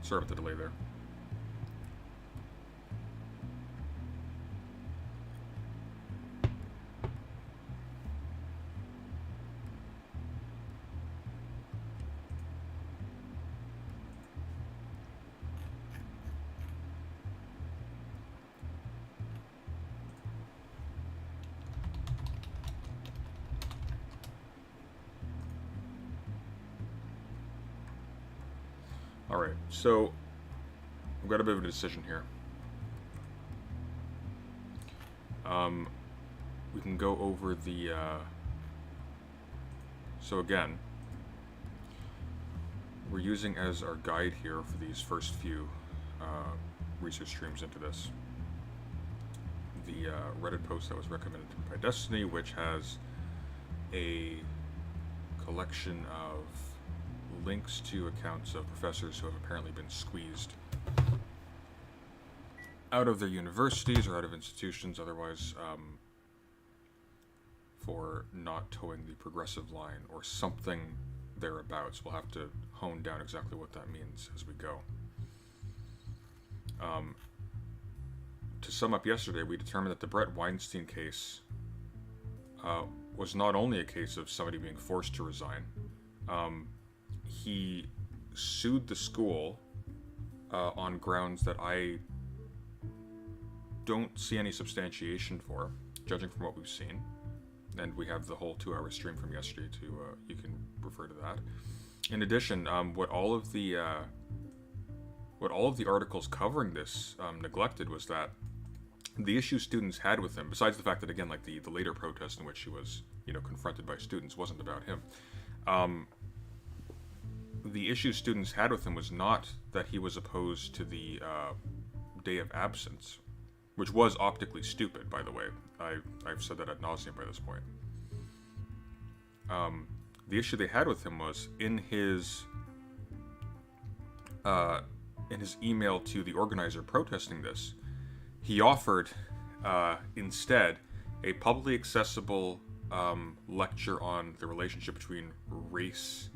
Sorry about the delay there. Alright, so I've got a bit of a decision here. We can go over the, so again, we're using as our guide here for these first few research streams into this the Reddit post that was recommended by Destiny, which has a collection of links to accounts of professors who have apparently been squeezed out of their universities or out of institutions otherwise for not towing the progressive line or something thereabouts. We'll have to hone down exactly what that means as we go. To sum up yesterday, we determined that the Brett Weinstein case was not only a case of somebody being forced to resign. He sued the school on grounds that I don't see any substantiation for, judging from what we've seen. And we have the whole 2-hour stream from yesterday to you can refer to that. In addition, what all of the articles covering this neglected was that the issue students had with him, besides the fact that, again, like the later protest in which he was, confronted by students, wasn't about him. The issue students had with him was not that he was opposed to the day of absence, which was optically stupid, by the way. I've said that ad nauseum by this point. The issue they had with him was in his email to the organizer protesting this, he offered instead a publicly accessible lecture on the relationship between race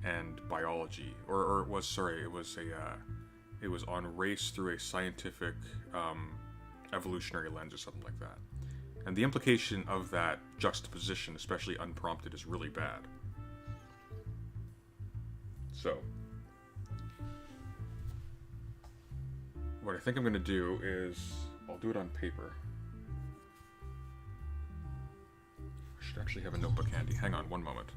and biology, or it was on race through a scientific evolutionary lens or something like that. And the implication of that juxtaposition, especially unprompted, is really bad. So, what I think I'm going to do is, I'll do it on paper. I should actually have a notebook handy. Hang on one moment.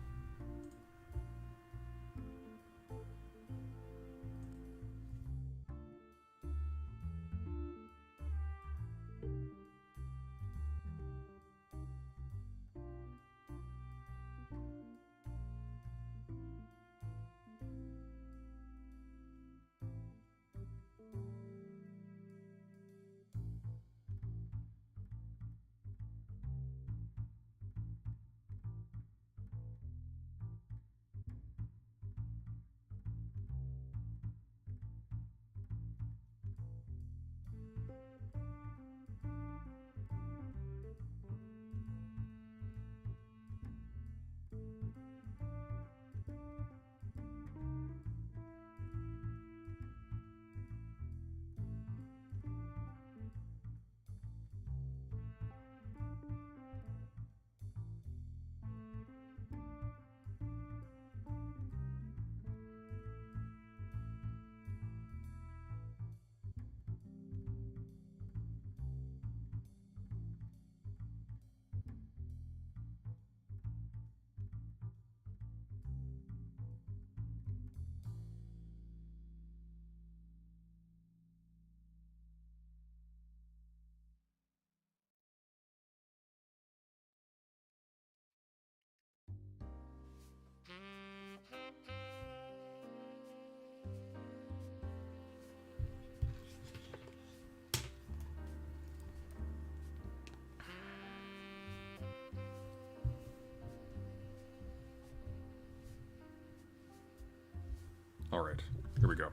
Alright, here we go.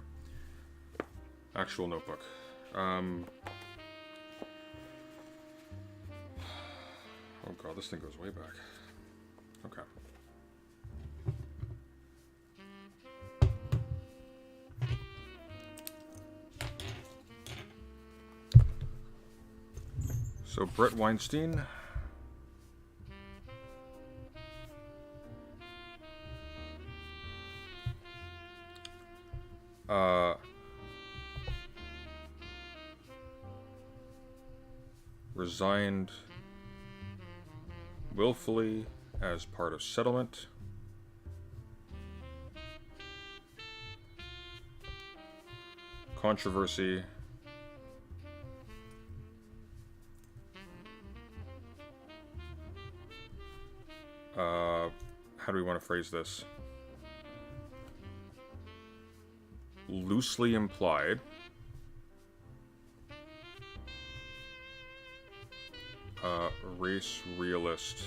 Actual notebook. Oh god, this thing goes way back. Okay. So, Brett Weinstein. Resigned willfully as part of settlement. Controversy. How do we want to phrase this? Loosely implied. race realist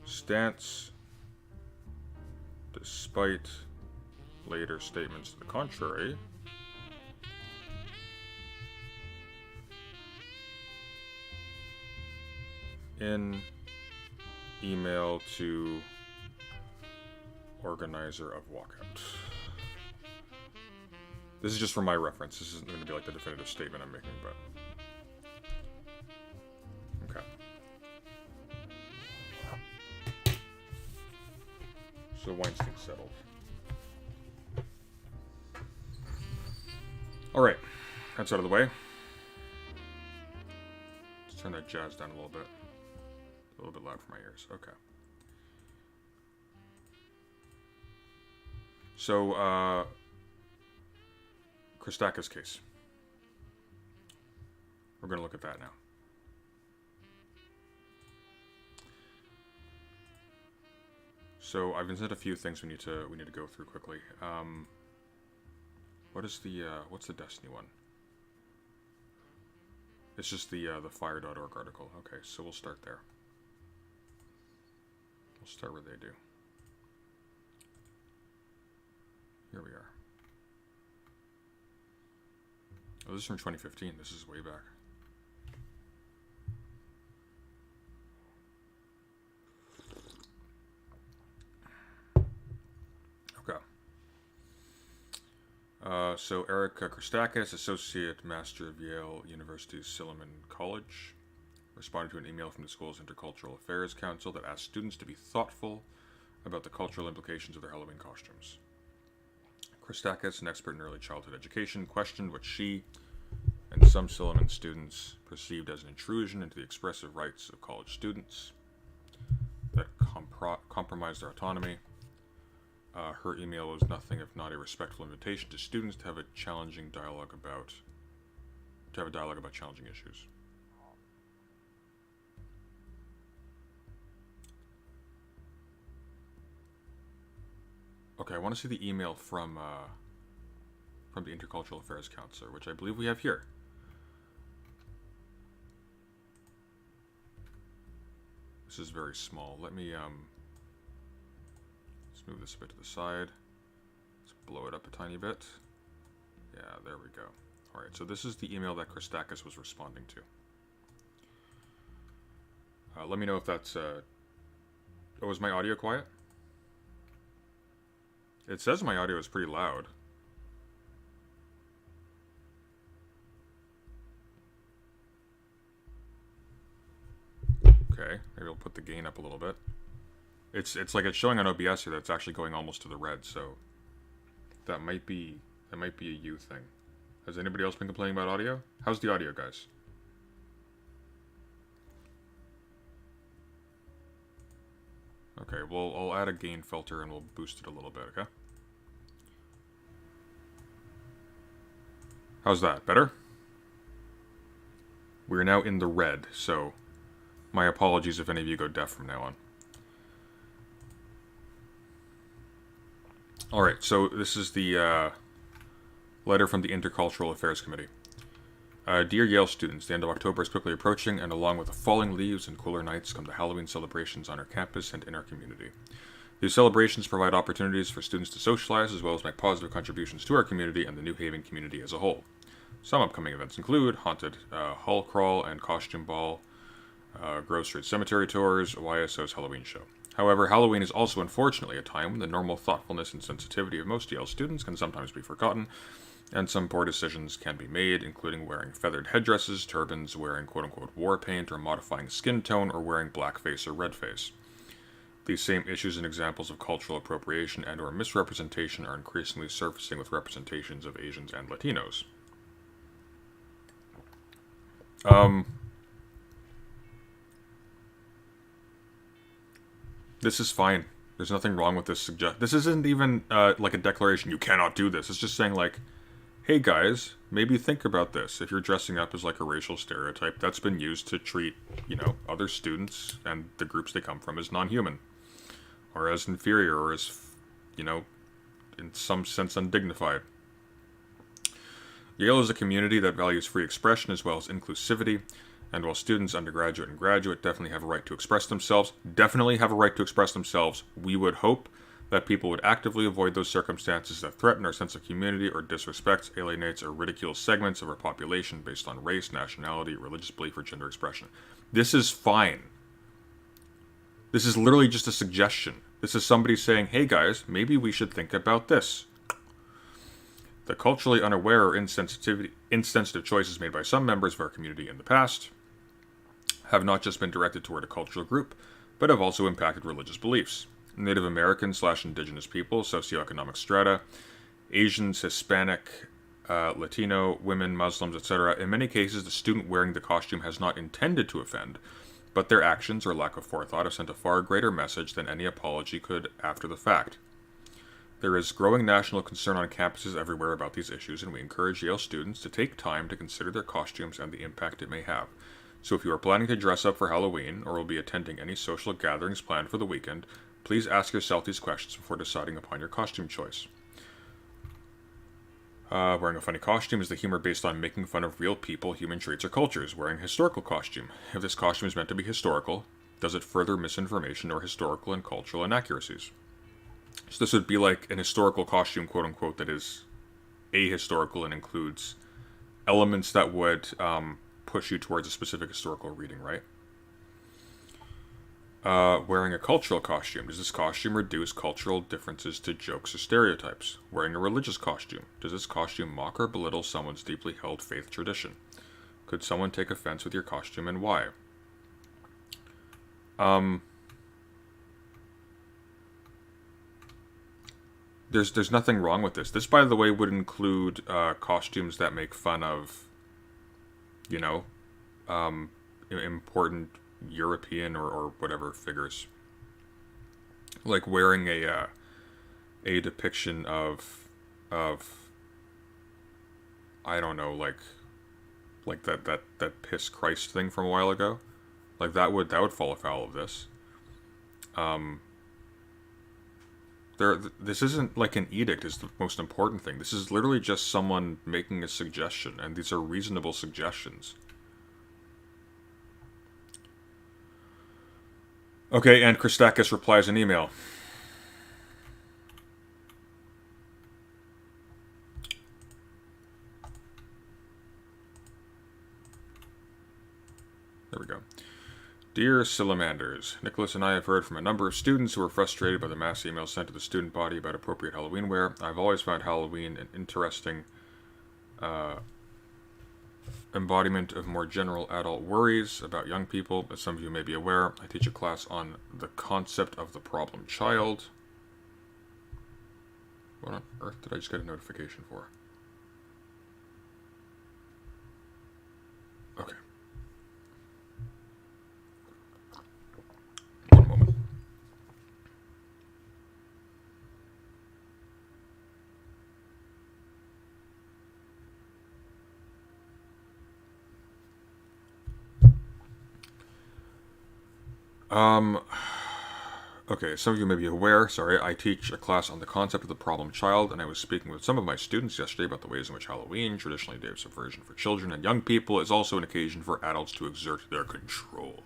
stance, despite later statements to the contrary. In email to organizer of walkout. This is just for my reference. This isn't going to be like the definitive statement I'm making, but... Okay. So Weinstein settled. Alright. That's out of the way. Let's turn that jazz down a little bit. A little bit loud for my ears. Okay. So, Christakis case. We're going to look at that now. So, I've been sent a few things we need to go through quickly. What's the Destiny one? It's just the fire.org article. Okay, so we'll start there. We'll start where they do. Here we are. Oh, this is from 2015. This is way back. Okay. So Eric Christakis, Associate Master of Yale University's Silliman College, responded to an email from the school's Intercultural Affairs Council that asked students to be thoughtful about the cultural implications of their Halloween costumes. Christakis, an expert in early childhood education, questioned what she and some Silliman students perceived as an intrusion into the expressive rights of college students that compromised their autonomy. Her email was nothing if not a respectful invitation to students to have a dialogue about challenging issues. Okay, I want to see the email from the Intercultural Affairs Counselor, which I believe we have here. This is very small. Let me let's move this a bit to the side. Let's blow it up a tiny bit. Yeah, there we go. All right, so this is the email that Christakis was responding to. Let me know if that's. Oh, is my audio quiet? It says my audio is pretty loud. Okay, maybe I'll put the gain up a little bit. It's like it's showing on OBS here that it's actually going almost to the red, so that might be a you thing. Has anybody else been complaining about audio? How's the audio, guys? Okay, well, I'll add a gain filter and we'll boost it a little bit, okay? How's that? Better? We're now in the red, so my apologies if any of you go deaf from now on. Alright, so this is the letter from the Intercultural Affairs Committee. Dear Yale students, the end of October is quickly approaching, and along with the falling leaves and cooler nights come the Halloween celebrations on our campus and in our community. These celebrations provide opportunities for students to socialize as well as make positive contributions to our community and the New Haven community as a whole. Some upcoming events include Haunted Hall Crawl and Costume Ball, Grove Street Cemetery Tours, YSO's Halloween Show. However, Halloween is also unfortunately a time when the normal thoughtfulness and sensitivity of most Yale students can sometimes be forgotten, and some poor decisions can be made, including wearing feathered headdresses, turbans, wearing quote-unquote war paint, or modifying skin tone, or wearing blackface or redface. These same issues and examples of cultural appropriation and or misrepresentation are increasingly surfacing with representations of Asians and Latinos. This is fine. There's nothing wrong with this This isn't even like a declaration, you cannot do this. It's just saying like, hey guys, maybe think about this. If you're dressing up as like a racial stereotype that's been used to treat, other students and the groups they come from as non-human. Or as inferior, or as, in some sense undignified. Yale is a community that values free expression as well as inclusivity, And while students, undergraduate and graduate, definitely have a right to express themselves, we would hope that people would actively avoid those circumstances that threaten our sense of community or disrespects, alienates, or ridicules segments of our population based on race, nationality, religious belief, or gender expression. This is fine. This is literally just a suggestion. This is somebody saying, hey guys, maybe we should think about this. The culturally unaware or insensitive choices made by some members of our community in the past have not just been directed toward a cultural group, but have also impacted religious beliefs. Native American/Indigenous people, socioeconomic strata, Asians, Hispanic, Latino, women, Muslims, etc. In many cases, the student wearing the costume has not intended to offend, but their actions or lack of forethought have sent a far greater message than any apology could after the fact. There is growing national concern on campuses everywhere about these issues, and we encourage Yale students to take time to consider their costumes and the impact it may have. So if you are planning to dress up for Halloween, or will be attending any social gatherings planned for the weekend, please ask yourself these questions before deciding upon your costume choice. Wearing a funny costume is the humor based on making fun of real people, human traits, or cultures. Wearing a historical costume. If this costume is meant to be historical, does it further misinformation or historical and cultural inaccuracies? So this would be like an historical costume, quote-unquote, that is ahistorical and includes elements that would push you towards a specific historical reading, right? Wearing a cultural costume. Does this costume reduce cultural differences to jokes or stereotypes? Wearing a religious costume. Does this costume mock or belittle someone's deeply held faith tradition? Could someone take offense with your costume, and why? There's nothing wrong with this. This, by the way, would include costumes that make fun of, important European or whatever figures, like wearing a depiction of I don't know, like that piss Christ thing from a while ago, like that would fall afoul of this. This isn't like an edict is the most important thing. This is literally just someone making a suggestion, and these are reasonable suggestions. Okay, and Christakis replies an email. There we go. Dear Salamanders, Nicholas and I have heard from a number of students who are frustrated by the mass emails sent to the student body about appropriate Halloween wear. I've always found Halloween an interesting embodiment of more general adult worries about young people. As some of you may be aware, I teach a class on the concept of the problem child. What on earth did I just get a notification for? Okay. One moment. Okay, some of you may be aware, I teach a class on the concept of the problem child, and I was speaking with some of my students yesterday about the ways in which Halloween, traditionally a day of subversion for children and young people, is also an occasion for adults to exert their control.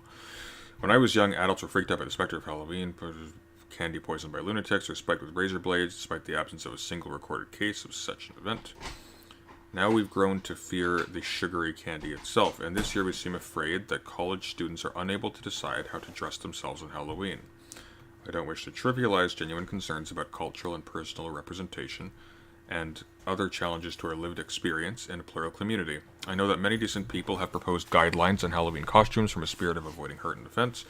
When I was young, adults were freaked out by the specter of Halloween, candy poisoned by lunatics, or spiked with razor blades, despite the absence of a single recorded case of such an event. Now we've grown to fear the sugary candy itself, and this year we seem afraid that college students are unable to decide how to dress themselves on Halloween. I don't wish to trivialize genuine concerns about cultural and personal representation and other challenges to our lived experience in a plural community. I know that many decent people have proposed guidelines on Halloween costumes from a spirit of avoiding hurt and offense.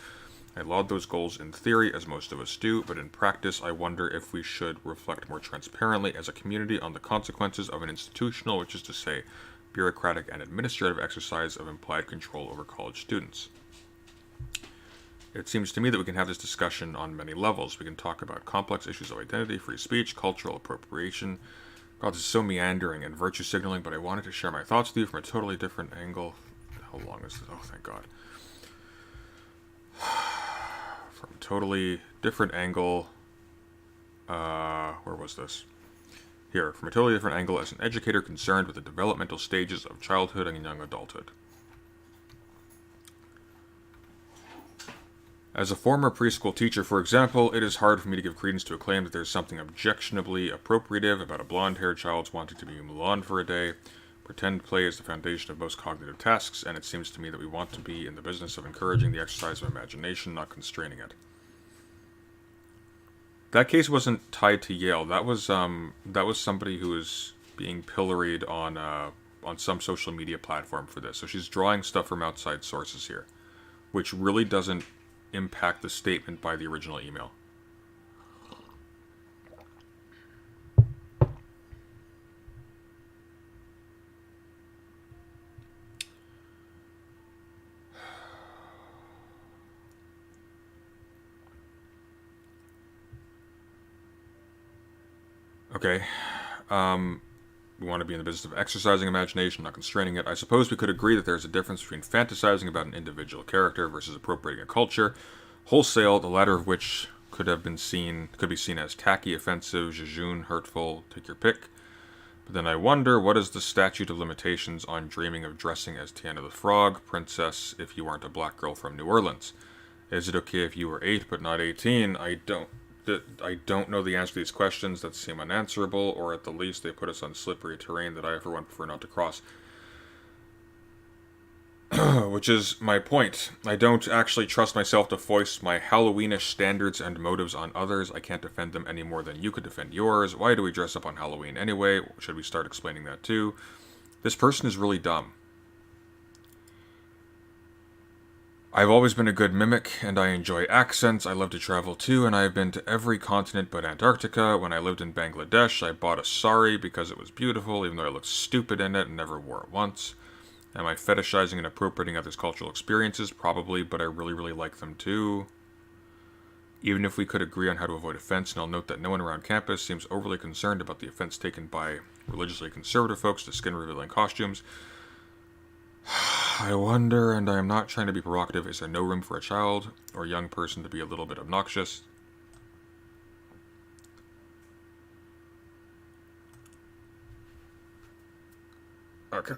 I laud those goals in theory, as most of us do, but in practice I wonder if we should reflect more transparently as a community on the consequences of an institutional, which is to say, bureaucratic and administrative exercise of implied control over college students. It seems to me that we can have this discussion on many levels. We can talk about complex issues of identity, free speech, cultural appropriation. God, this is so meandering, and virtue signaling, but I wanted to share my thoughts with you from a totally different angle. How long is this? Oh, thank God. From a totally different angle. Where was this? Here, from a totally different angle as an educator concerned with the developmental stages of childhood and young adulthood. As a former preschool teacher, for example, it is hard for me to give credence to a claim that there's something objectionably appropriative about a blonde-haired child's wanting to be Mulan for a day. Pretend play is the foundation of most cognitive tasks, and it seems to me that we want to be in the business of encouraging the exercise of imagination, not constraining it. That case wasn't tied to Yale. That was somebody who was being pilloried on some social media platform for this. So she's drawing stuff from outside sources here, which really doesn't impact the statement by the original email. Okay. We want to be in the business of exercising imagination, not constraining it. I suppose we could agree that there's a difference between fantasizing about an individual character versus appropriating a culture, wholesale, the latter of which could be seen as tacky, offensive, jejune, hurtful, take your pick. But then I wonder, what is the statute of limitations on dreaming of dressing as Tiana the Frog, princess, if you aren't a black girl from New Orleans? Is it okay if you were 8 but not 18? I don't know the answer to these questions that seem unanswerable, or at the least they put us on slippery terrain that I, for one, prefer not to cross. Which is my point. I don't actually trust myself to foist my Halloweenish standards and motives on others. I can't defend them any more than you could defend yours. Why do we dress up on Halloween anyway? Should we start explaining that too? This person is really dumb. I've always been a good mimic, and I enjoy accents. I love to travel too, and I have been to every continent but Antarctica. When I lived in Bangladesh, I bought a sari because it was beautiful, even though I looked stupid in it and never wore it once. Am I fetishizing and appropriating others' cultural experiences? Probably, but I really, really like them too. Even if we could agree on how to avoid offense, and I'll note that no one around campus seems overly concerned about the offense taken by religiously conservative folks to skin-revealing costumes. I wonder, and I am not trying to be provocative, is there no room for a child or young person to be a little bit obnoxious? Okay.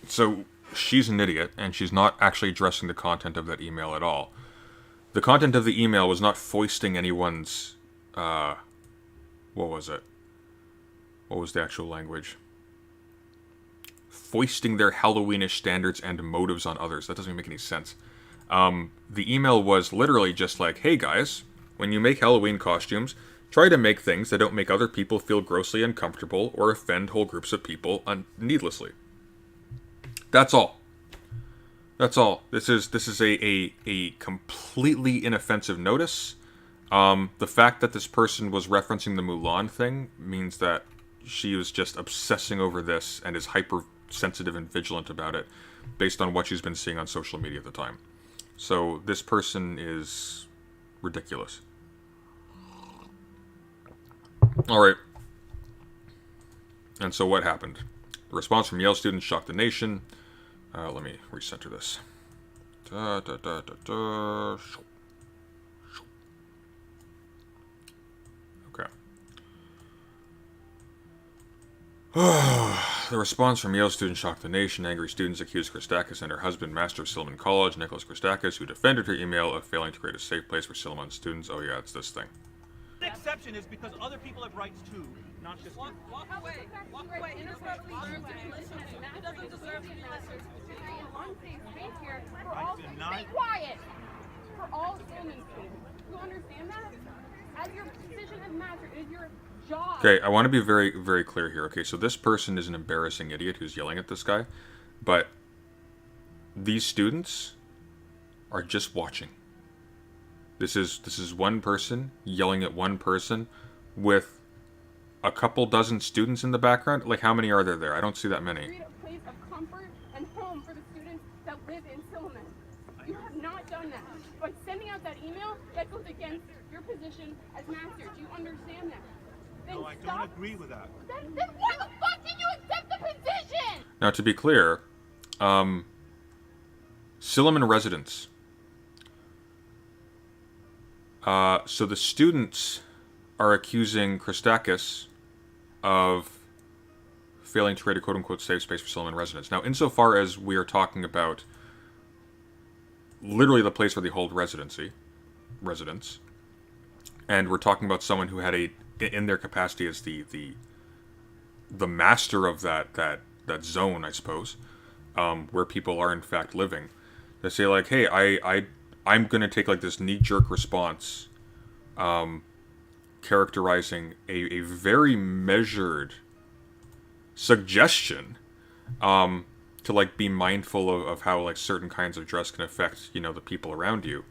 So, she's an idiot, and she's not actually addressing the content of that email at all. The content of the email was not foisting anyone's, what was it? What was the actual language? Foisting their Halloweenish standards and motives on others. That doesn't even make any sense. The email was literally just like, hey guys, when you make Halloween costumes, try to make things that don't make other people feel grossly uncomfortable or offend whole groups of people needlessly. That's all. That's all. This is a completely inoffensive notice. The fact that this person was referencing the Mulan thing means that she was just obsessing over this and is hypersensitive and vigilant about it based on what she's been seeing on social media at the time. So this person is ridiculous. Alright. And so what happened? The response from Yale students shocked the nation. Let me recenter this. Okay. The response from Yale students shocked the nation. Angry students accused Christakis and her husband, master of Silliman College, Nicholas Christakis, who defended her email, of failing to create a safe place for Silliman students. Oh yeah, it's this thing. The exception is because other people have rights too, not just you. Walk away. Walk away. Inappropriately listening. It doesn't deserve to be listened to. Unsafe space here for all. Stay quiet. For all Silliman students. You understand that? As your decision as master, it is your job. Okay, I want to be very, very clear here. Okay, so this person is an embarrassing idiot who's yelling at this guy, but these students are just watching. This is one person yelling at one person with a couple dozen students in the background. Like, how many are there? I don't see that many. Create a place of comfort and home for the students that live in Silliman. You have not done that. By sending out that email, that goes against your position as master. Do you understand that? Then No, I don't agree with that. Then why the fuck did you accept the position? Now, to be clear, Silliman residents. So the students are accusing Christakis of failing to create a quote-unquote safe space for Silliman residents. Now, insofar as we are talking about literally the place where they hold residence. And we're talking about someone who had in their capacity as the master of that zone, I suppose, where people are in fact living. They say like, hey, I'm gonna take like this knee-jerk response, characterizing a very measured suggestion, to like be mindful of how like certain kinds of dress can affect, you know, the people around you.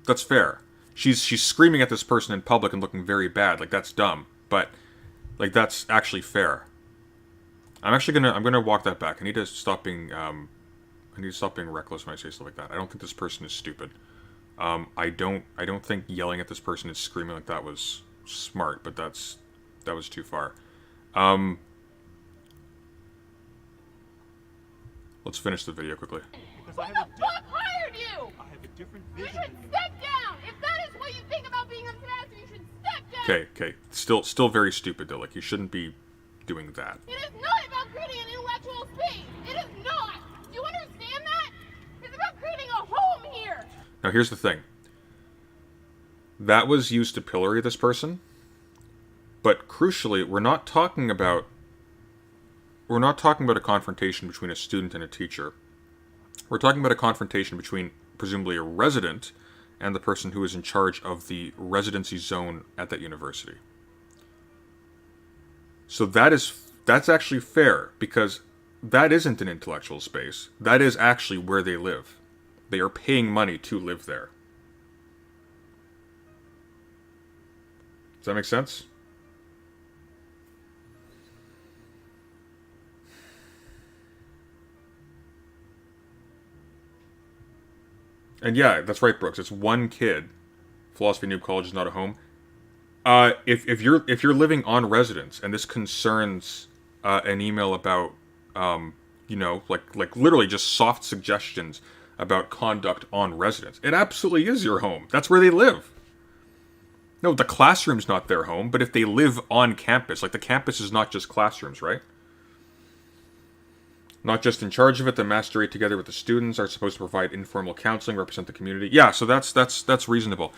That's fair. She's screaming at this person in public and looking very bad. Like, that's dumb, but like that's actually fair. I'm gonna walk that back. I need to stop being reckless when I say stuff like that. I don't think this person is stupid. I don't think yelling at this person and screaming like that was smart, but that was too far. Let's finish the video quickly. Because Who I the have fuck hired you? I have a different You vision. should step down. If that is what you think about being a pastor, you should step down. Okay. Still very stupid though. Like, you shouldn't be doing that. It is not about creating an intellectual space. It is not. Do you understand that? It's about creating a home here. Now here's the thing. That was used to pillory this person, but crucially, we're not talking about a confrontation between a student and a teacher. We're talking about a confrontation between presumably a resident and the person who is in charge of the residency zone at that university. So that's actually fair, because that isn't an intellectual space. That is actually where they live. They are paying money to live there. Does that make sense? And yeah, that's right, Brooks. It's one kid. Philosophy Noob College is not a home. If you're living on residence, and this concerns an email about like literally just soft suggestions about conduct on residence, it absolutely is your home. That's where they live. No, the classroom's not their home, but if they live on campus, like the campus is not just classrooms, right? Not just in charge of it, the master together with the students are supposed to provide informal counseling, represent the community. Yeah, so that's reasonable.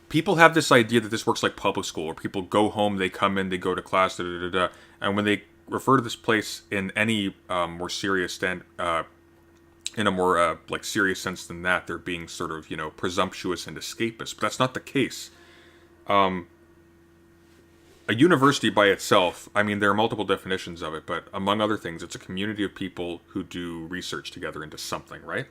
People have this idea that this works like public school, where people go home, they come in, they go to class, and when they refer to this place in any more serious in a more like serious sense than that, they're being sort of, you know, presumptuous and escapist. But that's not the case. A university by itself, I mean, there are multiple definitions of it, but among other things, it's a community of people who do research together into something, right?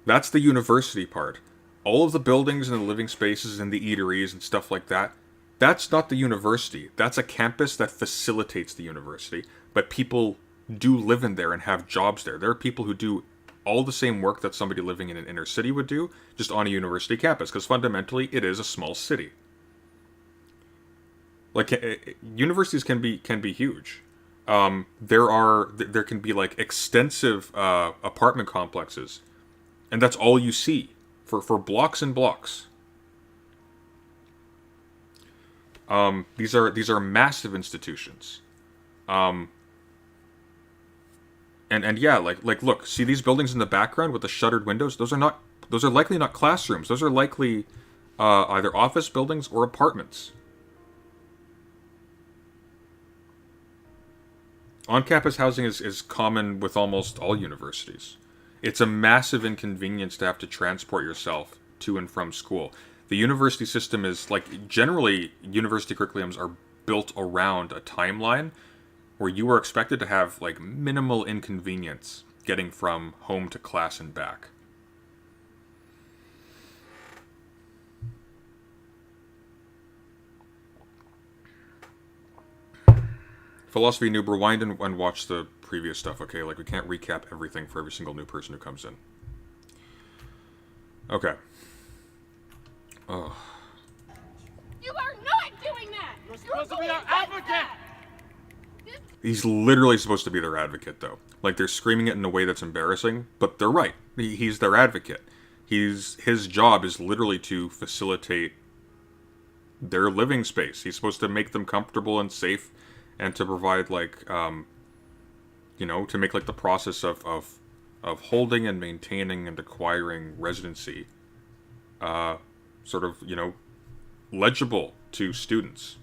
That's the university part. All of the buildings and the living spaces and the eateries and stuff like that, that's not the university. That's a campus that facilitates the university, but people do live in there and have jobs there. There are people who do all the same work that somebody living in an inner city would do, just on a university campus, because fundamentally it is a small city. Like, universities can be huge. There can be like extensive apartment complexes, and that's all you see for blocks and blocks. These are massive institutions. And yeah, like look, see these buildings in the background with the shuttered windows? Those are likely not classrooms. Those are likely either office buildings or apartments. On-campus housing is common with almost all universities. It's a massive inconvenience to have to transport yourself to and from school. The university system is, like, generally, university curriculums are built around a timeline where you are expected to have, like, minimal inconvenience getting from home to class and back. Philosophy Noob, rewind and watch the previous stuff, okay? Like, we can't recap everything for every single new person who comes in. Okay. Oh. You are not doing that. You're supposed to be our advocate. He's literally supposed to be their advocate, though. Like, they're screaming it in a way that's embarrassing, but they're right. He's their advocate. His job is literally to facilitate their living space. He's supposed to make them comfortable and safe, and to provide, like, to make like the process of holding and maintaining and acquiring residency sort of, legible to students.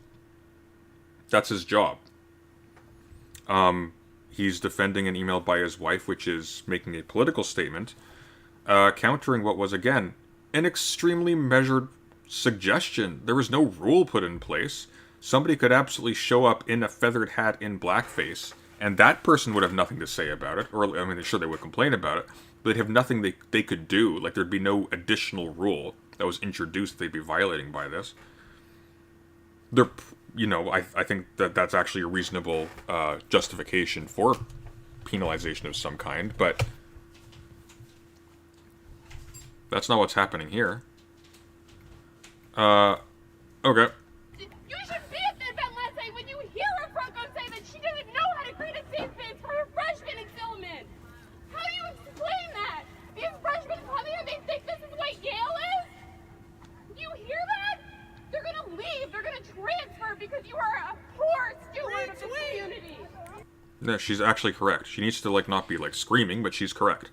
That's his job. He's defending an email by his wife, which is making a political statement, countering what was, again, an extremely measured suggestion. There was no rule put in place. Somebody could absolutely show up in a feathered hat in blackface, and that person would have nothing to say about it. Or, I mean, sure, they would complain about it, but they'd have nothing they could do. Like, there'd be no additional rule that was introduced they'd be violating by this. I think that's actually a reasonable justification for penalization of some kind, but that's not what's happening here. Okay. You should be at the event last night when you hear a Franco say that she doesn't know how to create a safe space for her freshmen in Silliman. How do you explain that? These freshmen come here, they think this is what Yale is? Do you hear that? They're gonna leave, they're gonna transfer because you are a poor steward of the community. No, she's actually correct. She needs to, not be, screaming, but she's correct.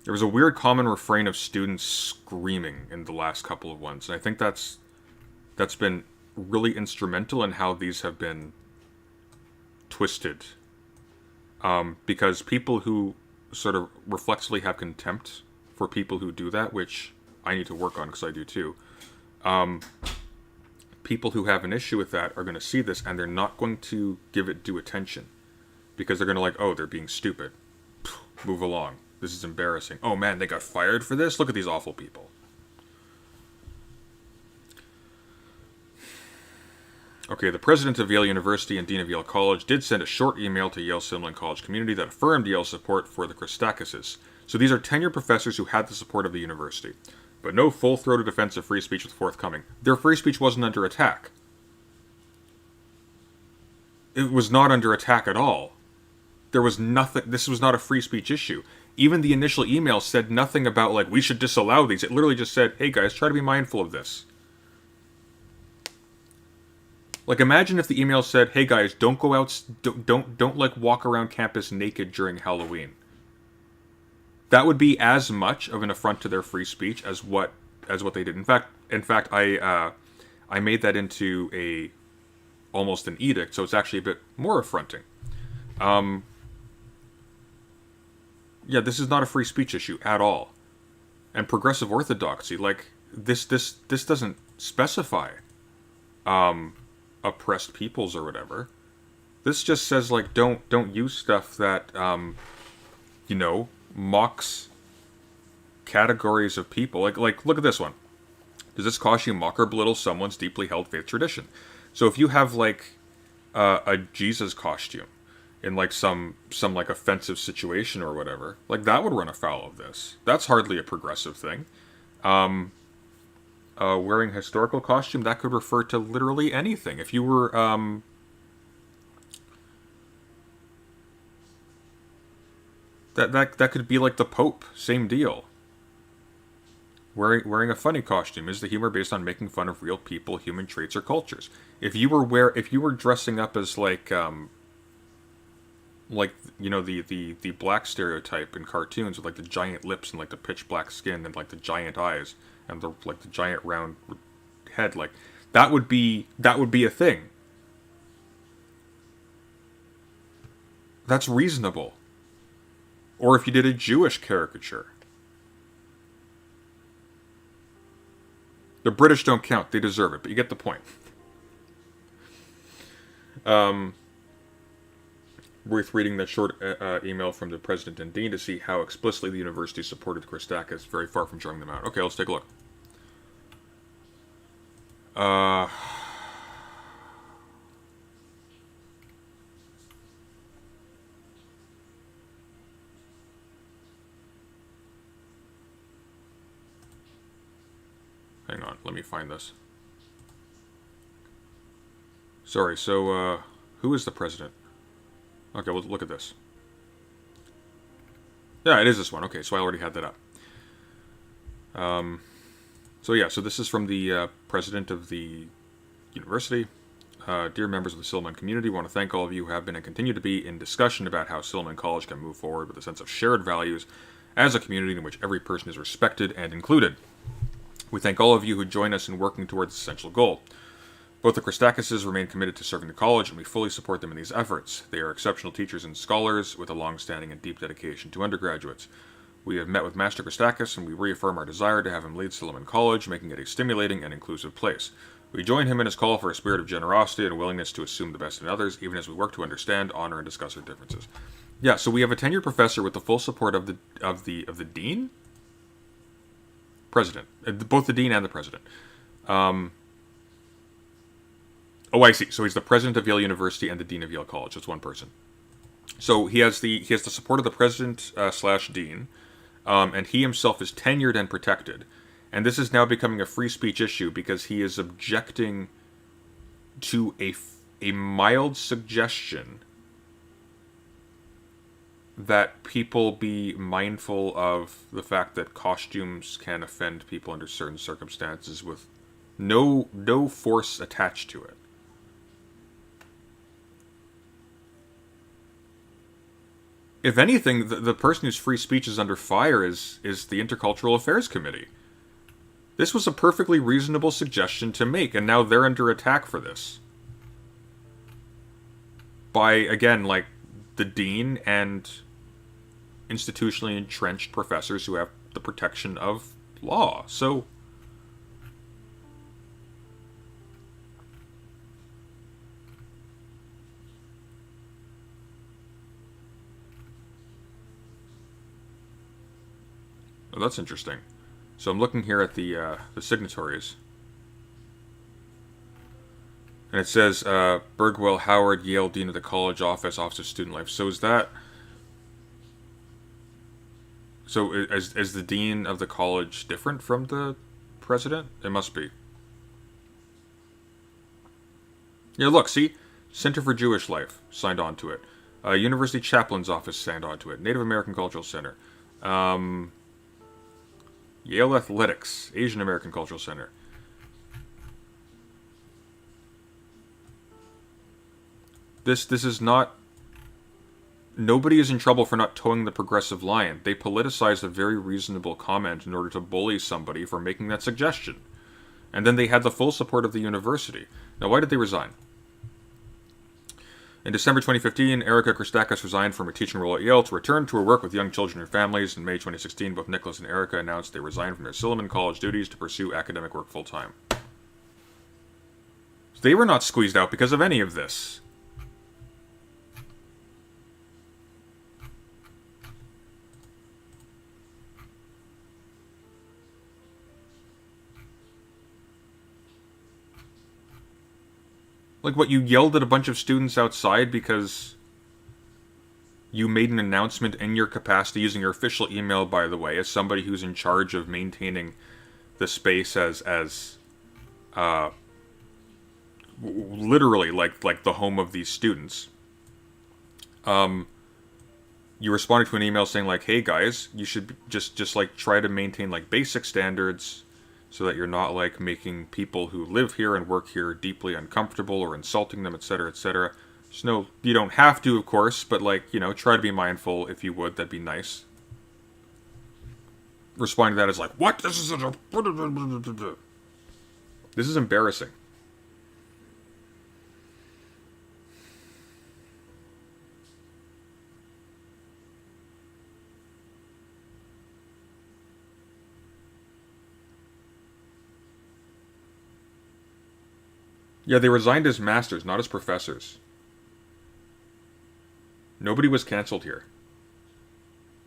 There was a weird common refrain of students screaming in the last couple of ones, and I think that's been really instrumental in how these have been twisted. Because people who sort of reflexively have contempt for people who do that, which I need to work on because I do too, people who have an issue with that are going to see this and they're not going to give it due attention. Because they're going to they're being stupid. Move along. This is embarrassing. Oh man, they got fired for this? Look at these awful people. Okay, the president of Yale University and dean of Yale College did send a short email to Yale Silliman College community that affirmed Yale's support for the Christakises. So these are tenured professors who had the support of the university. But no full-throated defense of free speech was forthcoming. Their free speech wasn't under attack. It was not under attack at all. There was nothing. This was not a free speech issue. Even the initial email said nothing about, we should disallow these. It literally just said, hey guys, try to be mindful of this. Imagine if the email said, hey guys, don't go out, don't walk around campus naked during Halloween. That would be as much of an affront to their free speech as what they did. In fact, I made that into almost an edict, so it's actually a bit more affronting. Yeah, this is not a free speech issue at all. And progressive orthodoxy, this doesn't specify oppressed peoples or whatever. This just says don't use stuff that mocks categories of people. Look at this one. Does this cause you mock or belittle someone's deeply held faith tradition? So if you have a Jesus costume in some offensive situation or whatever, that would run afoul of this. That's hardly a progressive thing. Wearing a historical costume, that could refer to literally anything. If you were that could be like the Pope, same deal. Wearing a funny costume is the humor based on making fun of real people, human traits, or cultures. If you were dressing up as the black stereotype in cartoons with the giant lips and the pitch black skin and the giant eyes and the giant round head, that would be a thing. That's reasonable. Or if you did a Jewish caricature. The British don't count, they deserve it, but you get the point. Worth reading that short email from the president and dean to see how explicitly the university supported the Christakas, very far from showing them out. Okay, let's take a look. Hang on, let me find this. Sorry, so, who is the president? Okay, well, look at this. Yeah, it is this one. Okay, so I already had that up. So this is from the president of the university. Dear members of the Silliman community, we want to thank all of you who have been and continue to be in discussion about how Silliman College can move forward with a sense of shared values as a community in which every person is respected and included. We thank all of you who join us in working towards this essential goal. Both the Christakises remain committed to serving the college, and we fully support them in these efforts. They are exceptional teachers and scholars with a long-standing and deep dedication to undergraduates. We have met with Master Christakis, and we reaffirm our desire to have him lead Silliman College, making it a stimulating and inclusive place. We join him in his call for a spirit of generosity and a willingness to assume the best in others, even as we work to understand, honor, and discuss our differences. Yeah, so we have a tenured professor with the full support of the dean, president, both the dean and the president. Oh, I see. So he's the president of Yale University and the dean of Yale College. That's one person. So he has the support of the president / dean, and he himself is tenured and protected. And this is now becoming a free speech issue because he is objecting to a mild suggestion that people be mindful of the fact that costumes can offend people under certain circumstances with no force attached to it. If anything, the person whose free speech is under fire is the Intercultural Affairs Committee. This was a perfectly reasonable suggestion to make, and now they're under attack for this. By, again, like, the dean and institutionally entrenched professors who have the protection of law. So, oh, that's interesting. So I'm looking here at the signatories. And it says, Bergwell Howard, Yale Dean of the College Office of Student Life. So is that... So is the Dean of the College different from the President? It must be. Yeah, look, see? Center for Jewish Life signed on to it. University Chaplain's Office signed on to it. Native American Cultural Center. Yale Athletics, Asian American Cultural Center. This is not... Nobody is in trouble for not towing the progressive line. They politicized a very reasonable comment in order to bully somebody for making that suggestion. And then they had the full support of the university. Now, why did they resign? In December 2015, Erica Christakis resigned from her teaching role at Yale to return to her work with young children and families. In May 2016, both Nicholas and Erica announced they resigned from their Silliman College duties to pursue academic work full-time. So they were not squeezed out because of any of this. Like, what, you yelled at a bunch of students outside because you made an announcement in your capacity, using your official email, by the way, as somebody who's in charge of maintaining the space as literally, like the home of these students. You responded to an email saying, like, hey, guys, you should just like, try to maintain, like, basic standards so that you're not, like, making people who live here and work here deeply uncomfortable or insulting them, etc., etc. No, you don't have to, of course, but, like, you know, try to be mindful if you would. That'd be nice. Responding to that is like, what? This is embarrassing. Yeah, they resigned as masters, not as professors. Nobody was canceled here.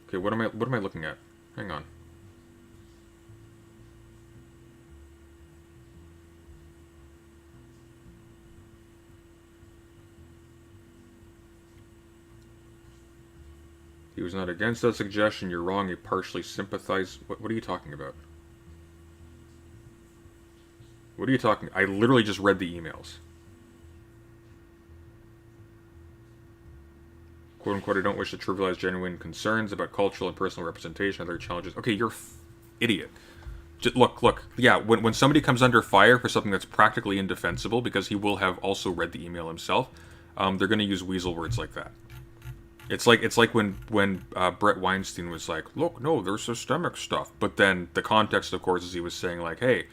Okay, what am I looking at? Hang on. He was not against that suggestion. You're wrong. He partially sympathized. What are you talking about? What are you talking? I literally just read the emails. Quote unquote, I don't wish to trivialize genuine concerns about cultural and personal representation and other challenges. Okay, you're idiot. Look. Yeah, when somebody comes under fire for something that's practically indefensible, because he will have also read the email himself, they're going to use weasel words like that. It's like when Brett Weinstein was like, look, no, there's systemic stuff. But then the context, of course, is he was saying like, hey,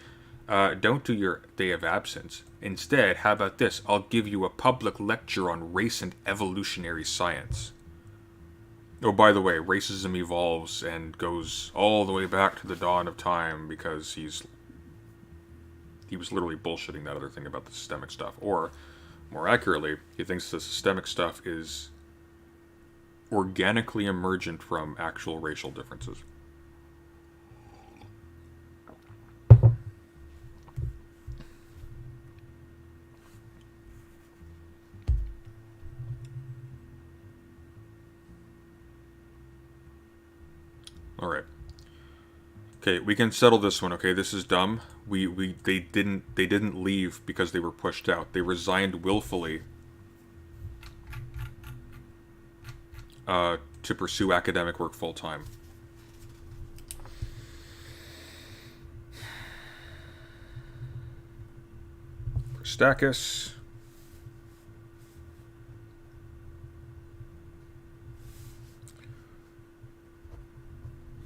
don't do your day of absence. Instead, how about this? I'll give you a public lecture on race and evolutionary science. Oh, by the way, racism evolves and goes all the way back to the dawn of time, because he was literally bullshitting that other thing about the systemic stuff. Or, more accurately, he thinks the systemic stuff is organically emergent from actual racial differences. All right. Okay, we can settle this one. Okay, this is dumb. They didn't leave because they were pushed out. They resigned willfully to pursue academic work full time. Christakis.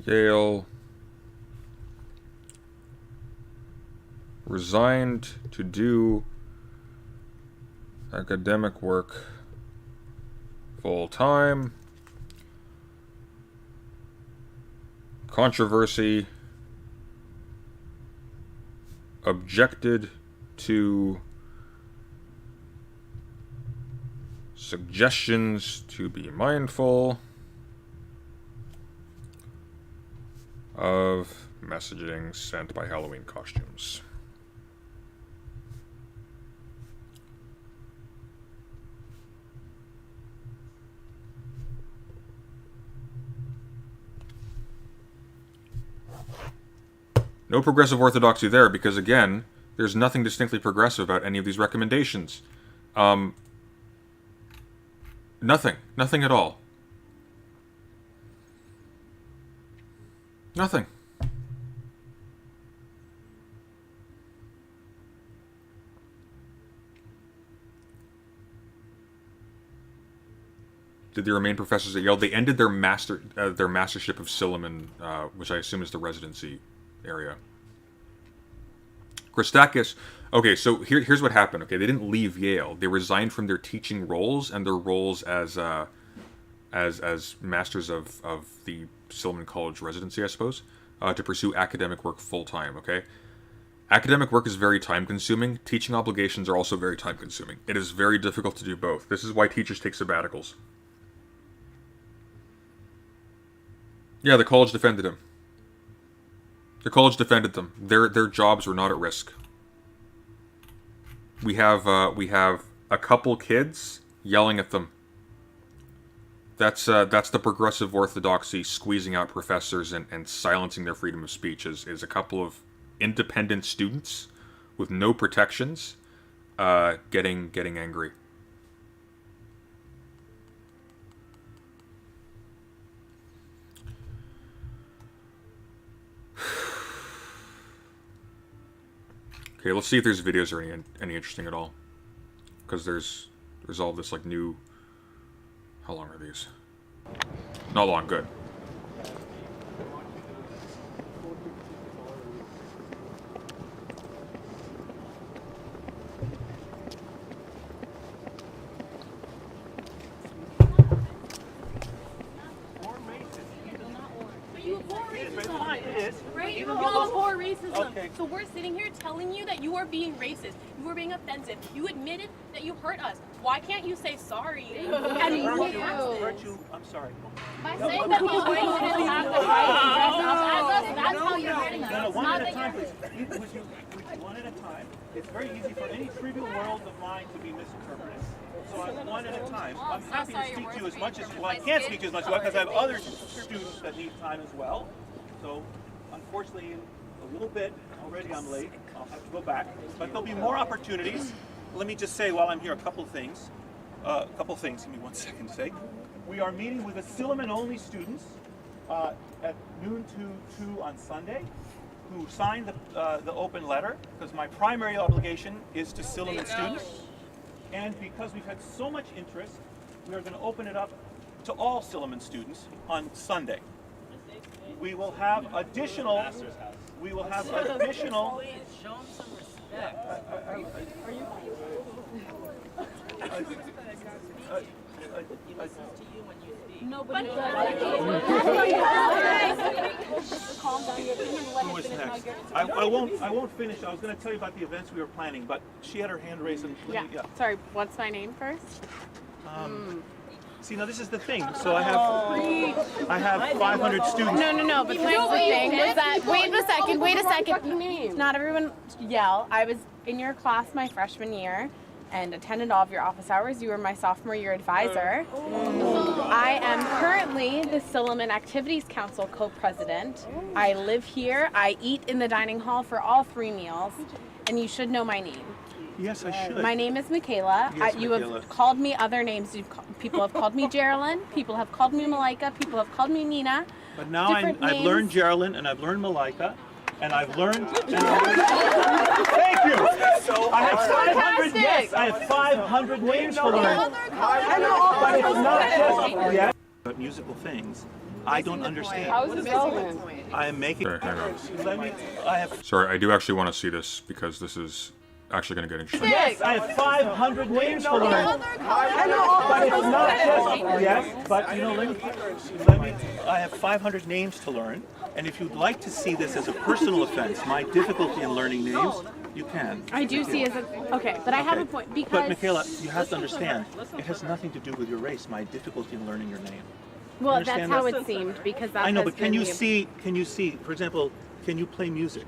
Yale. Resigned to do academic work full time. Controversy. Objected to suggestions to be mindful of messaging sent by Halloween costumes. No progressive orthodoxy there, because again, there's nothing distinctly progressive about any of these recommendations. Nothing at all. Nothing. Did they remain professors at Yale? They ended their mastership of Silliman, which I assume is the residency area. Christakis. Okay, so here's what happened. Okay, they didn't leave Yale. They resigned from their teaching roles and their roles as masters of the Silliman College residency, I suppose, to pursue academic work full time. Okay, academic work is very time consuming. Teaching obligations are also very time consuming. It is very difficult to do both. This is why teachers take sabbaticals. Yeah, the college defended him. The college defended them. Their jobs were not at risk. We have a couple kids yelling at them. That's the progressive orthodoxy squeezing out professors and silencing their freedom of speech. Is a couple of independent students with no protections getting angry. Okay, let's see if there's videos or any interesting at all. Because there's all this like new. How long are these? Not long. Good. Okay. So we're sitting here telling you that you are being racist. You are being offensive. You admitted that you hurt us. Why can't you say sorry and move past Hurt you? I'm sorry. By saying that these white didn't have the right to dress up as us, that's how you're hurting us. No, It's one not at a that time, you're- please. Would you one at a time? It's very easy for any trivial world of mine to be misinterpreted. So I'm one at a time. I'm happy to speak to you as much as well. I can't speak to you as much as well because I have other students that need time as well. So unfortunately, in a little bit, already I'm late. I'll have to go back. But there'll be more opportunities. Let me just say while I'm here a couple of things. Give me 1 second to say. We are meeting with the Silliman only students at noon to 2 on Sunday. who signed the open letter, because my primary obligation is to Silliman students. And because we've had so much interest, we are going to open it up to all Silliman students on Sunday. We will have additional. We will have additional. Show him some respect. Nobody Who is next? I won't finish. I was going to tell you about the events we were planning, but she had her hand raised and Yeah. Sorry, what's my name first? See, now this is the thing. So I have 500 students. No. But here's the thing was that wait a second. Not everyone yell. I was in your class my freshman year and attended all of your office hours. You were my sophomore year advisor. I am currently the Silliman Activities Council co-president. I live here. I eat in the dining hall for all 3 meals, and you should know my name. Yes, I should. My name is Michaela. Yes, You Michaela. have called me other names. People have called me Geraldine. People have called me Malika. People have called me Nina. But now Different I've names. learned Geraldine and I've learned Malika. And I've learned. Thank you. I have 500. Yes, I have 500 names to learn. But it's not just but musical things. I don't understand. How is this relevant? I am making. Hang on. Let me. I have. Sorry, I do actually want to see this because this is actually going to get interesting. Yes, I have 500 names to learn. But it's not just. Yes, but you know, let me. I have 500 names to learn. And if you'd like to see this as a personal offense, my difficulty in learning names, you can. I do see as a okay, but I have a point because. But Michaela, you have to understand, it has nothing to do with your race. My difficulty in learning your name. Well, that's understand how that? it seemed because that I know, has but can been you the- see? Can you see? For example, can you play music?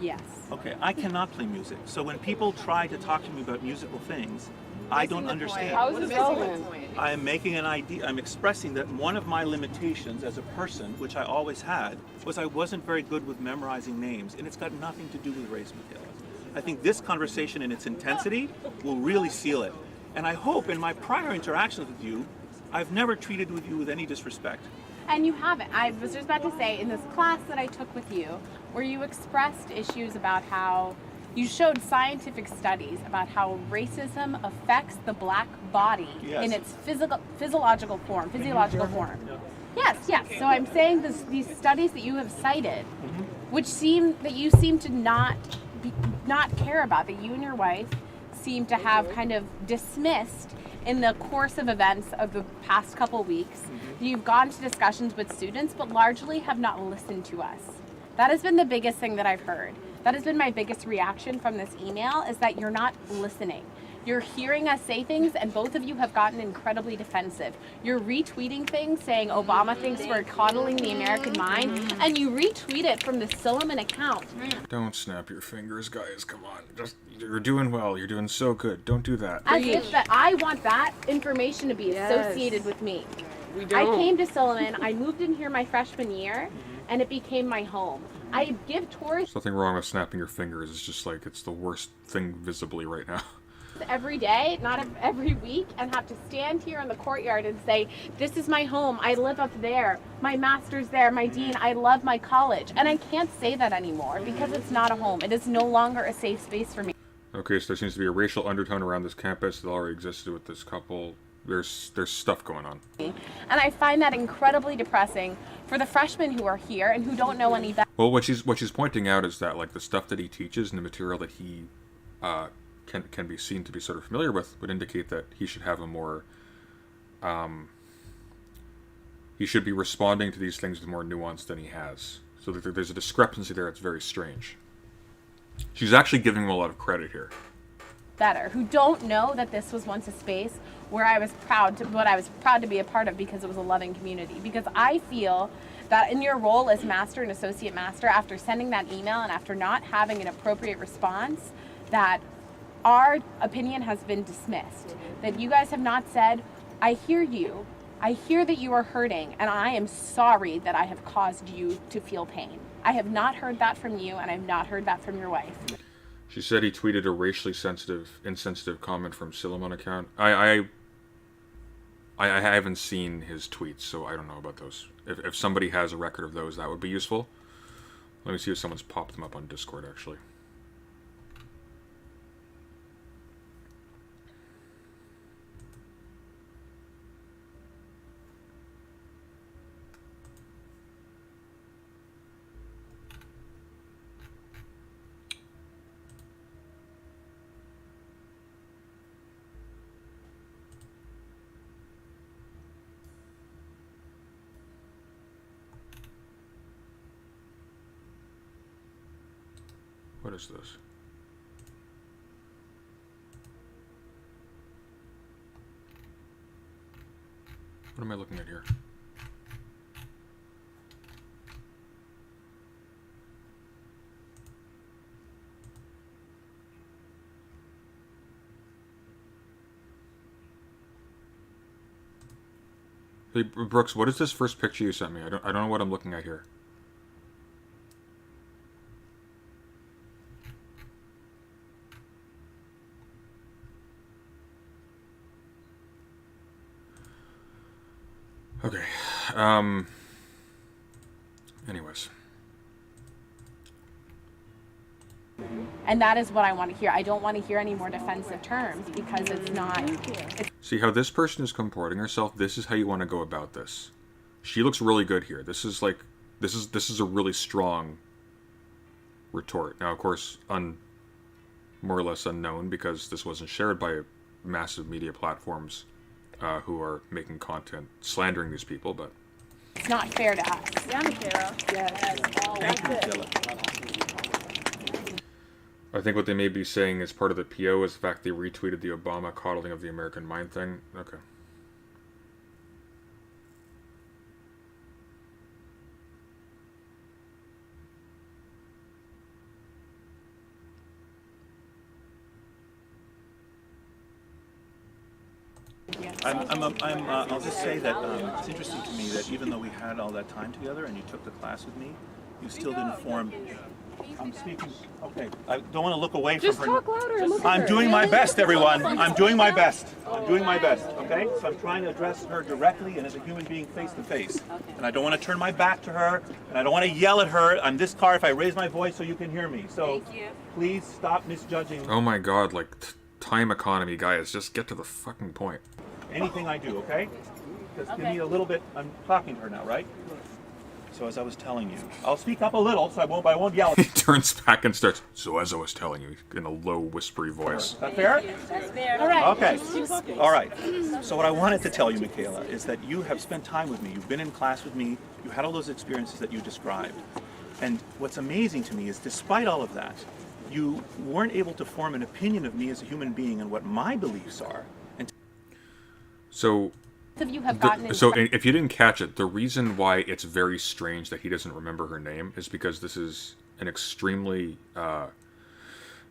Yes. Okay, I cannot play music. So when people try to talk to me about musical things, I don't understand. How is this relevant? I am making an idea. I'm expressing that one of my limitations as a person, which I always had, was I wasn't very good with memorizing names, and it's got nothing to do with race, Michaela. I think this conversation in its intensity will really seal it. And I hope in my prior interactions with you, I've never treated with you with any disrespect. And you haven't. I was just about to say, in this class that I took with you, where you expressed issues about how you showed scientific studies about how racism affects the black body Yes. in its physiological form. Yes. So I'm saying these studies that you have cited, which you seem to not care about, that you and your wife seem to have kind of dismissed in the course of events of the past couple weeks. You've gone to discussions with students, but largely have not listened to us. That has been the biggest thing that I've heard. That has been my biggest reaction from this email, is that you're not listening. You're hearing us say things, and both of you have gotten incredibly defensive. You're retweeting things saying Obama thinks we're coddling the American mind, and you retweet it from the Silliman account. Don't snap your fingers, guys. Come on. You're doing well. You're doing so good. Don't do that. As if that I want that information to be associated with me. We I don't. came to Silliman, I moved in here my freshman year, and it became my home. I give tours There's nothing wrong with snapping your fingers. It's just like it's the worst thing visibly right now. every day, not every week, and have to stand here in the courtyard and say, this is my home, I live up there, my master's there, my dean, I love my college. And I can't say that anymore because it's not a home. It is no longer a safe space for me. Okay, so there seems to be a racial undertone around this campus that already existed with this couple. There's stuff going on. And I find that incredibly depressing for the freshmen who are here and who don't know any better. Well, what she's pointing out is that like the stuff that he teaches and the material that he can be seen to be sort of familiar with would indicate that he should have a more he should be responding to these things with more nuance than he has. So that there's a discrepancy there that's very strange. She's actually giving him a lot of credit here. Who don't know that this was once a space where I was proud to be a part of because it was a loving community. Because I feel that in your role as master and associate master, after sending that email and after not having an appropriate response, that our opinion has been dismissed. That you guys have not said, I hear you, I hear that you are hurting, and I am sorry that I have caused you to feel pain. I have not heard that from you, and I have not heard that from your wife. She said he tweeted a racially insensitive comment from Silliman account. I haven't seen his tweets, so I don't know about those. If somebody has a record of those, that would be useful. Let me see if someone's popped them up on Discord, actually. What is this? What am I looking at here? Hey, Brooks, what is this first picture you sent me? I don't know what I'm looking at here. Okay. Anyways. And that is what I want to hear. I don't want to hear any more defensive terms because it's not. See how this person is comporting herself? This is how you want to go about this. She looks really good here. This is a really strong retort. Now, of course, more or less unknown because this wasn't shared by massive media platforms who are making content slandering these people, but It's not fair to us. Yeah, Michaela. Thank you, Michaela. I think what they may be saying as part of the PO is the fact they retweeted the Obama coddling of the American mind thing. Okay. I'll just say that it's interesting to me that even though we had all that time together and you took the class with me, you still didn't form. I'm speaking. Okay, I don't want to look away from her. Just talk louder and look at I'm her. doing my best, everyone. I'm doing my best. I'm doing my best. Okay, so I'm trying to address her directly and as a human being, face to face. And I don't want to turn my back to her, and I don't want to yell at her. I'm this car if I raise my voice so you can hear me. So please stop misjudging. Oh my god, like time economy, guys, just get to the fucking point. Anything I do, okay? Just give me a little bit. I'm talking to her now, right? So as I was telling you, I'll speak up a little, so I won't yell. He turns back and starts. So as I was telling you, in a low, whispery voice. Is that fair? That's fair. All right. Okay. All right. So what I wanted to tell you, Michaela, is that you have spent time with me. You've been in class with me. You had all those experiences that you described. And what's amazing to me is, despite all of that, you weren't able to form an opinion of me as a human being and what my beliefs are. And So. Of you have gotten So if you didn't catch it, the reason why it's very strange that he doesn't remember her name is because this is an extremely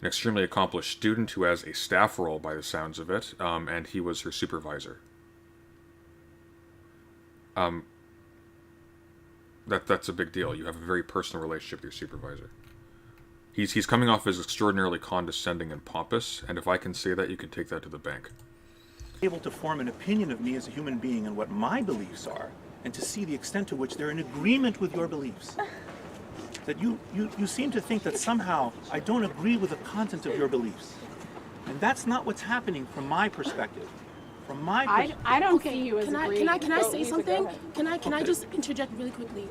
accomplished student who has a staff role by the sounds of it, and he was her supervisor. That's a big deal. You have a very personal relationship with your supervisor. He's coming off as extraordinarily condescending and pompous, and if I can say that, you can take that to the bank. able to form an opinion of me as a human being and what my beliefs are, and to see the extent to which they're in agreement with your beliefs. That you seem to think that somehow I don't agree with the content of your beliefs. And that's not what's happening from my perspective. From my perspective. I don't see you as Can agreeing. I say something? Can I just interject really quickly?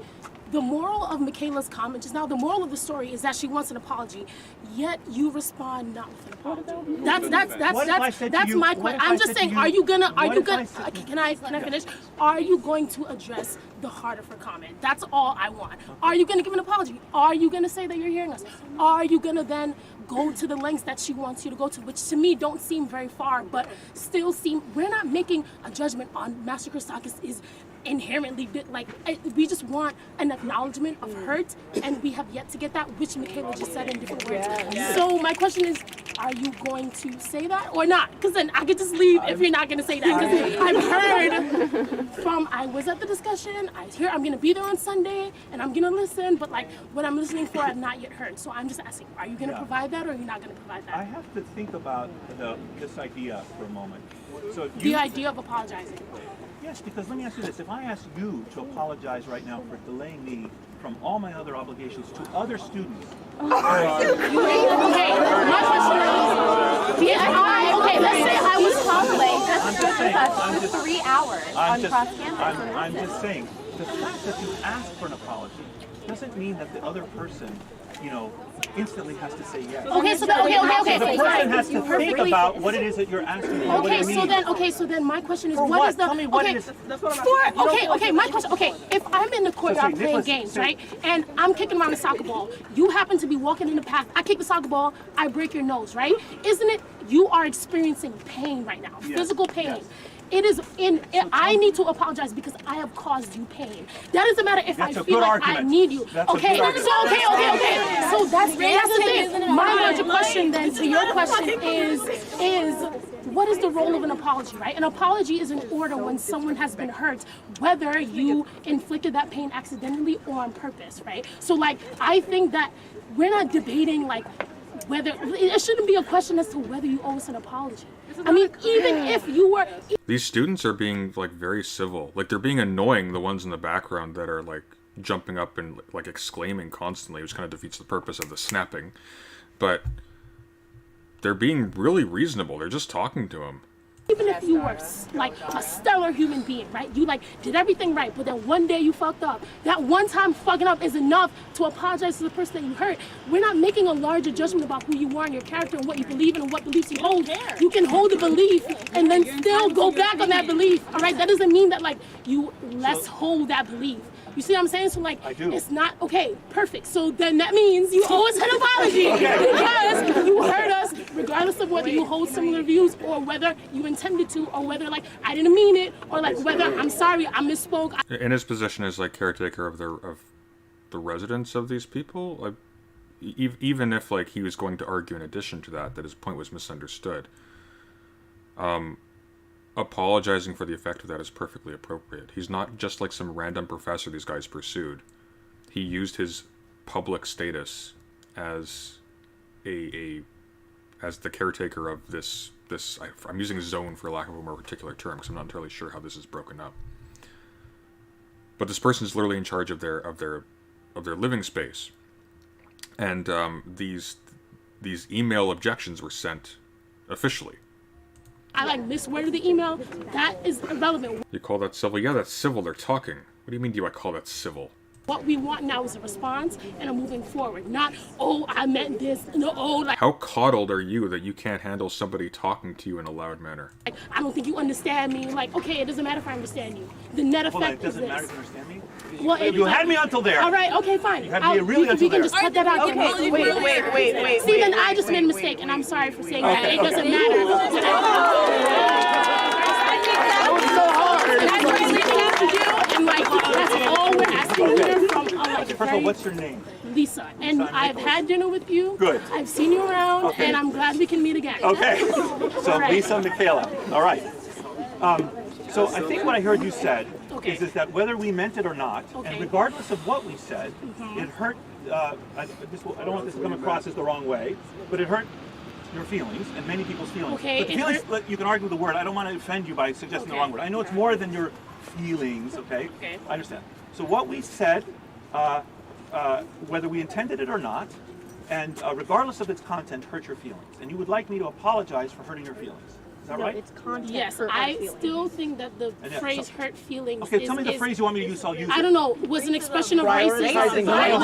The moral of Michaela's comment just now, the moral of the story is that she wants an apology, yet you respond not with an apology. That's my question. I'm just saying, are you gonna can I finish? Are you going to address the heart of her comment? That's all I want. Are you gonna give an apology? Are you gonna say that you're hearing us? Are you gonna then go to the lengths that she wants you to go to, which to me don't seem very far, but still seem, we're not making a judgment on Master Christakis is inherently we just want an acknowledgement of hurt, and we have yet to get that, which Michaela just said in different words. So my question is, are you going to say that or not? Because then I could just leave if you're not going to say that. Because I've heard from, I was at the discussion, I'm going to be there on Sunday, and I'm going to listen, but like what I'm listening for, I've not yet heard. So I'm just asking, are you going to provide that, or are you not going to provide that? I have to think about this idea for a moment. So The idea of apologizing. Yes, because let me ask you this. If I ask you to apologize right now for delaying me from all my other obligations to other students. Okay, my question is, okay, let's say I was I'm just saying, 3 hours on cross-campus. I'm just saying, the fact that you ask for an apology doesn't mean that the other person, you know, instantly has to say yes. Okay, so then, okay. The person has to think about what it is that you're asking for. Okay, so then my question is, what is the, Tell me what it is. my question, if I'm in the courtyard playing games, right, and I'm kicking around a soccer ball, you happen to be walking in the path, I kick the soccer ball, I break your nose, right? Isn't it, you are experiencing pain right now, physical pain. Yes. It is I need to apologize because I have caused you pain. That doesn't matter if That's I a feel good like argument. I need you. That's a Okay, good argument. so okay. So that's the thing. My larger question then to your question is what is the role of an apology, right? An apology is an order when someone has been hurt, whether you inflicted that pain accidentally or on purpose, right? So like I think that we're not debating like whether it shouldn't be a question as to whether you owe us an apology. I mean, even if you were. These students are being like very civil. Like they're being annoying, the ones in the background that are like jumping up and like exclaiming constantly, which kind of defeats the purpose of the snapping. But they're being really reasonable. They're just talking to him. Even if you were like a stellar human being, right? You like did everything right, but then one day you fucked up. That one time fucking up is enough to apologize to the person that you hurt. We're not making a larger judgment about who you are and your character and what you believe in and what beliefs you hold. You can hold a belief and then still go back on that belief. All right, that doesn't mean that like you less hold that belief. You see what I'm saying? So like, it's not, okay, perfect. So then that means you owe us an apology because you hurt us, regardless of whether you hold similar views or whether you intended to or whether like, I didn't mean it or like whether I'm sorry, I misspoke. In his position as like caretaker of the residents of these people, like, even if like he was going to argue in addition to that his point was misunderstood, apologizing for the effect of that is perfectly appropriate. He's not just like some random professor these guys pursued. He used his public status as as the caretaker of this I'm using zone for lack of a more particular term because I'm not entirely sure how this is broken up. But this person is literally in charge of their living space, and these email objections were sent officially. I like misworded the email. That is irrelevant. You call that civil? Yeah, that's civil. They're talking. What do you mean? Do I call that civil? What we want now is a response and a moving forward. Not, oh, I meant this. No, oh, like. How coddled are you that you can't handle somebody talking to you in a loud manner? Like, I don't think you understand me. Like, okay, it doesn't matter if I understand you. The net effect is this. It doesn't matter if you understand me? Well, You had me until there. All right, okay, fine. You had me really until we can there. just cut that out. Okay, wait. See, then I just made a mistake, and I'm sorry for saying that. It doesn't matter. And like, that's all we're asking here from like, First of all, what's your name? Lisa. And I've had dinner with you. Good. I've seen you around, Okay. and I'm glad we can meet again. Okay. So All right. Lisa Michaela. All right. So I think what I heard you said is that whether we meant it or not, and regardless of what we said, it hurt. I don't want this to come across as the wrong way, but it hurt your feelings and many people's feelings. Okay, But the feelings, you can argue with the word. I don't want to offend you by suggesting the wrong word. I know it's more than your feelings. Okay. I understand. So what we said, whether we intended it or not, and regardless of its content, hurt your feelings, and you would like me to apologize for hurting your feelings. Is that right? It's content. Yes, I still think that the phrase "hurt feelings." Okay, tell me the phrase you want me to use. I'll use it. I don't know. Was an expression of racism. No, I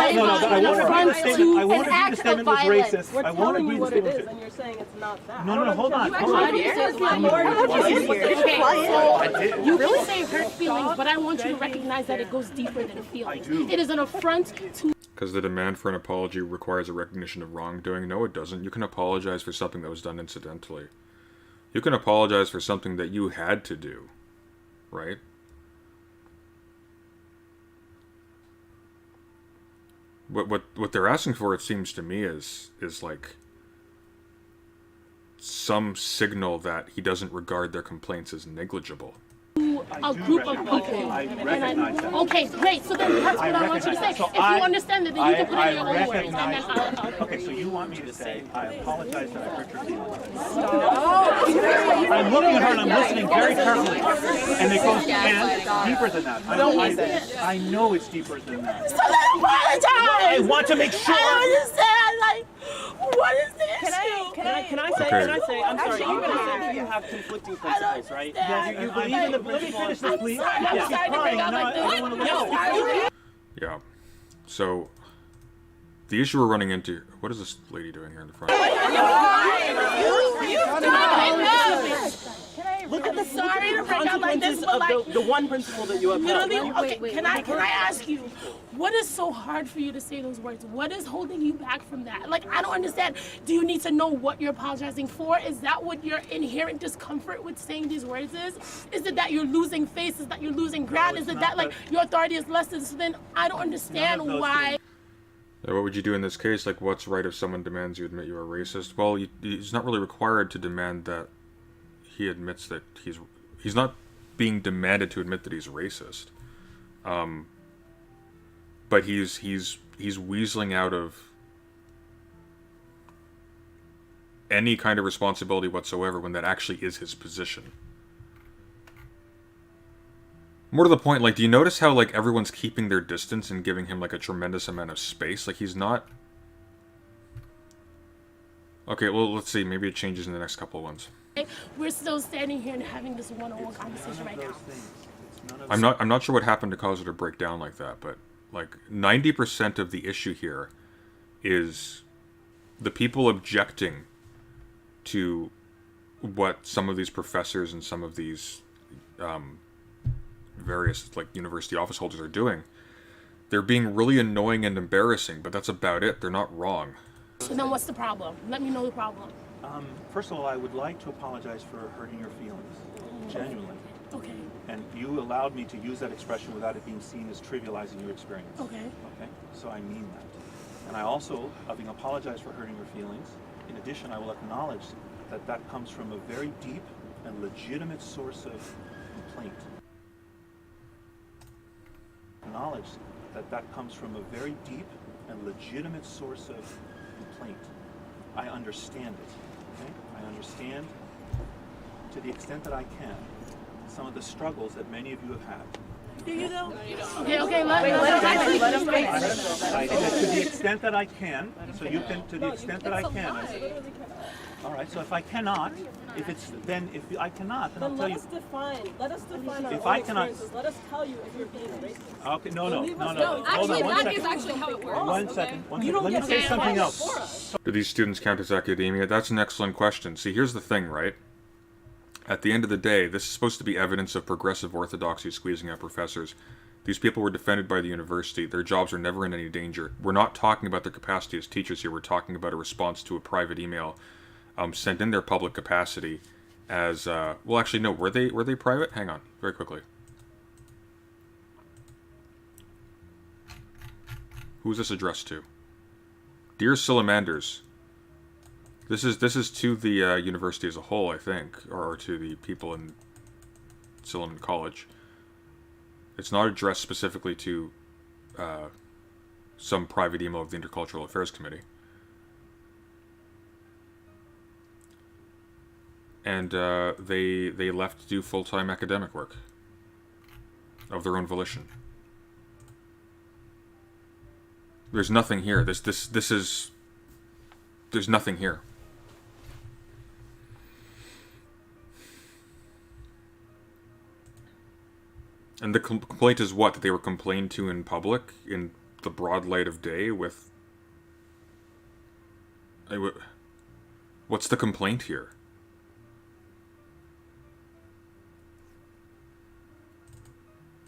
won't agree the statement was racist. We're I won't telling agree you the what it statement is, was and you're saying it's not that. No, hold on. Okay, so you can say hurt feelings, but I want you to recognize that it goes deeper than feelings. It is an affront to. Because the demand for an apology requires a recognition of wrongdoing? No, it doesn't. You can apologize for something that was done incidentally. You can apologize for something that you had to do, right? What they're asking for, it seems to me, is like some signal that he doesn't regard their complaints as negligible. A group of people. I recognize that. Okay, great. So then that's what I want you to say. So If you understand it, then you can put it in your own words, and then I'll Okay, so you want me to say, I apologize that I hurt your feelings. I'm looking at her and I'm listening very carefully. And it goes, and deeper than that. I know it's deeper than that. So then apologize! I want to make sure. I don't understand, like, what is the issue? Can I say, I'm sorry, you're going to say that you have conflicting principles, right? You believe in the Let me finish this, please. I'm sorry to bring up like this. Yeah. So, the issue we're running into... What is this lady doing here in the front? Look at the Sorry to bring up like this, consequences but like... of the one principle that you have held. Literally, okay, can I ask you, what is so hard for you to say those words? What is holding you back from that? Like, I don't understand. Do you need to know what you're apologizing for? Is that what your inherent discomfort with saying these words is? Is it that you're losing face? Is that you're losing ground? Is it that, like, your authority is less than... So then I don't understand why... What would you do in this case? Like, what's right if someone demands you admit you are racist? Well, he's not really required to demand that he admits that he's not being demanded to admit that he's racist. But he's weaseling out of any kind of responsibility whatsoever when that actually is his position. More to the point, like, do you notice how, like, everyone's keeping their distance and giving him, like, a tremendous amount of space? Like, he's not... Okay, well, let's see. Maybe it changes in the next couple of ones. We're still standing here and having this one-on-one conversation right now. I'm not sure what happened to cause it to break down like that, but, like, 90% of the issue here is the people objecting to what some of these professors and some of these... various, like, university office holders are doing. They're being really annoying and embarrassing, but that's about it. They're not wrong. So then what's the problem? Let me know the problem. First of all, I would like to apologize for hurting your feelings, genuinely. Okay. And you allowed me to use that expression without it being seen as trivializing your experience. Okay. Okay? So I mean that. And I also, having apologized for hurting your feelings, in addition, I will acknowledge that that comes from a very deep and legitimate source of complaint. Acknowledge that that comes from a very deep and legitimate source of complaint. I understand it. Okay? I understand, to the extent that I can, some of the struggles that many of you have had. Do you though? Okay, let him finish. I said to the extent that I can, so you can, to the extent that I can. I said, all right, so if I cannot, if I cannot, then I'll tell you. Let us define our If own I cannot, experiences. Let us tell you if you're being racist. okay, no. Hold Actually, on, one that second. is actually how it works. One second. Let me say something else. Do these students count as academia? That's an excellent question. See, here's the thing, right? At the end of the day, this is supposed to be evidence of progressive orthodoxy squeezing out professors. These people were defended by the university. Their jobs are never in any danger. We're not talking about their capacity as teachers here. We're talking about a response to a private email sent in their public capacity as... well, actually, no. Were they private? Hang on. Very quickly. Who's this addressed to? Dear Salamanders... This is to the university as a whole, I think, or to the people in Silliman College. It's not addressed specifically to some private email of the Intercultural Affairs Committee. And they left to do full-time academic work of their own volition. There's nothing here. This is... There's nothing here. And the complaint is what? That they were complained to in public, in the broad light of day, with... What's the complaint here?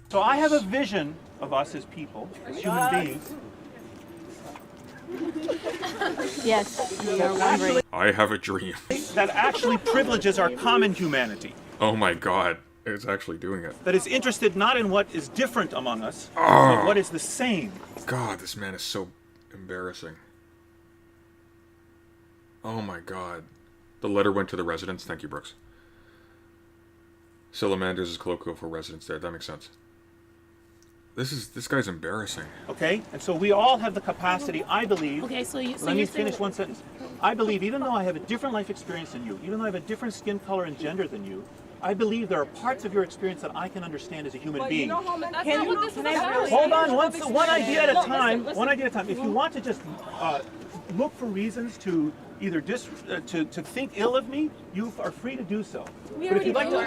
So I have a vision of us as people, as human beings. Yes, we are wondering. I have a dream. That actually privileges our common humanity. Oh my god. It's actually doing it. That is interested not in what is different among us, but what is the same. God, this man is so embarrassing. Oh my god. The letter went to the residents. Thank you, Brooks. Salamanders is colloquial for residents there. That makes sense. This guy's embarrassing. Okay? And so we all have the capacity, I believe. Okay, so Let me you're saying- finish one sentence. I believe, even though I have a different life experience than you, even though I have a different skin color and gender than you, I believe there are parts of your experience that I can understand as a human being. That's not what this is about. Hold on, one idea at a time. One idea at a time. If you want to just look for reasons to either to think ill of me, you are free to do so. But if you'd like to,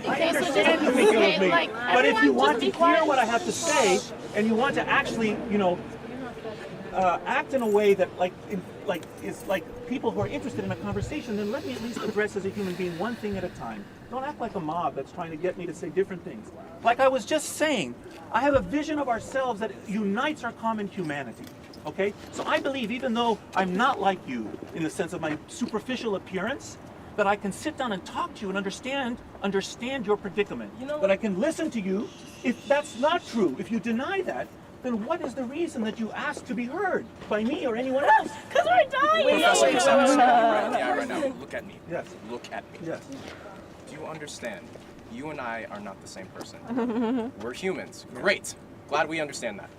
I understand you think ill of me. But if you want to hear what I have to say, and you want to actually, act in a way that is like people who are interested in a conversation, then let me at least address as a human being one thing at a time. Don't act like a mob that's trying to get me to say different things. Like I was just saying, I have a vision of ourselves that unites our common humanity. Okay? So I believe, even though I'm not like you in the sense of my superficial appearance, that I can sit down and talk to you and understand your predicament. That I can listen to you. If that's not true, if you deny that, then what is the reason that you ask to be heard by me or anyone else? Because we're dying. Right now. Look at me. Yes. Look at me. Yes. Do you understand? You and I are not the same person. We're humans. Great. Glad we understand that.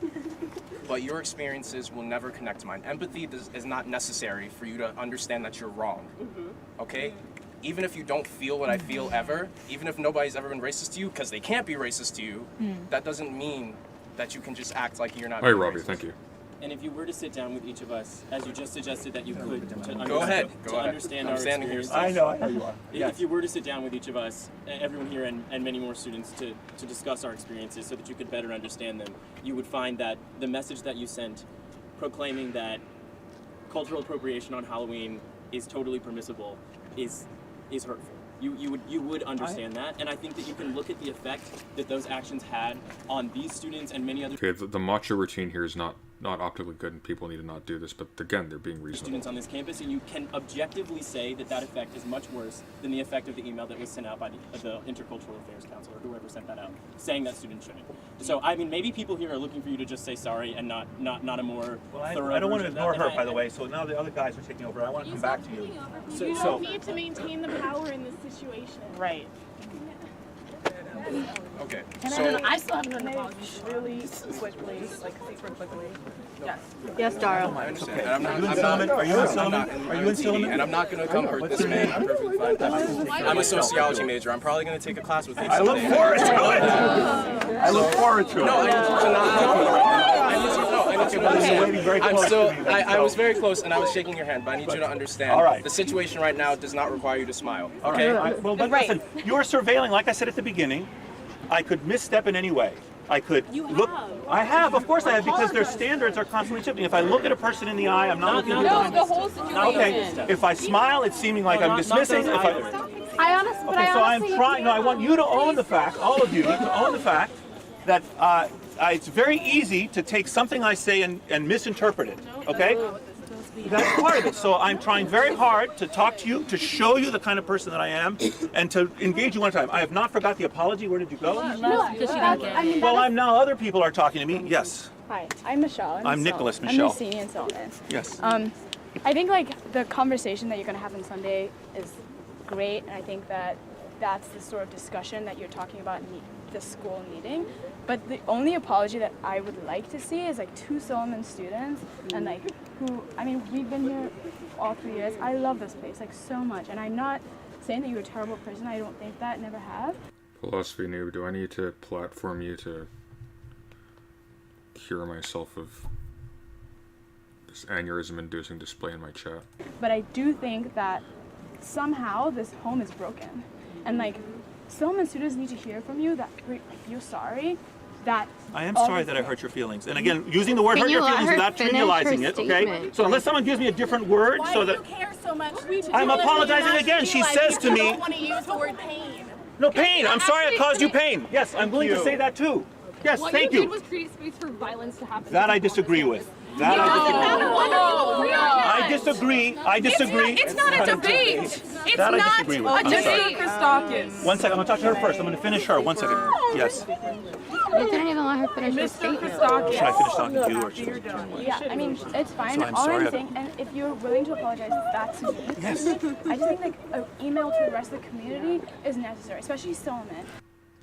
But your experiences will never connect to mine. Empathy is not necessary for you to understand that you're wrong. Okay? Even if you don't feel what I feel ever, even if nobody's ever been racist to you, because they can't be racist to you, that doesn't mean that you can just act like you're not. Hey, Robbie, thank you. And if you were to sit down with each of us, as you just suggested that you could, to understand our experiences. I know you are. If you were to sit down with each of us, everyone here and many more students, to discuss our experiences so that you could better understand them, you would find that the message that you sent proclaiming that cultural appropriation on Halloween is totally permissible is hurtful. You would understand that, and I think that you can look at the effect that those actions had on these students and many other Okay, the macho routine here is not optically good, and people need to not do this. But again, they're being reasonable. students on this campus, and you can objectively say that effect is much worse than the effect of the email that was sent out by the Intercultural Affairs Council or whoever sent that out, saying that students shouldn't. So I mean, maybe people here are looking for you to just say sorry and not a more thorough. I don't want to version. ignore her, by the way. So now the other guys are taking over. I want to come back to you. You don't need to maintain the power in this situation. Right. Okay. And So I still haven't heard an apology. Really quickly, like super quickly. Yes. Yes, Darryl. I understand. And Are you in Silliman? Are you in Silliman? Are you in Silliman? And I'm not going to come hurt this man. I'm perfectly fine. I'm a sociology major. I'm probably going to take a class with him. I look forward to it. I look forward to it. No, I need you to not hug me right now. I need you to understand. I'm still. I was very close, and I was shaking your hand, but I need you to understand. All right. The situation right now does not require you to smile. All Okay. right. Well, but listen, you're surveilling, like I said at the beginning. I could misstep in any way. I could look. I have, of course I have, because their standards are constantly shifting. If I look at a person in the eye, I'm not looking at No, them. the whole situation. Okay. If I smile, it's seeming like I'm dismissing. If I, I so I'm honestly trying. No, I want you to own the fact, all of you, to own the fact that it's very easy to take something I say and misinterpret it. Okay. That's part of it. So I'm trying very hard to talk to you, to show you the kind of person that I am, and to engage you one time. I have not forgot the apology. Where did you go? Well, I'm now. Other people are talking to me. Yes. Hi, I'm Michelle. I'm Nicholas Michelle. I'm the senior in Silliman. Yes. I think like the conversation that you're going to have on Sunday is great, and I think that that's the sort of discussion that you're talking about in the school meeting. But the only apology that I would like to see is like 2 Silliman students and like who, I mean, we've been here all 3 years. I love this place like so much, and I'm not saying that you're a terrible person. I don't think that, never have. Philosophy noob, do I need to platform you to cure myself of this aneurysm-inducing display in my chat? But I do think that somehow this home is broken, and like Silliman students need to hear from you that you're sorry. That I am sorry that I hurt your feelings. And again, using the word hurt your feelings without trivializing it, okay? So unless someone gives me a different word so that... Why do you care so much? I'm apologizing again. She says to me... I don't want to use the word pain. No, pain. I'm sorry I caused you pain. Yes, I'm willing to say that too. Yes, thank What you you. did was create space for violence to happen. That I disagree with. That I disagree. I disagree. It's not a debate. It's That I not disagree with. a I'm sorry. debate. Christakis. One second. I'm going to talk to her first. I'm going to finish her. 1 second. Yes. you didn't even let her finish her statement. Should I finish talking to you or should I? Yeah, I mean, it's fine. So I'm All sorry. I'm saying, and if you're willing to apologize, that's me. Yes. I just think like an email to the rest of the community is necessary, especially Silliman.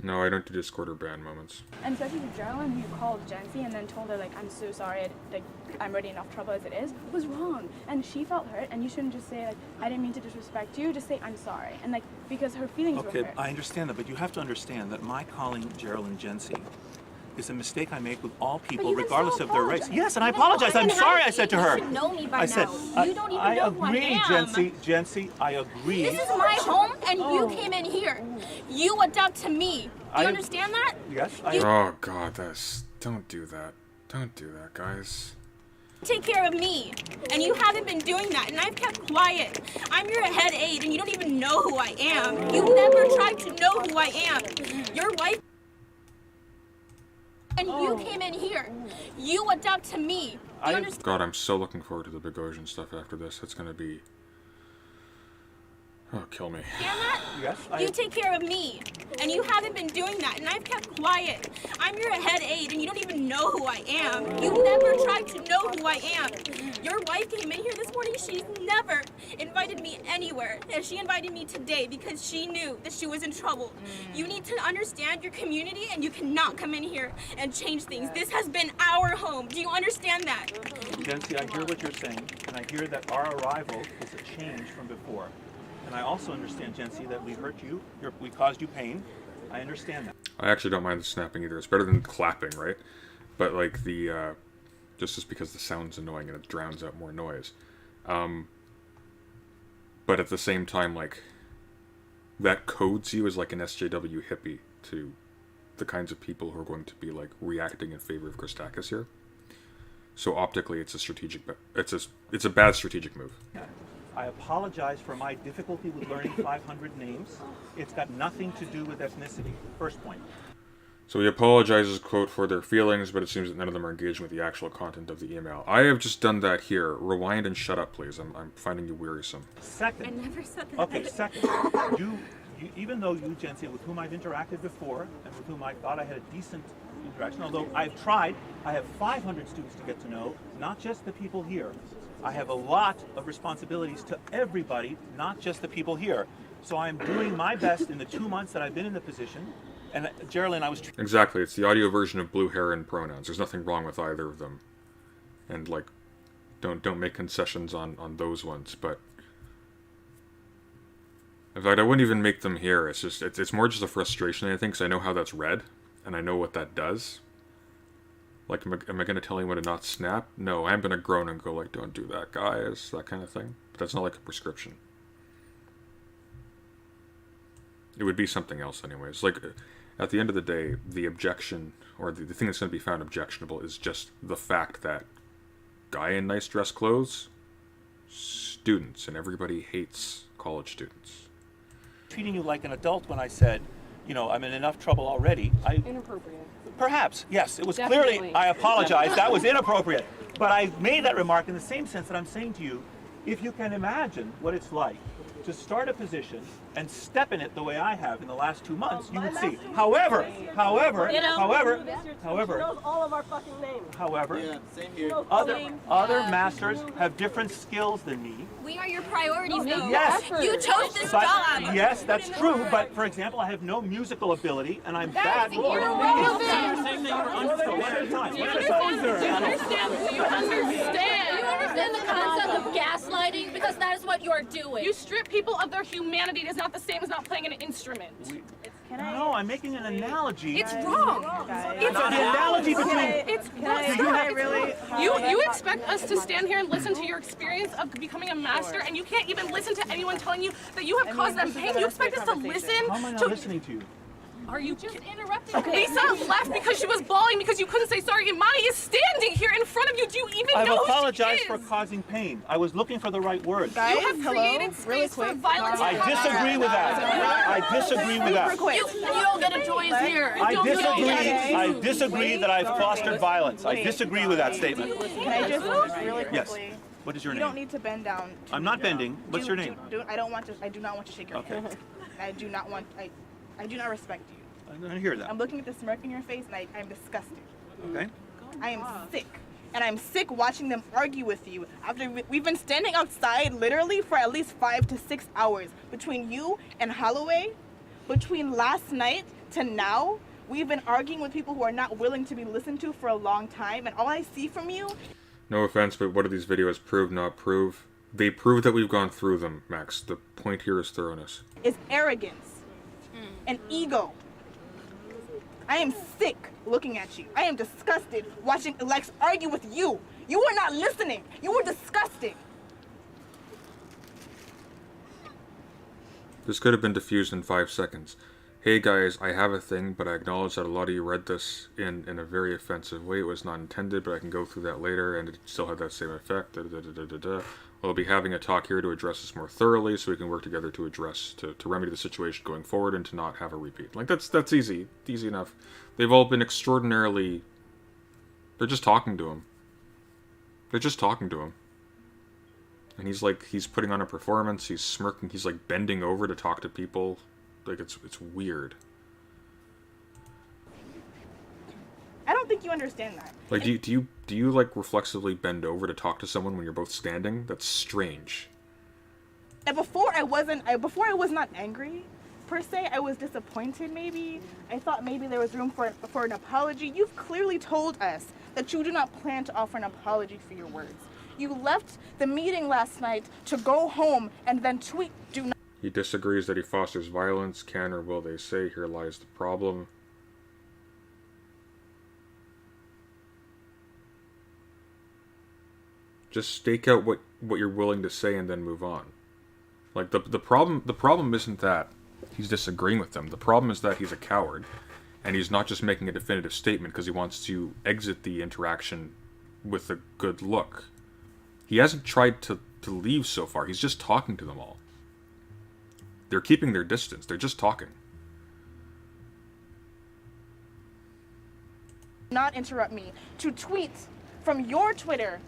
No, I don't do Discord or ban moments. And especially with Geraldine, who called Jency and then told her, like, I'm so sorry, like, I'm already enough trouble as it is, was wrong. And she felt hurt, and you shouldn't just say, like, I didn't mean to disrespect you, just say, I'm sorry. And, like, because her feelings were Okay, hurt. I understand that, but you have to understand that my calling Geraldine Jency is a mistake I make with all people, regardless of their race. Yes, and I apologize. I'm sorry, I said to her. You should know me by I said, now. You don't even know who I am. Jency, I agree. This is my home, and you came in here. You adapt to me. Do you understand that? Yes, Oh God, don't do that. Don't do that, guys. Take care of me, and you haven't been doing that, and I've kept quiet. I'm your head aide, and you don't even know who I am. You never tried to know who I am. Your wife. And you came in here. You adapt to me. Do you understand? God, I'm so looking forward to the Boghossian stuff after this. It's gonna be... Oh, kill me. That? Yes, You take care of me, and you haven't been doing that, and I've kept quiet. I'm your head aide, and you don't even know who I am. You never tried to know who I am. Your wife came in here this morning. She's never invited me anywhere, and she invited me today because she knew that she was in trouble. You need to understand your community, and you cannot come in here and change things. This has been our home. Do you understand that? Jency, I hear what you're saying, and I hear that our arrival is a change from before. And I also understand, Jency, that we hurt you, we caused you pain. I understand that. I actually don't mind the snapping either. It's better than clapping, right? But like the, just because the sound's annoying and it drowns out more noise. But at the same time, like, that codes you as like an SJW hippie to the kinds of people who are going to be like reacting in favor of Christakis here. So optically, it's a strategic, it's a bad strategic move. I apologize for my difficulty with learning 500 names. It's got nothing to do with ethnicity. First point. So he apologizes, quote, for their feelings, but it seems that none of them are engaging with the actual content of the email. I have just done that here. Rewind and shut up, please. I'm finding you wearisome. Second. I never said that. Okay, second. You, even though you, Jency, with whom I've interacted before, and with whom I thought I had a decent interaction, although I've tried, I have 500 students to get to know, not just the people here. I have a lot of responsibilities to everybody, not just the people here. So I'm doing my best in the 2 months that I've been in the position. And Geraldine, I was... Exactly, it's the audio version of blue hair and pronouns. There's nothing wrong with either of them. And, like, don't make concessions on those ones, but... In fact, I wouldn't even make them here. It's just, it's more just a frustration, I think, because I know how that's read, and I know what that does. Like, am I going to tell anyone to not snap? No, I'm going to groan and go, like, don't do that, guys, that kind of thing. But that's not like a prescription. It would be something else anyways. Like, at the end of the day, the objection, or the thing that's going to be found objectionable is just the fact that guy in nice dress clothes, students, and everybody hates college students. Treating you like an adult when I said, you know, I'm in enough trouble already. Inappropriate. Perhaps, yes. It was Definitely. clearly, I apologize, that was inappropriate. But I made that remark in the same sense that I'm saying to you, if you can imagine what it's like to start a position and step in it the way I have in the last 2 months, you would see. However, She knows all of our fucking names. however, Same here. other masters have different skills than me. We are your priorities, though. Yes. You chose this But, job. yes, that's true, but for example, I have no musical ability and I'm bad. You're irrelevant. You understand the concept of gaslighting? Because that is what you are doing. You strip people of their humanity. It is not the same as not playing an instrument. No, I'm making an analogy. It's wrong. It's an analogy between... It's wrong. You expect us to stand here and listen to your experience of becoming a master, and you can't even listen to anyone telling you that you have caused them pain. You expect us to listen How am I not to... listening to you? Are you just interrupting? Okay. Lisa left because she was bawling because you couldn't say sorry. Imani is standing here in front of you. Do you even I've know who she apologized is? for causing pain. I was looking for the right words. You have created space for violence. I disagree with that. I disagree with that. You don't get a joy here. I disagree that I've fostered violence. I disagree with that statement. Can I just really quickly? Yes. What is your You name? don't need to bend down. I'm not bending. What's your name? I don't want to. I do not want to shake your hand. I do not want. I do not respect you. I don't hear that. I'm looking at the smirk in your face, and I'm disgusted. Okay. I am sick. And I'm sick watching them argue with you. After we've been standing outside literally for at least 5 to 6 hours between you and Holloway, between last night to now, we've been arguing with people who are not willing to be listened to for a long time, and all I see from you... No offense, but what do these videos prove, not prove? They prove that we've gone through them, Max. The point here is thoroughness. ...is arrogance and ego. I am sick looking at you. I am disgusted watching Lex argue with you. You were not listening. You were disgusting. This could have been diffused in 5 seconds. Hey guys, I have a thing, but I acknowledge that a lot of you read this in a very offensive way. It was not intended, but I can go through that later, and it still had that same effect. We'll be having a talk here to address this more thoroughly, so we can work together to address, to remedy the situation going forward, and to not have a repeat. Like, that's easy enough. They've all been extraordinarily... They're just talking to him. They're just talking to him. And he's putting on a performance, he's smirking, he's like bending over to talk to people. Like, it's weird. I don't think you understand that. Like, do you like reflexively bend over to talk to someone when you're both standing? That's strange. And before I was not angry, per se. I was disappointed maybe. I thought maybe there was room for an apology. You've clearly told us that you do not plan to offer an apology for your words. You left the meeting last night to go home and then tweet, do not... He disagrees that he fosters violence. Can or will they say, here lies the problem. Just stake out what you're willing to say and then move on. Like, the problem isn't that he's disagreeing with them. The problem is that he's a coward, and he's not just making a definitive statement because he wants to exit the interaction with a good look. He hasn't tried to leave so far. He's just talking to them all. They're keeping their distance. They're just talking. Not interrupt me. To tweet from your Twitter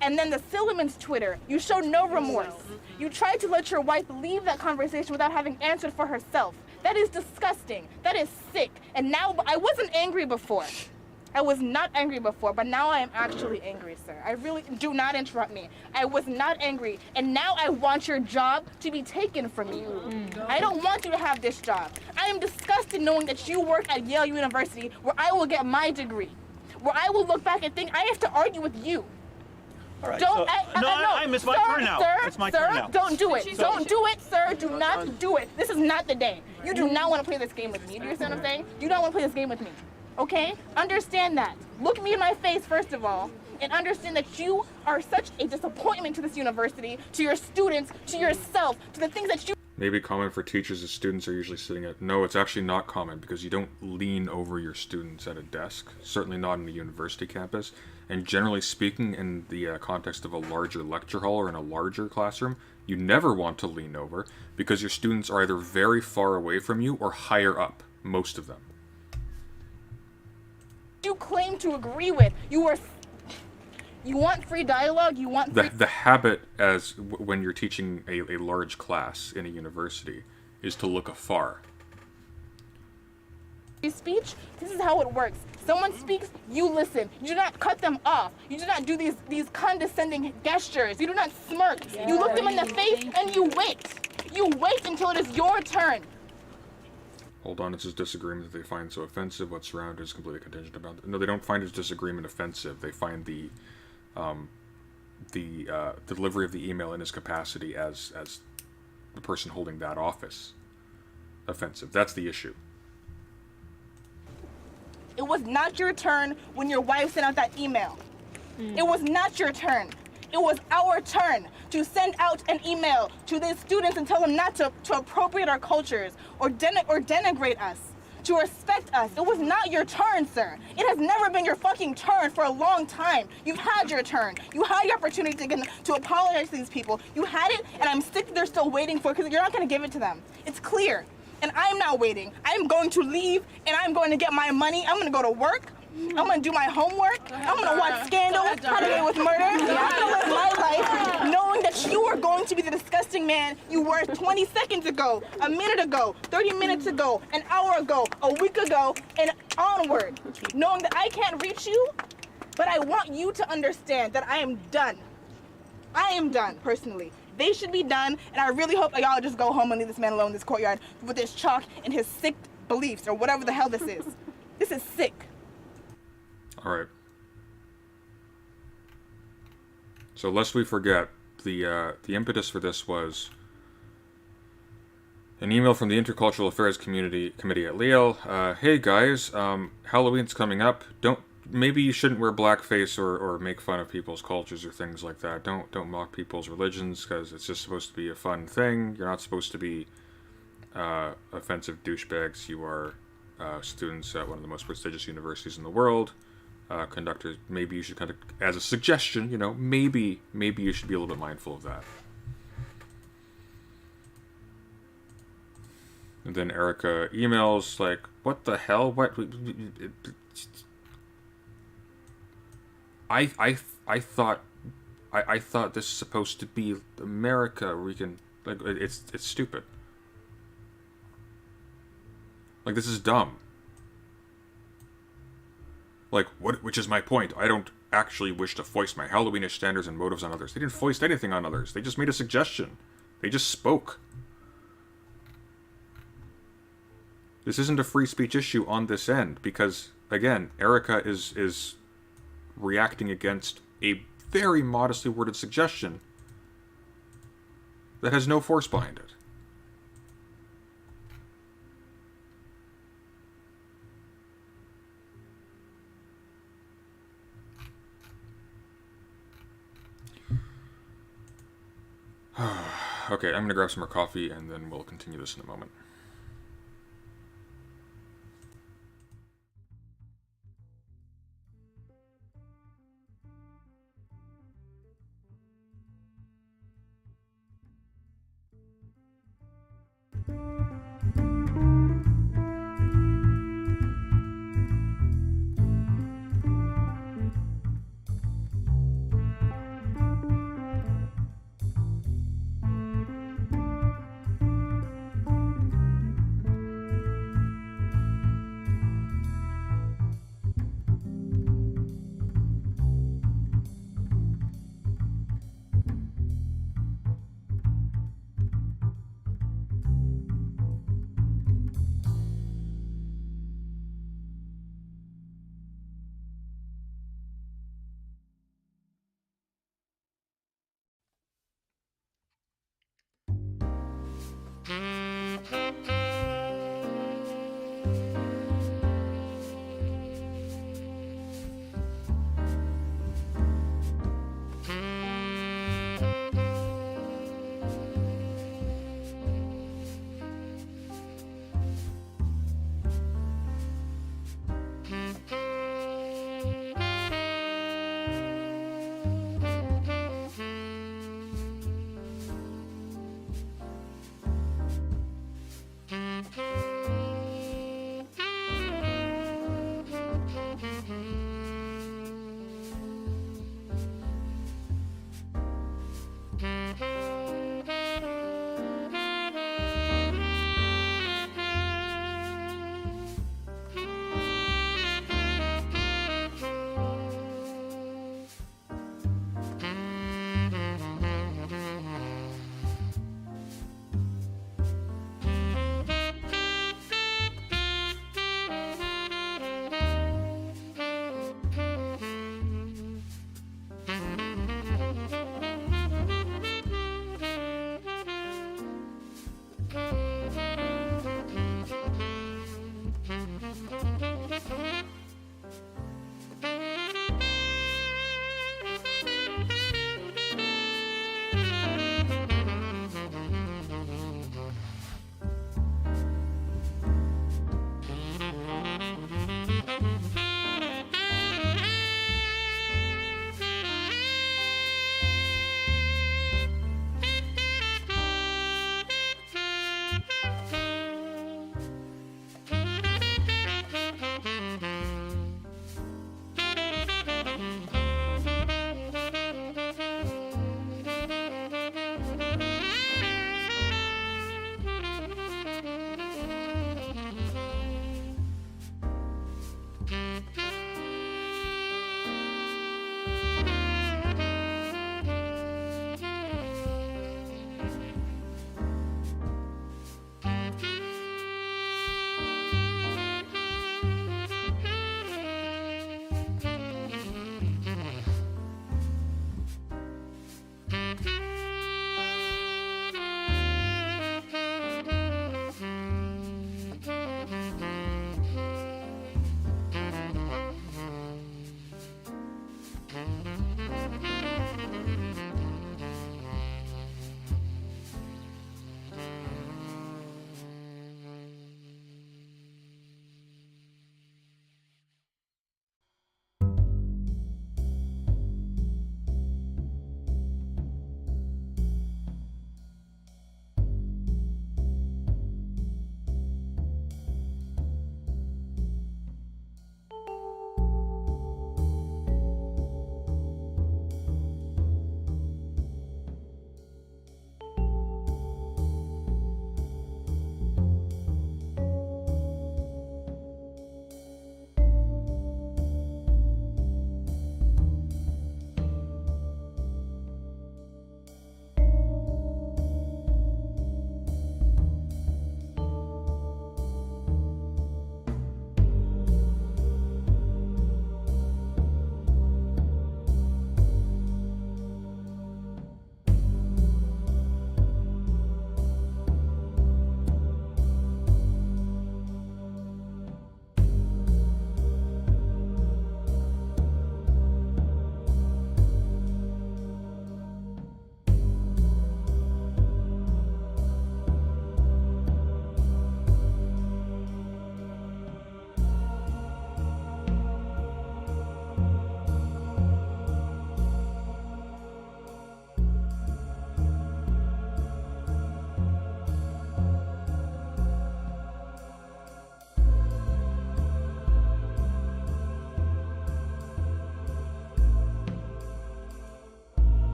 and then the Silliman's Twitter, you showed no remorse. You tried to let your wife leave that conversation without having answered for herself. That is disgusting. That is sick. And now, I wasn't angry before. I was not angry before, but now I am actually angry, sir. I really, do not interrupt me. I was not angry, and now I want your job to be taken from you. I don't want you to have this job. I am disgusted knowing that you work at Yale University, where I will get my degree, where I will look back and think I have to argue with you. All right, don't, so, I miss my turn now. Sir, it's my turn now. Don't do it. Don't do it, sir. Do not do it. This is not the day. You do not want to play this game with me. Do you understand what I'm saying? You don't want to play this game with me. Okay? Understand that. Look me in my face, first of all, and understand that you are such a disappointment to this university, to your students, to yourself, to the things that you... Maybe common for teachers as students are usually sitting at... No, it's actually not common, because you don't lean over your students at a desk. Certainly not in a university campus. And generally speaking, in the context of a larger lecture hall or in a larger classroom, you never want to lean over, because your students are either very far away from you or higher up, most of them. You claim to agree with. You want free dialogue? You want free... The habit as when you're teaching a large class in a university is to look afar. Speech, this is how it works. Someone speaks, you listen. You do not cut them off. You do not do these condescending gestures. You do not smirk. You look them in the face and you wait. You wait until it is your turn. Hold on, it's his disagreement that they find so offensive. What's surrounded is completely contingent about it. No, they don't find his disagreement offensive. They find the delivery of the email in his capacity as the person holding that office offensive. That's the issue. It was not your turn when your wife sent out that email. It was not your turn. It was our turn to send out an email to the students and tell them not to appropriate our cultures or denigrate us, to respect us. It was not your turn, sir. It has never been your fucking turn for a long time. You've had your turn. You had your opportunity to apologize to these people. You had it, and I'm sick that they're still waiting for it because you're not going to give it to them. It's clear. And I'm not waiting. I'm going to leave, and I'm going to get my money. I'm going to go to work. I'm going to do my homework. I'm going to watch Scandal, How to Get Away with Murder. I'm going to live my life knowing that you are going to be the disgusting man you were 20 seconds ago, a minute ago, 30 minutes ago, an hour ago, a week ago, and onward. Knowing that I can't reach you, but I want you to understand that I am done. I am done, personally. They should be done, and I really hope that y'all just go home and leave this man alone in this courtyard with this chalk and his sick beliefs or whatever the hell this is. This is sick. All right. So lest we forget, the impetus for this was an email from the Intercultural Affairs Committee at Yale. Hey guys, Halloween's coming up. Maybe you shouldn't wear blackface or make fun of people's cultures or things like that. Don't mock people's religions, because it's just supposed to be a fun thing. You're not supposed to be offensive douchebags. You are students at one of the most prestigious universities in the world. Conductors, maybe you should as a suggestion, maybe you should be a little bit mindful of that. And then Erica emails like, what the hell? What? I thought this is supposed to be America, where we can, like, it's stupid. Like, this is dumb. Like, which is my point. I don't actually wish to foist my Halloweenish standards and motives on others. They didn't foist anything on others. They just made a suggestion. They just spoke. This isn't a free speech issue on this end, because, again, Erica is reacting against a very modestly worded suggestion that has no force behind it. Okay, I'm going to grab some more coffee and then we'll continue this in a moment.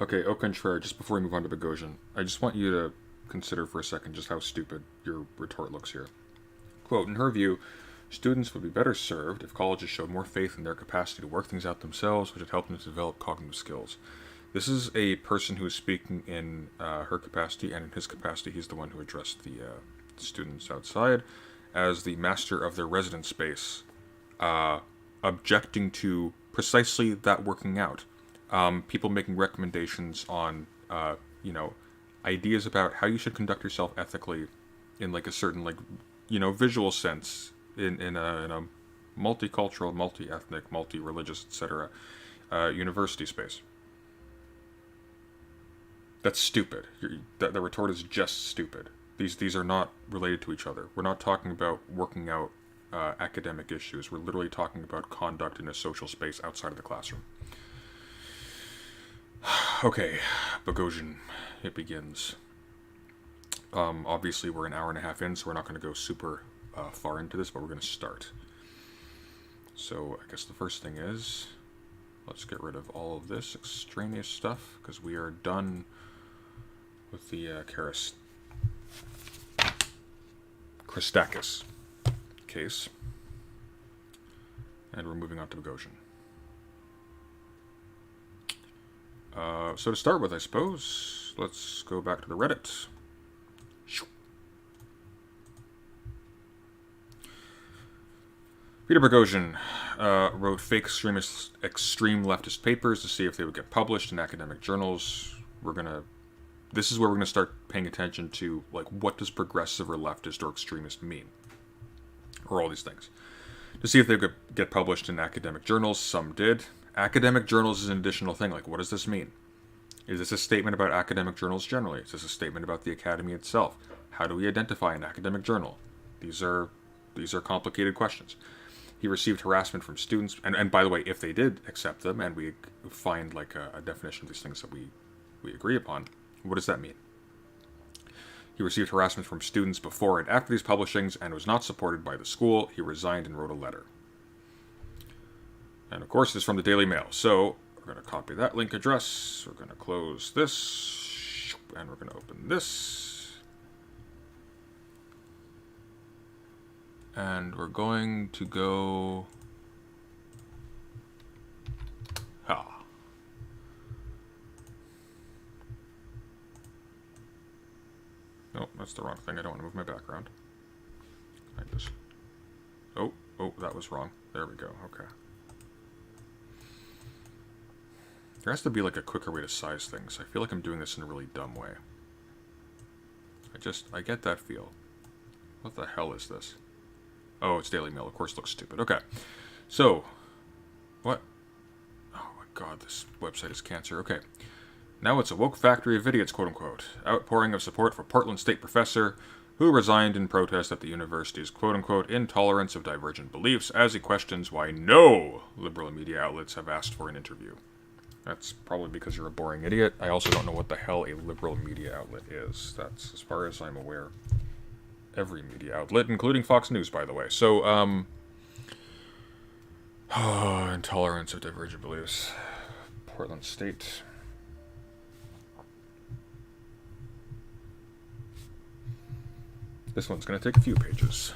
Okay, au contraire, just before we move on to Boghossian, I just want you to consider for a second just how stupid your retort looks here. Quote, in her view, students would be better served if colleges showed more faith in their capacity to work things out themselves, which would help them to develop cognitive skills. This is a person who is speaking in her capacity, and in his capacity, he's the one who addressed the students outside as the master of their residence space, objecting to precisely that working out. People making recommendations on, ideas about how you should conduct yourself ethically in like a certain visual sense in a multicultural, multi-ethnic, multi-religious, etc. University space. That's stupid. The retort is just stupid. These are not related to each other. We're not talking about working out academic issues. We're literally talking about conduct in a social space outside of the classroom. Okay, Boghossian, it begins. Obviously, we're an hour and a half in, so we're not going to go super far into this, but we're going to start. So, I guess the first thing is, let's get rid of all of this extraneous stuff, because we are done with the Christakis case. And we're moving on to Boghossian. So to start with, I suppose, let's go back to the Reddit. Peter Boghossian wrote fake extreme leftist papers to see if they would get published in academic journals. This is where we're gonna start paying attention to, like, what does progressive or leftist or extremist mean, or all these things, to see if they could get published in academic journals. Some did. Academic journals is an additional thing. Like, what does this mean? Is this a statement about academic journals generally? Is this a statement about the academy itself? How do we identify an academic journal? These are complicated questions. He received harassment from students, and by the way, if they did accept them, and we find like a definition of these things that we agree upon, what does that mean? He received harassment from students before and after these publishings, and was not supported by the school. He resigned and wrote a letter. And of course, this is from the Daily Mail. So we're going to copy that link address. We're going to close this, and we're going to open this. And we're going to go... Oh, that's the wrong thing. I don't want to move my background. Oh, that was wrong. There we go. Okay. There has to be like a quicker way to size things. I feel like I'm doing this in a really dumb way. I get that feel. What the hell is this? Oh, it's Daily Mail. Of course it looks stupid. Okay. So, what? Oh my god, this website is cancer. Okay. Now it's a woke factory of idiots, quote-unquote. Outpouring of support for Portland State professor who resigned in protest at the university's quote-unquote intolerance of divergent beliefs as he questions why no liberal media outlets have asked for an interview. That's probably because you're a boring idiot. I also don't know what the hell a liberal media outlet is. That's, as far as I'm aware, every media outlet, including Fox News, by the way. So, intolerance of divergent beliefs. Portland State. This one's going to take a few pages.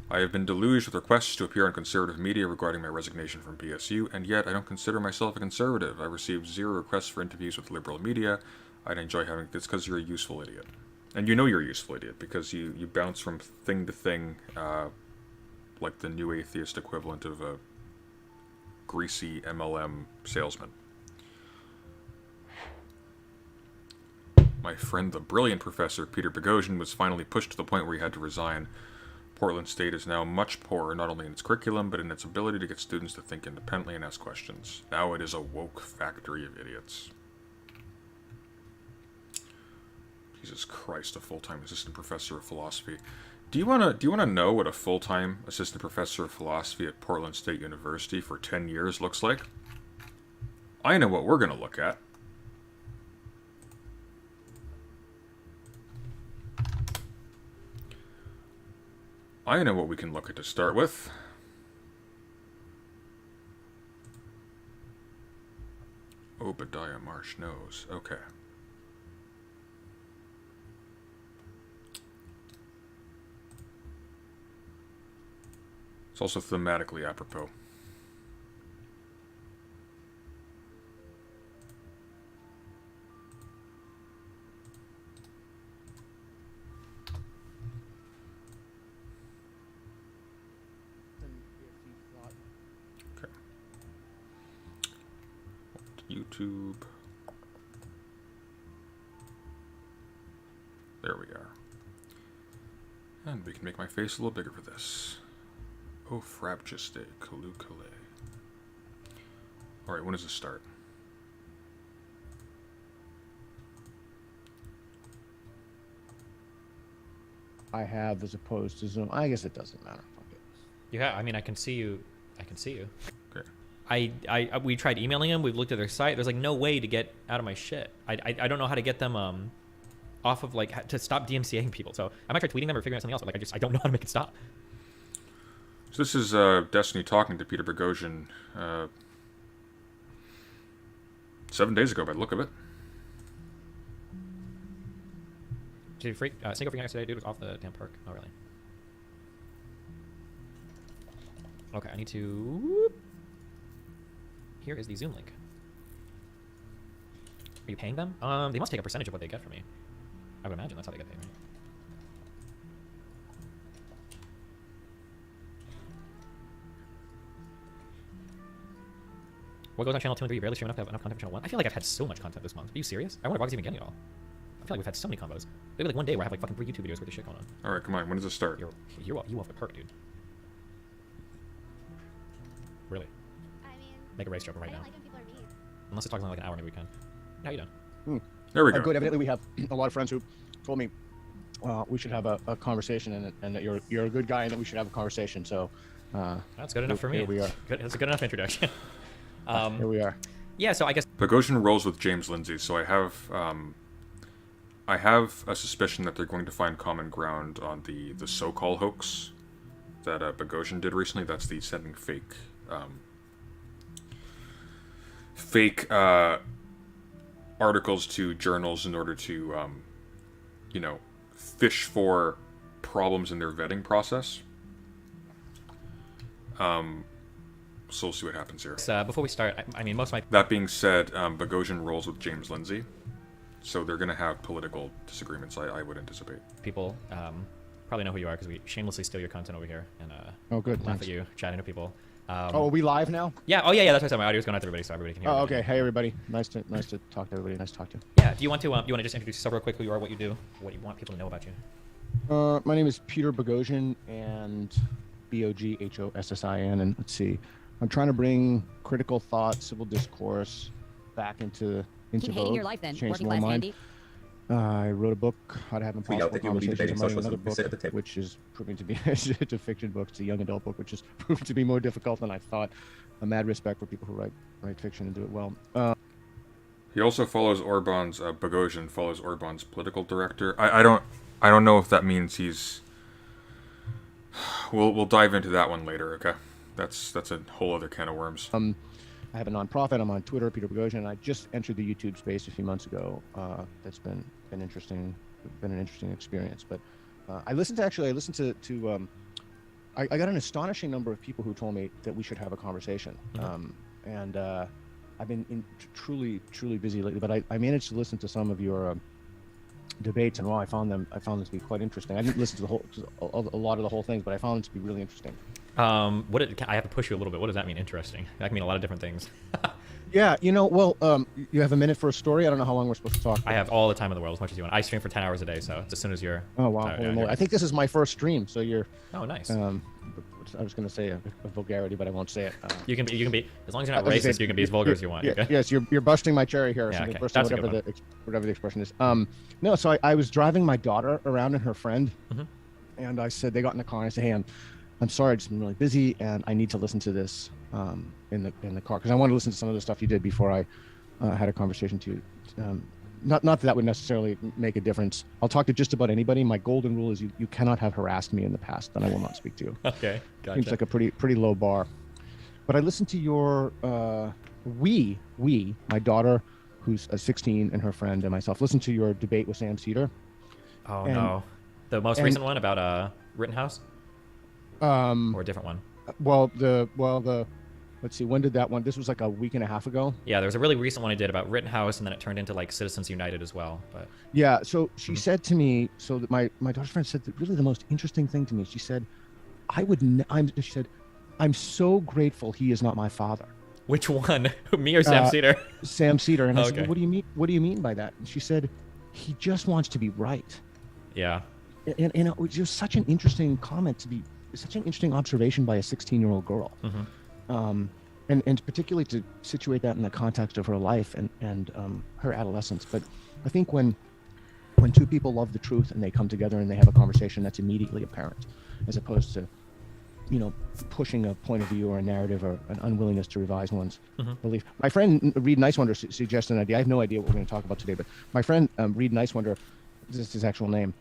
I have been deluged with requests to appear on conservative media regarding my resignation from PSU, and yet I don't consider myself a conservative. I received 0 requests for interviews with liberal media. I'd enjoy having this because you're a useful idiot. And you know you're a useful idiot because you bounce from thing to thing like the new atheist equivalent of a greasy MLM salesman. My friend, the brilliant professor, Peter Boghossian, was finally pushed to the point where he had to resign. Portland State is now much poorer, not only in its curriculum, but in its ability to get students to think independently and ask questions. Now it is a woke factory of idiots. Jesus Christ, a full-time assistant professor of philosophy. Do you wanna know what a full-time assistant professor of philosophy at Portland State University for 10 years looks like? I know what we're gonna look at. I know what we can look at to start with. Obadiah Marsh knows. Okay. It's also thematically apropos. Okay. YouTube. There we are. And we can make my face a little bigger for this. Oh, frabjiste, kalukale. Alright, when does this start? I have as opposed to Zoom. I guess it doesn't matter. Fuck it. You have, I mean, I can see you. I can see you. Okay. We tried emailing them. We've looked at their site. There's like no way to get out of my shit. I don't know how to get them off of like to stop DMCAing people. So I might try tweeting them or figuring out something else. But like I don't know how to make it stop. So this is Destiny talking to Peter Boghossian 7 days ago by the look of it. Did you freak? Single freaking yesterday, dude was off the damn perk. Oh really? Okay, I need to. Here is the Zoom link. Are you paying them? They must take a percentage of what they get from me. I would imagine that's how they get paid, right? What goes on channel 2 and 3? You barely stream enough to have enough content for channel 1? I feel like I've had so much content this month. Are you serious? I wonder if Bog's even getting it all. I feel like we've had so many combos. Maybe like one day where I have like fucking 3 YouTube videos worth of shit going on. Alright, come on. When does it start? You off the perk, dude. Really? I mean, make a race joke right now. Like when people are mean. Unless it talks only like an hour, maybe we can. How you doing? There we go. Good. Evidently, we have a lot of friends who told me we should have a conversation, and that you're a good guy, and that we should have a conversation. So that's good enough for me. Here we are. Good, that's a good enough introduction. Here we are. Yeah. So I guess Boghossian rolls with James Lindsay, so I have a suspicion that they're going to find common ground on the so-called hoax that Boghossian did recently. That's the sending fake articles to journals in order to, fish for problems in their vetting process. So we'll see what happens here. Before we start, I mean, most of my... That being said, Boghossian rolls with James Lindsay, so they're going to have political disagreements, I would anticipate. People probably know who you are because we shamelessly steal your content over here and oh, good, laugh thanks. at you, chatting to people. Are we live now? Yeah. Oh, yeah. That's why my audio's going out to everybody, so everybody can hear. Oh, okay. Hey, everybody. Nice to talk to everybody. Nice to talk to you. Yeah. Do you want to just introduce yourself real quick? Who you are, what you do, what you want people to know about you? My name is Peter Boghossian, and Boghossian, and let's see. I'm trying to bring critical thought, civil discourse back into Keep hating vogue. your life, then. Change Working my class mind. handy. I wrote a book, How to Have We Impossible doubt that you will be Conversations. debating I'm writing another socialism. Sit at the book, table. which is proving to be it's a fiction book. It's a young adult book, which is proving to be more difficult than I thought. A mad respect for people who write fiction and do it well. He also follows Orban's Boghossian follows Orban's political director. I don't know if that means he's. We'll dive into that one later. Okay, that's a whole other can of worms. I have a nonprofit. I'm on Twitter, Peter Boghossian, and I just entered the YouTube space a few months ago. That's been interesting. Been an interesting experience. But I listened to. I got an astonishing number of people who told me that we should have a conversation. And I've been truly busy lately. But I managed to listen to some of your debates, and wow, I found them to be quite interesting. I didn't listen to a lot of the whole thing, but I found them to be really interesting. I have to push you a little bit. What does that mean, interesting? That can mean a lot of different things. Yeah, you have a minute for a story? I don't know how long we're supposed to talk. I have all the time in the world, as much as you want. I stream for 10 hours a day, so it's as soon as you're... Oh, wow. I think this is my first stream, so you're... Oh, nice. I was going to say a vulgarity, but I won't say it. You can be, as long as you're not racist, you can be as vulgar as you want. Yes, you're busting my cherry here. Yeah, okay. That's whatever the expression is. No, so I was driving my daughter around and her friend, and I said, they got in the car, and I said, hey, I'm sorry, I've just been really busy, and I need to listen to this in the car, because I want to listen to some of the stuff you did before I had a conversation to you. Not that would necessarily make a difference. I'll talk to just about anybody. My golden rule is you cannot have harassed me in the past, then I will not speak to you. Okay, gotcha. Seems like a pretty low bar. But I listened to your my daughter, who's 16, and her friend and myself, listened to your debate with Sam Cedar. Oh no, the most recent one about Rittenhouse, or a different one. Let's see, when did that one? This was like a week and a half ago. Yeah, there was a really recent one I did about Rittenhouse, and then it turned into like Citizens United as well. But yeah, so she said to me, so that my daughter's friend said that really the most interesting thing to me. She said, she said, I'm so grateful he is not my father. Which one? Me or Sam Cedar? Sam Cedar. And I said, Okay. what do you mean? What do you mean by that? And she said, he just wants to be right. Yeah. And it was just such an interesting comment to be, such an interesting observation by a 16-year-old girl. And particularly to situate that in the context of her life and her adolescence. But I think when two people love the truth and they come together and they have a conversation, that's immediately apparent, as opposed to, pushing a point of view or a narrative or an unwillingness to revise one's belief. My friend Reed Nicewonder suggested an idea. I have no idea what we're going to talk about today, but my friend Reed Nicewonder, this is his actual name,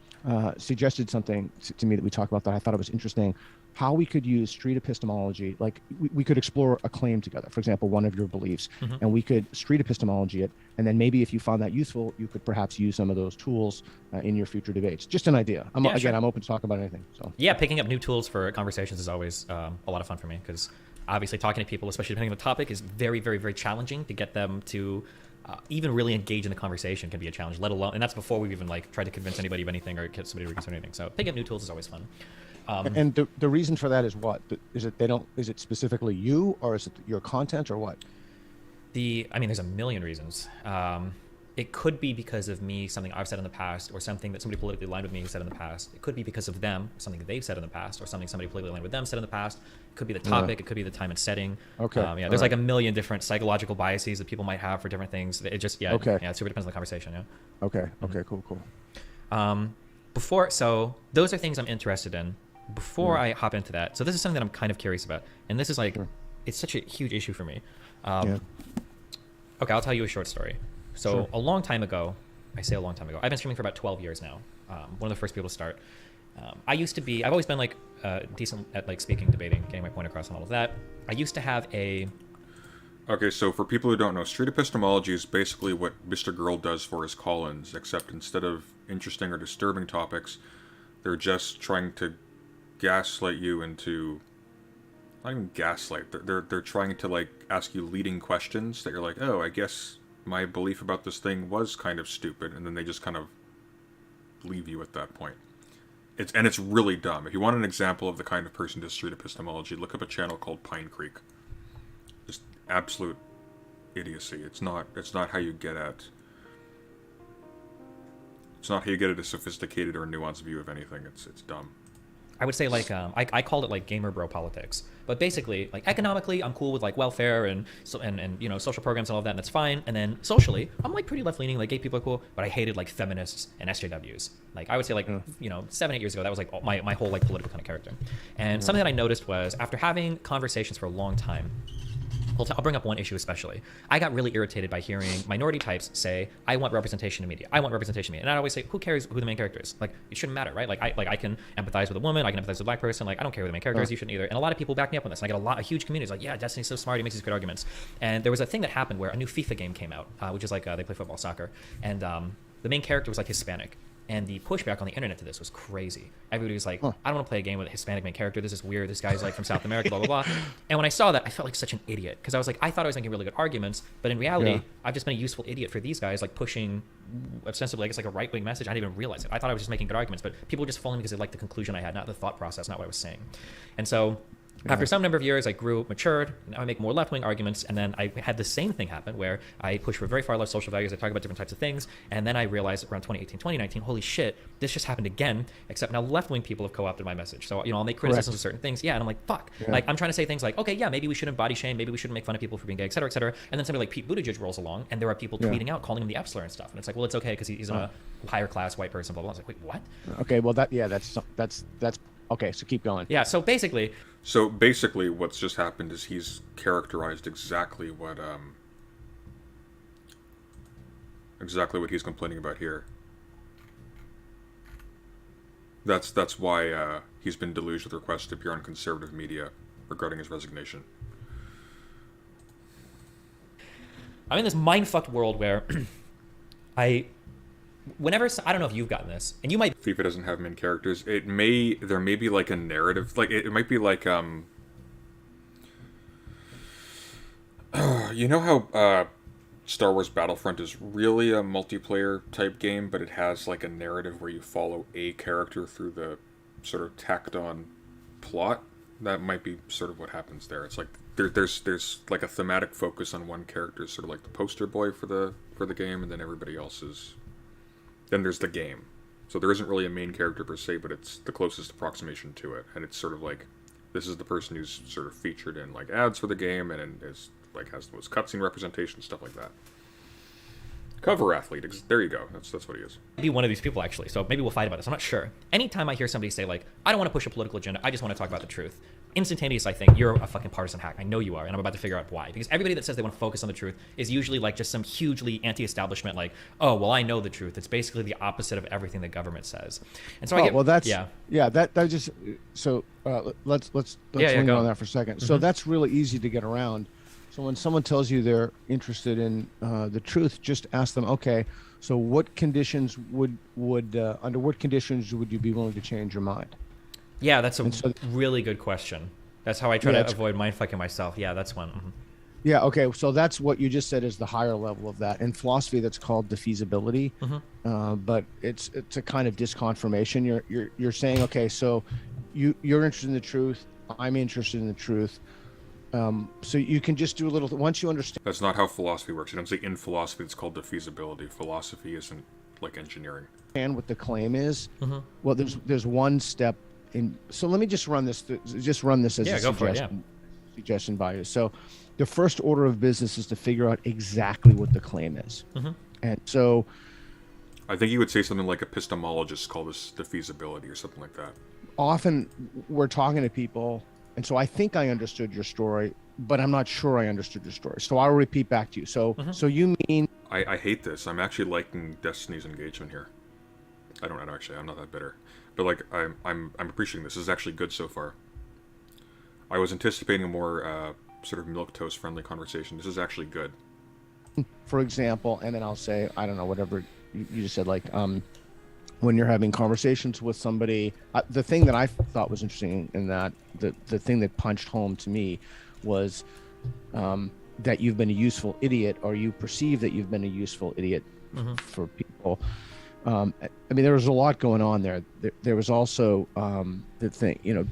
suggested something to me that we talked about that I thought it was interesting. How we could use street epistemology, like we could explore a claim together, for example, one of your beliefs, and we could street epistemology it, and then maybe if you found that useful, you could perhaps use some of those tools in your future debates. Just an idea. I'm open to talk about anything. So yeah, picking up new tools for conversations is always a lot of fun for me, because obviously talking to people, especially depending on the topic, is very, very, very challenging. To get them to even really engage in the conversation can be a challenge, let alone, and that's before we've even like tried to convince anybody of anything or get somebody to reconsider anything. So picking up new tools is always fun. And the reason for that is what? Is it specifically you, or is it your content, or what? There's a million reasons. It could be because of me, something I've said in the past, or something that somebody politically aligned with me has said in the past. It could be because of them, something that they've said in the past, or something somebody politically aligned with them said in the past. It could be the topic. It could be the time and setting. Okay. There's like a million different psychological biases that people might have for different things. It just, it super depends on the conversation, yeah. Okay, cool. So those are things I'm interested in. Before I hop into that, so this is something that I'm kind of curious about, and this is like, it's such a huge issue for me. Okay, I'll tell you a short story. So a long time ago, I've been streaming for about 12 years now. One of the first people to start. I've always been like decent at like speaking, debating, getting my point across and all of that. I used to have a... Okay, so for people who don't know, street epistemology is basically what Mr. Girl does for his call-ins, except instead of interesting or disturbing topics, they're just trying to gaslight you into... Not even gaslight. They're trying to like ask you leading questions that you're like, oh, I guess my belief about this thing was kind of stupid, and then they just kind of leave you at that point. It's really dumb. If you want an example of the kind of person to street epistemology, look up a channel called Pine Creek. Just absolute idiocy. It's not how you get at... It's not how you get at a sophisticated or nuanced view of anything. It's dumb. I would say like I called it like gamer bro politics, but basically like economically I'm cool with like welfare and social programs and all of that, and that's fine. And then socially I'm like pretty left leaning, like gay people are cool, but I hated like feminists and SJWs. Like I would say like 7-8 years ago that was like my whole like political kind of character. And something that I noticed was after having conversations for a long time. I'll bring up one issue especially. I got really irritated by hearing minority types say, I want representation in media. I want representation in media. And I always say, who cares who the main character is? Like, it shouldn't matter, right? I can empathize with a woman. I can empathize with a black person. Like, I don't care who the main character is. You shouldn't either. And a lot of people back me up on this. And I get a huge community. It's like, yeah, Destiny's so smart. He makes these good arguments. And there was a thing that happened where a new FIFA game came out, which is like they play football, soccer. And the main character was like Hispanic. And the pushback on the internet to this was crazy. Everybody was like, I don't want to play a game with a Hispanic main character. This is weird. This guy's like from South America, blah, blah, blah. And when I saw that, I felt like such an idiot. Because I was like, I thought I was making really good arguments. But in reality, I've just been a useful idiot for these guys, like pushing ostensibly, I guess, like a right-wing message. I didn't even realize it. I thought I was just making good arguments. But people were just following me because they liked the conclusion I had, not the thought process, not what I was saying. And so... After some number of years, I grew, matured. Now I make more left-wing arguments, and then I had the same thing happen where I push for very far left social values. I talk about different types of things, and then I realized around 2018, 2019, holy shit, this just happened again. Except now left-wing people have co-opted my message. So I'll make criticisms of certain things, and I'm like, fuck. Like I'm trying to say things like, okay, yeah, maybe we shouldn't body shame, maybe we shouldn't make fun of people for being gay, et cetera, et cetera. And then somebody like Pete Buttigieg rolls along, and there are people tweeting out, calling him the F slur and stuff, and it's like, well, it's okay because he's a higher class white person, blah blah. I was like, wait, what? Okay, well that's okay. So keep going. Yeah. So basically, what's just happened is he's characterized exactly what he's complaining about here. That's why he's been deluged with requests to appear on conservative media regarding his resignation. I'm in this mind-fucked world where I don't know if you've gotten this, and you might. FIFA doesn't have main characters. There may be like a narrative, like it might be like you know how Star Wars Battlefront is really a multiplayer type game, but it has like a narrative where you follow a character through the sort of tacked on plot. That might be sort of what happens there. It's like there's like a thematic focus on one character, sort of like the poster boy for the game, and then everybody else is. Then there's the game. So there isn't really a main character per se, but it's the closest approximation to it, and it's sort of like this is the person who's sort of featured in like ads for the game, and is like has the most cutscene representation, stuff like that. Cover athlete. There you go. That's what he is. Be one of these people, actually. So maybe we'll fight about this. I'm not sure. Anytime I hear somebody say, like, I don't want to push a political agenda, I just want to talk about the truth. Instantaneous, I think, you're a fucking partisan hack. I know you are, and I'm about to figure out why. Because everybody that says they want to focus on the truth is usually, like, just some hugely anti-establishment, like, oh, well, I know the truth. It's basically the opposite of everything the government says. And so that just... So let's linger on that for a second. Mm-hmm. So that's really easy to get around. So when someone tells you they're interested in the truth, just ask them, okay, so what conditions under what conditions would you be willing to change your mind? Yeah, that's a really good question. That's how I try to avoid mindfucking myself. Yeah, that's one. Mm-hmm. Yeah, okay, so that's what you just said is the higher level of that. In philosophy, that's called defeasibility, but it's a kind of disconfirmation. You're saying, okay, so you're interested in the truth, I'm interested in the truth. So you can just do a little. Once you understand. That's not how philosophy works. You don't say in philosophy. It's called defeasibility. Philosophy isn't like engineering. And what the claim is. Well, there's one step in. So let me just run this. As a suggestion by you. So, the first order of business is to figure out exactly what the claim is. And so. I think you would say something like epistemologists call this defeasibility or something like that. Often, we're talking to people. And so I think I understood your story, but I'm not sure I understood your story. So I'll repeat back to you. So you mean... I hate this. I'm actually liking Destiny's engagement here. I don't know, actually. I'm not that bitter. But like, I'm appreciating this. This is actually good so far. I was anticipating a more sort of milquetoast friendly conversation. This is actually good. For example, and then I'll say, I don't know, whatever you just said, like... when you're having conversations with somebody, the thing that I thought was interesting in that, the thing that punched home to me was that you've been a useful idiot, or you perceive that you've been a useful idiot for people. I mean, there was a lot going on there. There was also the thing,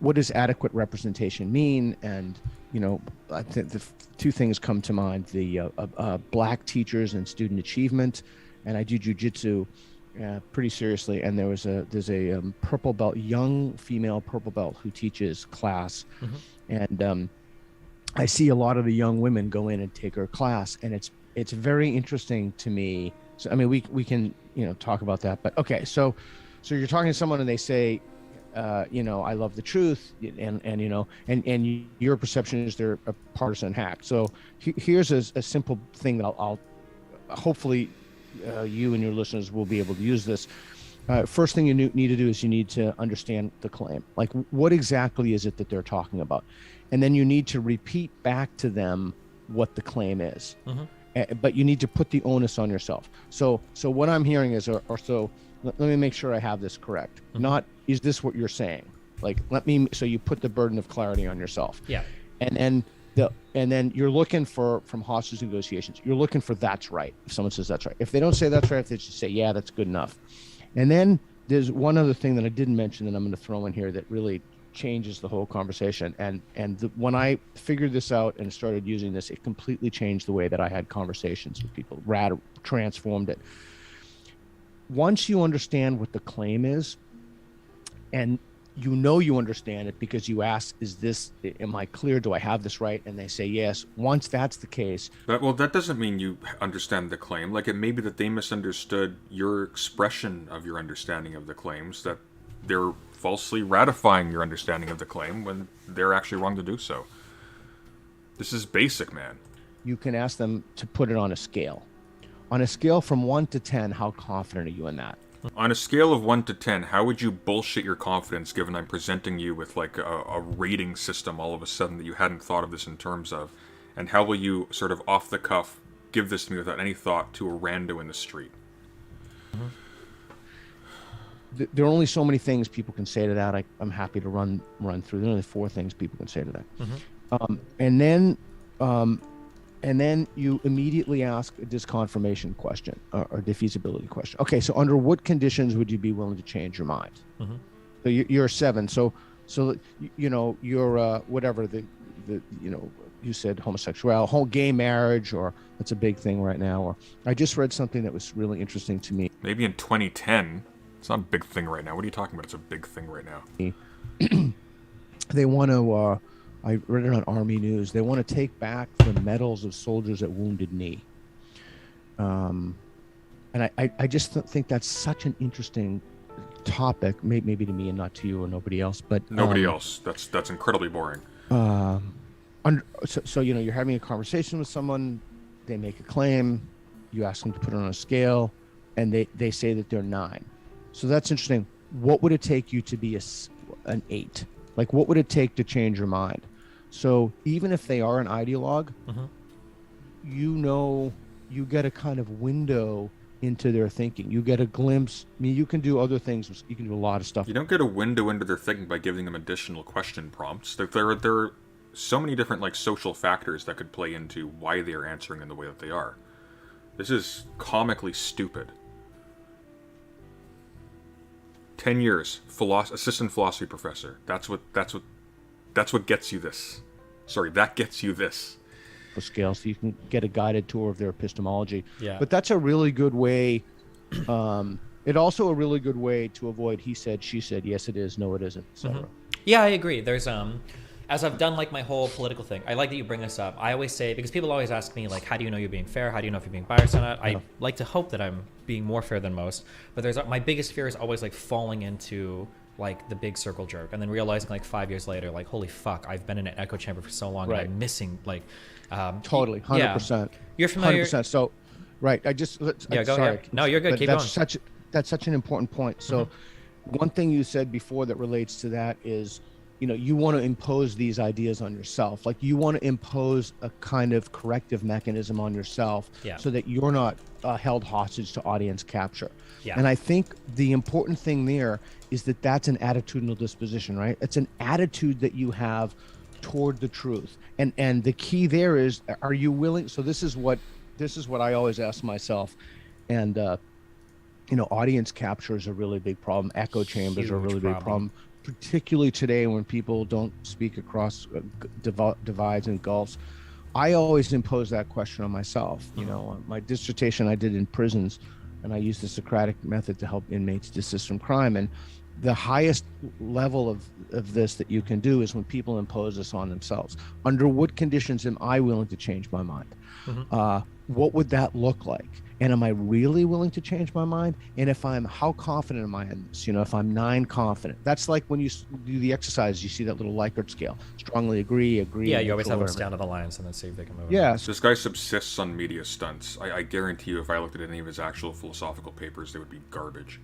what does adequate representation mean? And, I think the two things come to mind, the black teachers and student achievement. And I do jujitsu pretty seriously, and there's a purple belt, young female purple belt who teaches class, and I see a lot of the young women go in and take her class, and it's very interesting to me. So I mean, we can talk about that, but okay, so you're talking to someone and they say, I love the truth, and your perception is they're a partisan hack. So here's a simple thing that I'll hopefully. You and your listeners will be able to use this. First thing you need to do is you need to understand the claim. Like, what exactly is it that they're talking about? And then you need to repeat back to them what the claim is. But you need to put the onus on yourself. So what I'm hearing is, let me make sure I have this correct. Not, is this what you're saying? Like, so you put the burden of clarity on yourself. Yeah. And then you're looking from hostage negotiations. You're looking for that's right. If someone says that's right. If they don't say that's right, if they just say, yeah, that's good enough. And then there's one other thing that I didn't mention that I'm going to throw in here that really changes the whole conversation. When I figured this out and started using this, it completely changed the way that I had conversations with people. Transformed it. Once you understand what the claim is, and you understand it because you ask, am I clear? Do I have this right? And they say yes. Once that's the case. That doesn't mean you understand the claim. Like, it may be that they misunderstood your expression of your understanding of the claims, that they're falsely ratifying your understanding of the claim when they're actually wrong to do so. This is basic, man. You can ask them to put it on a scale. On a scale from 1 to 10, how confident are you in that? On a scale of 1 to 10, how would you bullshit your confidence given I'm presenting you with like a rating system all of a sudden that you hadn't thought of this in terms of? And how will you sort of off the cuff give this to me without any thought to a rando in the street. There are only so many things people can say to that. I'm happy to run through. There are only 4 things people can say to that. And then you immediately ask a disconfirmation question or defeasibility question. Okay, so under what conditions would you be willing to change your mind? So you're 7. So you know, you're whatever the you know, you said homosexual, whole gay marriage, or that's a big thing right now. Or I just read something that was really interesting to me. Maybe in 2010. It's not a big thing right now. What are you talking about? It's a big thing right now. They want to, I read it on Army News, they want to take back the medals of soldiers at Wounded Knee. And I just think that's such an interesting topic, maybe to me and not to you or nobody else. But nobody else. That's incredibly boring. So, you know, you're having a conversation with someone, they make a claim, you ask them to put it on a scale, and they say that they're 9. So that's interesting. What would it take you to be an 8? Like, what would it take to change your mind? So even if they are an ideologue, you know, you get a kind of window into their thinking. You get a glimpse. I mean, you can do other things. You can do a lot of stuff. You don't get a window into their thinking by giving them additional question prompts. There are so many different, like, social factors that could play into why they are answering in the way that they are. This is comically stupid. 10 years, assistant philosophy professor. That's what gets you this. Sorry, that gets you this. Scale, so you can get a guided tour of their epistemology. Yeah. But that's a really good way. It also a really good way to avoid he said, she said, yes it is, no it isn't, etc. Yeah, I agree. There's as I've done like my whole political thing, I like that you bring this up. I always say, because people always ask me like, how do you know you're being fair? How do you know if you're being biased or not? I like to hope that I'm being more fair than most. But my biggest fear is always like falling into like the big circle jerk and then realizing like 5 years later, like, holy fuck, I've been in an echo chamber for so long and I'm missing like... totally, 100%. Yeah. You're familiar... 100%. So, right, go sorry. Ahead. No, you're good, keep going. That's such an important point. So one thing you said before that relates to that is, you know, you want to impose these ideas on yourself. Like, you want to impose a kind of corrective mechanism on yourself so that you're not held hostage to audience capture. And I think the important thing there is that that's an attitudinal disposition, right? It's an attitude that you have toward the truth. And the key there is, are you willing? So this is what I always ask myself. And, you know, audience capture is a really big problem. Echo chambers are a really big problem. Particularly today when people don't speak across divides and gulfs. I always impose that question on myself. You know, my dissertation I did in prisons, and I used the Socratic method to help inmates desist from crime. And the highest level of this that you can do is when people impose this on themselves. Under what conditions am I willing to change my mind? What would that look like? And am I really willing to change my mind? And if how confident am I in this? You know, if I'm 9 confident, that's like when you do the exercise, you see that little Likert scale. Strongly agree. Yeah, you always have them stand on the lines and then see if they can move. Yeah. This guy subsists on media stunts. I guarantee you, if I looked at any of his actual philosophical papers, they would be garbage.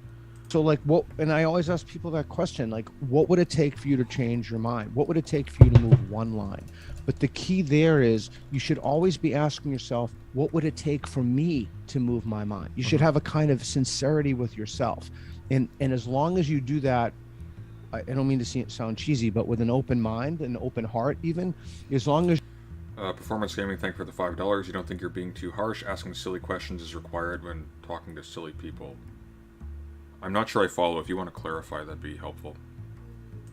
So like and I always ask people that question, like, what would it take for you to change your mind? What would it take for you to move one line? But the key there is you should always be asking yourself, what would it take for me to move my mind? You should have a kind of sincerity with yourself. And as long as you do that, I don't mean to sound cheesy, but with an open mind, an open heart even, as long as... Performance Gaming, thank you for the $5. You don't think you're being too harsh? Asking silly questions is required when talking to silly people. I'm not sure I follow. If you want to clarify, that'd be helpful.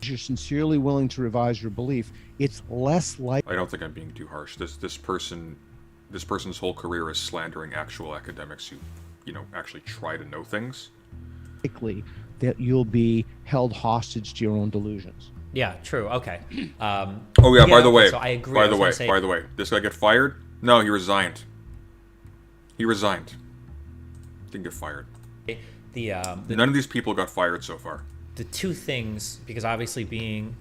You're sincerely willing to revise your belief, it's less likely... I don't think I'm being too harsh. This person's whole career is slandering actual academics who, you know, actually try to know things. Likely that you'll be held hostage to your own delusions. Yeah, true. Okay. By the way, so I agree. By the way, this guy get fired? No, he resigned. He resigned. Didn't get fired. None of these people got fired so far. The two things, because obviously being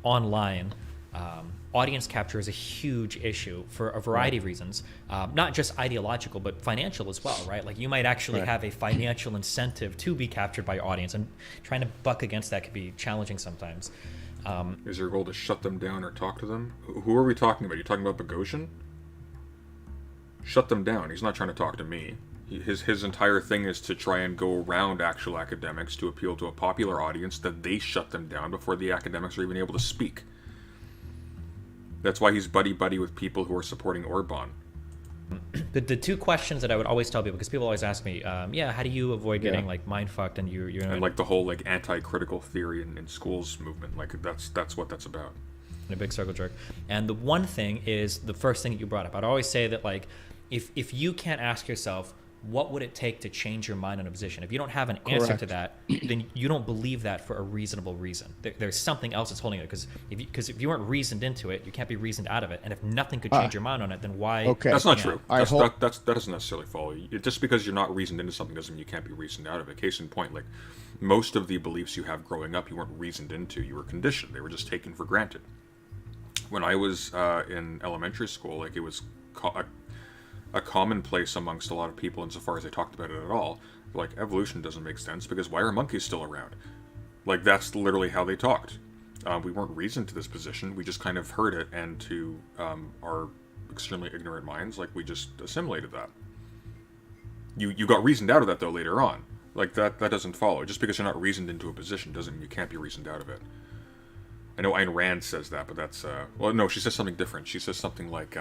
online, audience capture is a huge issue for a variety of reasons, not just ideological, but financial as well, right? Like, you might actually have a financial incentive to be captured by your audience, and trying to buck against that could be challenging sometimes. Is your goal to shut them down or talk to them? Who are we talking about? Are you talking about Boghossian? shut them down. He's not trying to talk to me. His entire thing is to try and go around actual academics to appeal to a popular audience that they shut them down before the academics are even able to speak. That's why he's buddy-buddy with people who are supporting Orban. The two questions that I would always tell people, because people always ask me, how do you avoid getting like mind fucked and you're and like the whole like anti-critical theory in schools movement, like that's what that's about. A big circle jerk. And the one thing is the first thing that you brought up. I'd always say that like if you can't ask yourself what would it take to change your mind on a position, if you don't have an answer to that, then you don't believe that for a reasonable reason. There's something else that's holding it, because if you weren't reasoned into it, you can't be reasoned out of it. And if nothing could change your mind on it, then why? Okay. That's not true. That doesn't necessarily follow. Just because you're not reasoned into something doesn't mean you can't be reasoned out of it. Case in point, like most of the beliefs you have growing up, you weren't reasoned into. You were conditioned. They were just taken for granted. When I was in elementary school, like it was a commonplace amongst a lot of people insofar as they talked about it at all. Like, evolution doesn't make sense because why are monkeys still around? Like, that's literally how they talked. We weren't reasoned to this position. We just kind of heard it, and to our extremely ignorant minds, like, we just assimilated that. You got reasoned out of that, though, later on. Like, that doesn't follow. Just because you're not reasoned into a position doesn't mean you can't be reasoned out of it. I know Ayn Rand says that, but that's... well, no, she says something different. She says something like...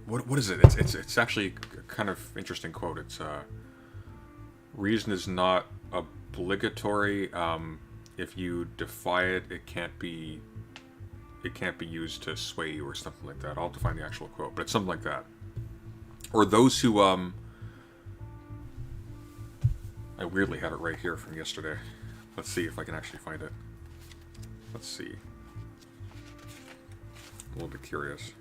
What is it? It's actually a kind of interesting quote. It's reason is not obligatory. If you defy it, it can't be used to sway you or something like that. I'll have to find the actual quote, but it's something like that. Or those who I weirdly had it right here from yesterday. Let's see if I can actually find it. Let's see. I'm a little bit curious.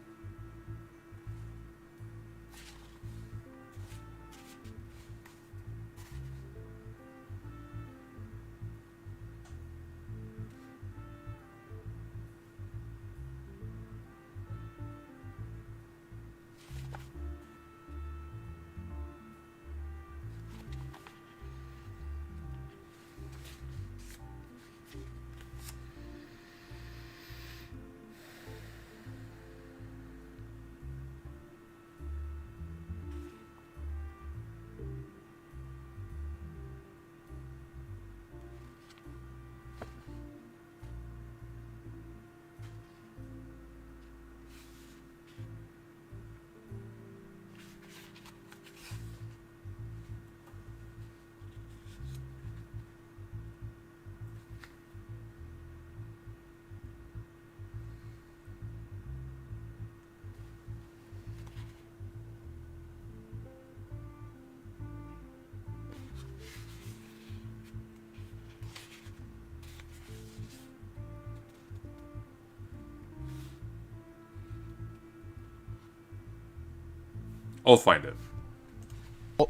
I'll find it.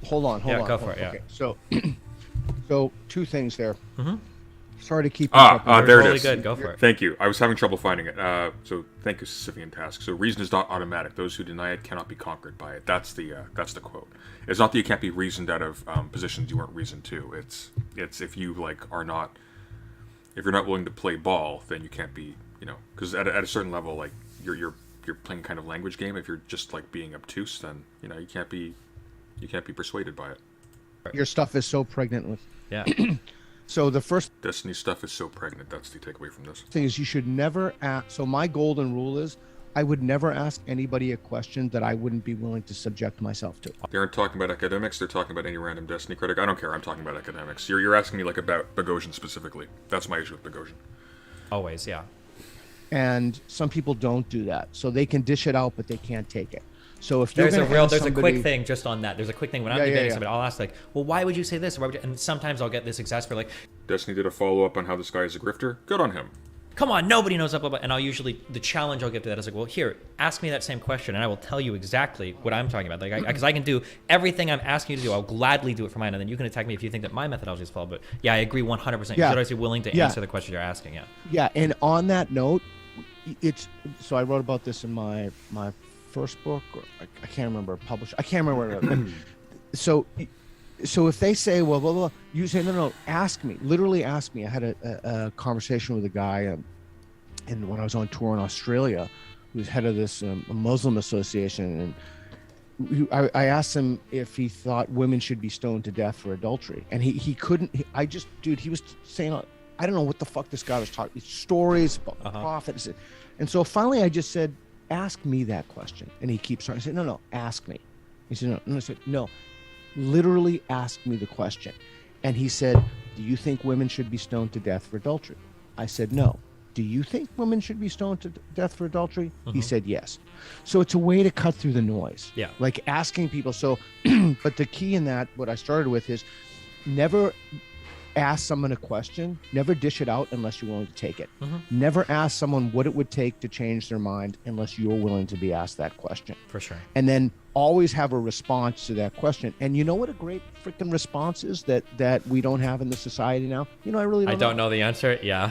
Hold on. Yeah, go for it. Okay, so two things there. Mm-hmm. Sorry to keep. There it really is. Good. Go for it. Thank you. I was having trouble finding it. So thank you, Sisyphean task. So reason is not automatic. Those who deny it cannot be conquered by it. That's the quote. It's not that you can't be reasoned out of positions you weren't reasoned to. It's if you if you're not willing to play ball, then you can't be, because at a certain level, like you're playing kind of language game. If you're just like being obtuse, then you can't be persuaded by it. Your stuff is so pregnant with. Yeah. So the first Destiny stuff is so pregnant. That's the takeaway from this. thing is you should never ask. So my golden rule is I would never ask anybody a question that I wouldn't be willing to subject myself to. They aren't talking about academics. They're talking about any random Destiny critic. I don't care. I'm talking about academics. You're asking me like about Boghossian specifically. That's my issue with Boghossian. Always, yeah. And some people don't do that, so they can dish it out, but they can't take it. So if you're there's a quick thing just on that. There's a quick thing when I'm debating somebody, I'll ask like, well, why would you say this? Or why would you? And sometimes I'll get this exasperated, like, Destiny did a follow up on how this guy is a grifter. Good on him. Come on, nobody knows that. And I'll usually the challenge I'll give to that is like, well, here, ask me that same question, and I will tell you exactly what I'm talking about. Like, because I can do everything I'm asking you to do. I'll gladly do it for mine, and then you can attack me if you think that my methodology is flawed. But yeah, I agree 100%. You should always be willing to answer the question you're asking. Yeah. Yeah, and on that note, so I wrote about this in my first book, or I can't remember, published. I can't remember where. So if they say, well, blah, blah, you say, no, ask me. Literally ask me. I had a conversation with a guy, and when I was on tour in Australia, who's head of this Muslim association, I asked him if he thought women should be stoned to death for adultery, and he couldn't. He was saying, I don't know what the fuck this guy was talking. Stories about prophets, and so finally I just said, ask me that question, and he keeps trying. I said, no, ask me. He said, no, and I said, no, literally ask me the question, and he said, do you think women should be stoned to death for adultery? I said, no. Do you think women should be stoned to death for adultery? He said yes. So it's a way to cut through the noise. Yeah. Like asking people. So, but the key in that, what I started with is never ask someone a question, never dish it out unless you're willing to take it. Never ask someone what it would take to change their mind unless you're willing to be asked that question. For sure. And then always have a response to that question. And you know what a great freaking response is that we don't have in the society now? You know, I don't know the answer. Yeah.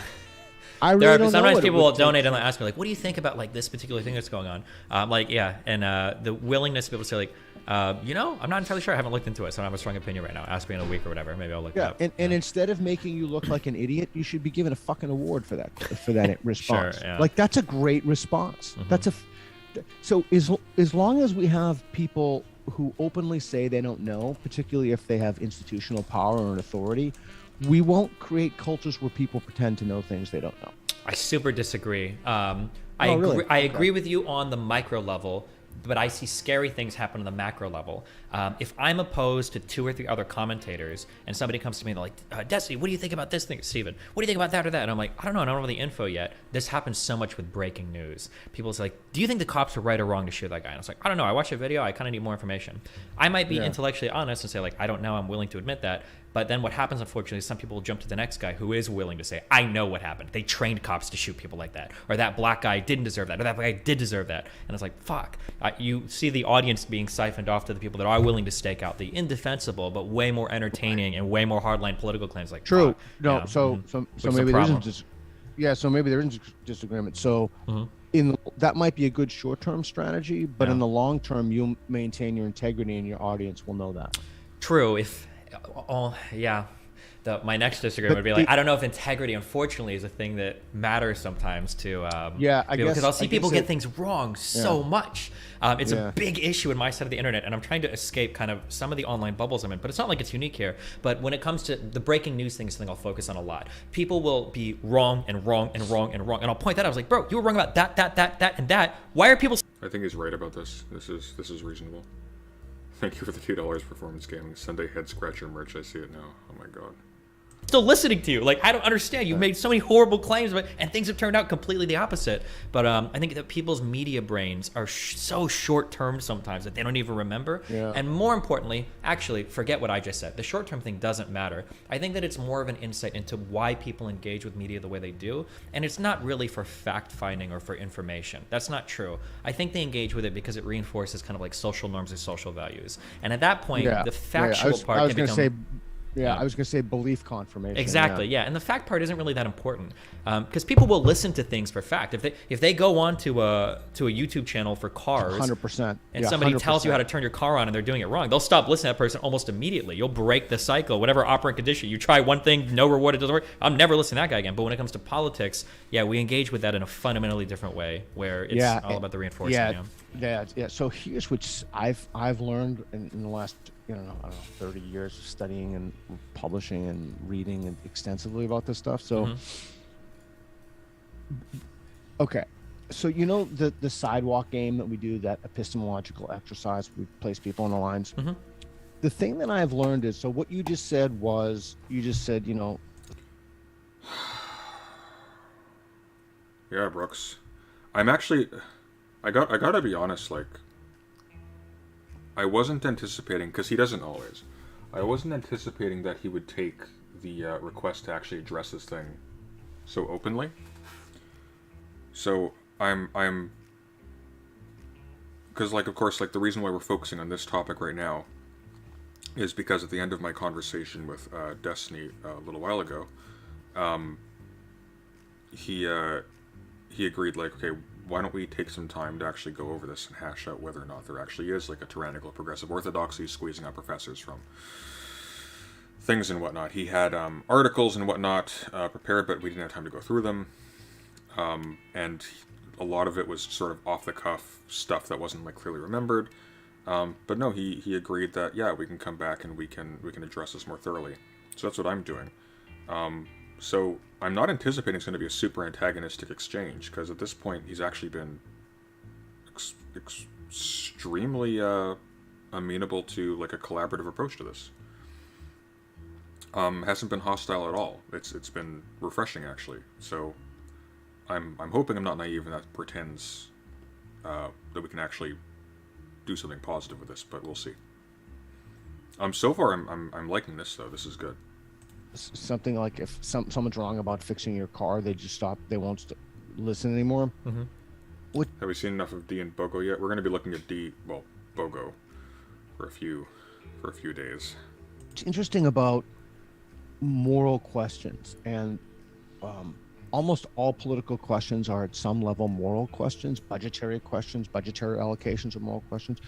Sometimes people will donate and they'll ask me like, what do you think about like this particular thing that's going on? The willingness to be able to say like, I'm not entirely sure. I haven't looked into it, so I don't have a strong opinion right now. Ask me in a week or whatever. Maybe I'll look it up. And instead of making you look like an idiot, you should be given a fucking award for that response. Sure, yeah. Like that's a great response. So as long as we have people who openly say they don't know, particularly if they have institutional power or authority, we won't create cultures where people pretend to know things they don't know. I super disagree. I agree with you on the micro level, but I see scary things happen on the macro level. If I'm opposed to 2 or 3 other commentators and somebody comes to me and they're like, Desi, what do you think about this thing? Steven, what do you think about that or that? And I'm like, I don't know the info yet. This happens so much with breaking news. People say, like, do you think the cops were right or wrong to shoot that guy? And I was like, I don't know. I watched a video. I kind of need more information. I might be intellectually honest and say, like, I don't know. I'm willing to admit that. But then what happens, unfortunately, is some people will jump to the next guy who is willing to say, I know what happened. They trained cops to shoot people like that. Or that black guy didn't deserve that. Or that guy did deserve that. And it's like, fuck. You see the audience being siphoned off to the people that are willing to stake out the indefensible, but way more entertaining and way more hardline political claims. Like, true. Fuck. No, so maybe there isn't so maybe there isn't disagreement. So that might be a good short-term strategy, but in the long term, you'll maintain your integrity and your audience will know that. True. My next disagreement would be like, I don't know if integrity, unfortunately, is a thing that matters sometimes to because I'll see people get things wrong so much. It's a big issue in my side of the internet, and I'm trying to escape kind of some of the online bubbles I'm in, but it's not like it's unique here. But when it comes to the breaking news thing, is something I'll focus on a lot. People will be wrong and wrong and wrong and wrong, and I'll point that out. I was like, bro, you were wrong about that, and that. Why are people... I think he's right about this. This is reasonable. Thank you for the $2 performance gaming. Sunday head scratcher merch. I see it now. Oh my god. Still listening to you. Like, I don't understand. You've made so many horrible claims, and things have turned out completely the opposite. But I think that people's media brains are so short-term sometimes that they don't even remember. Yeah. And more importantly, actually, forget what I just said. The short-term thing doesn't matter. I think that it's more of an insight into why people engage with media the way they do. And it's not really for fact-finding or for information. That's not true. I think they engage with it because it reinforces kind of like social norms or social values. And at that point, the factual part can become... I was going to say belief confirmation. Exactly, yeah. And the fact part isn't really that important because people will listen to things for fact. If they go on to a YouTube channel for cars, 100%, and somebody tells you how to turn your car on and they're doing it wrong, they'll stop listening to that person almost immediately. You'll break the cycle, whatever operant condition. You try one thing, no reward, it doesn't work. I'm never listening to that guy again. But when it comes to politics, we engage with that in a fundamentally different way, where it's all about the reinforcement. Yeah. So here's what I've learned in the last 30 years of studying and publishing and reading and extensively about this stuff. So, okay. So, the sidewalk game that we do, that epistemological exercise, we place people on the lines. The thing that I've learned is, so what you just said, Yeah, Brooks. I'm actually, I gotta be honest, like, I wasn't anticipating, because he doesn't always, I wasn't anticipating that he would take the request to actually address this thing so openly. So I'm, because like, of course, like the reason why we're focusing on this topic right now is because at the end of my conversation with Destiny a little while ago, he agreed, like, okay, why don't we take some time to actually go over this and hash out whether or not there actually is like a tyrannical progressive orthodoxy squeezing out professors from things and whatnot. He had articles and whatnot prepared, but we didn't have time to go through them. And a lot of it was sort of off the cuff stuff that wasn't like clearly remembered. But no, he agreed that yeah, we can come back and we can address this more thoroughly. So that's what I'm doing. So I'm not anticipating it's going to be a super antagonistic exchange, because at this point he's actually been extremely amenable to like a collaborative approach to this. Hasn't been hostile at all. It's been refreshing actually. So I'm hoping I'm not naive and that pretends that we can actually do something positive with this, but we'll see. So far I'm liking this though. This is good. Something like if someone's wrong about fixing your car, they just stop. They won't listen anymore. Mm-hmm. What? Have we seen enough of D and Bogo yet? We're going to be looking at Bogo for a few days. What's interesting about moral questions, and almost all political questions are at some level moral questions, budgetary allocations are moral questions.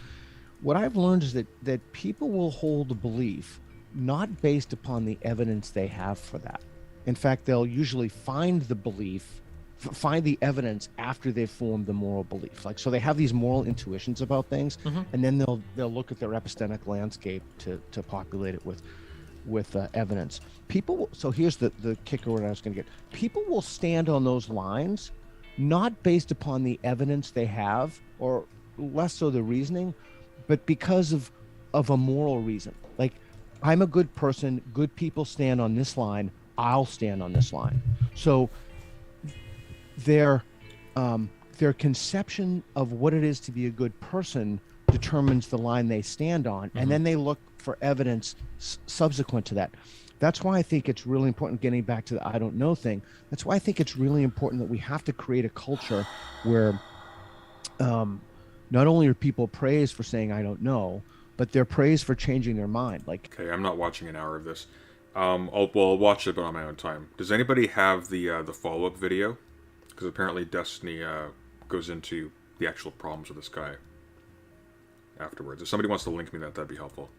What I've learned is that people will hold a belief not based upon the evidence they have for that. In fact, they'll usually find the evidence after they've formed the moral belief. Like, so they have these moral intuitions about things, and then they'll look at their epistemic landscape to populate it with evidence. So here's the kicker what I was going to get. People will stand on those lines, not based upon the evidence they have, or less so the reasoning, but because of a moral reason. Like, I'm a good person, good people stand on this line, I'll stand on this line. So their conception of what it is to be a good person determines the line they stand on, and then they look for evidence subsequent to that. That's why I think it's really important, getting back to the I don't know thing, that's why I think it's really important that we have to create a culture where not only are people praised for saying I don't know, but they're praised for changing their mind. Like, okay, I'm not watching an hour of this. I'll watch it, but on my own time. Does anybody have the follow-up video? Because apparently Destiny goes into the actual problems with this guy afterwards. If somebody wants to link me that'd be helpful.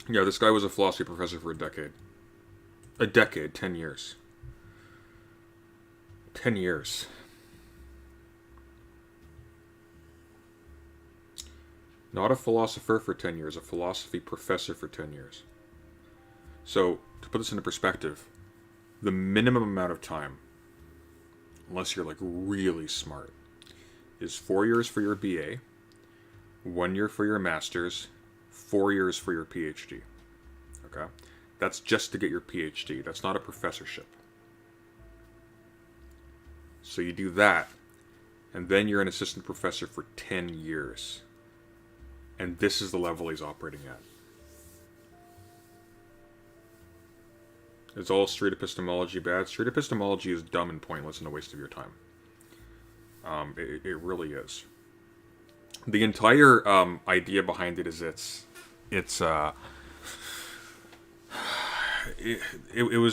Yeah, this guy was a philosophy professor for a decade. 10 years. 10 years. Not a philosopher for 10 years, a philosophy professor for 10 years. So, to put this into perspective, the minimum amount of time, unless you're like really smart, is 4 years for your BA, 1 year for your master's, 4 years for your PhD. Okay? That's just to get your PhD. That's not a professorship. So you do that, and then you're an assistant professor for 10 years. And this is the level he's operating at. Is all street epistemology bad? Street epistemology is dumb and pointless and a waste of your time. It really is. The entire idea behind it is it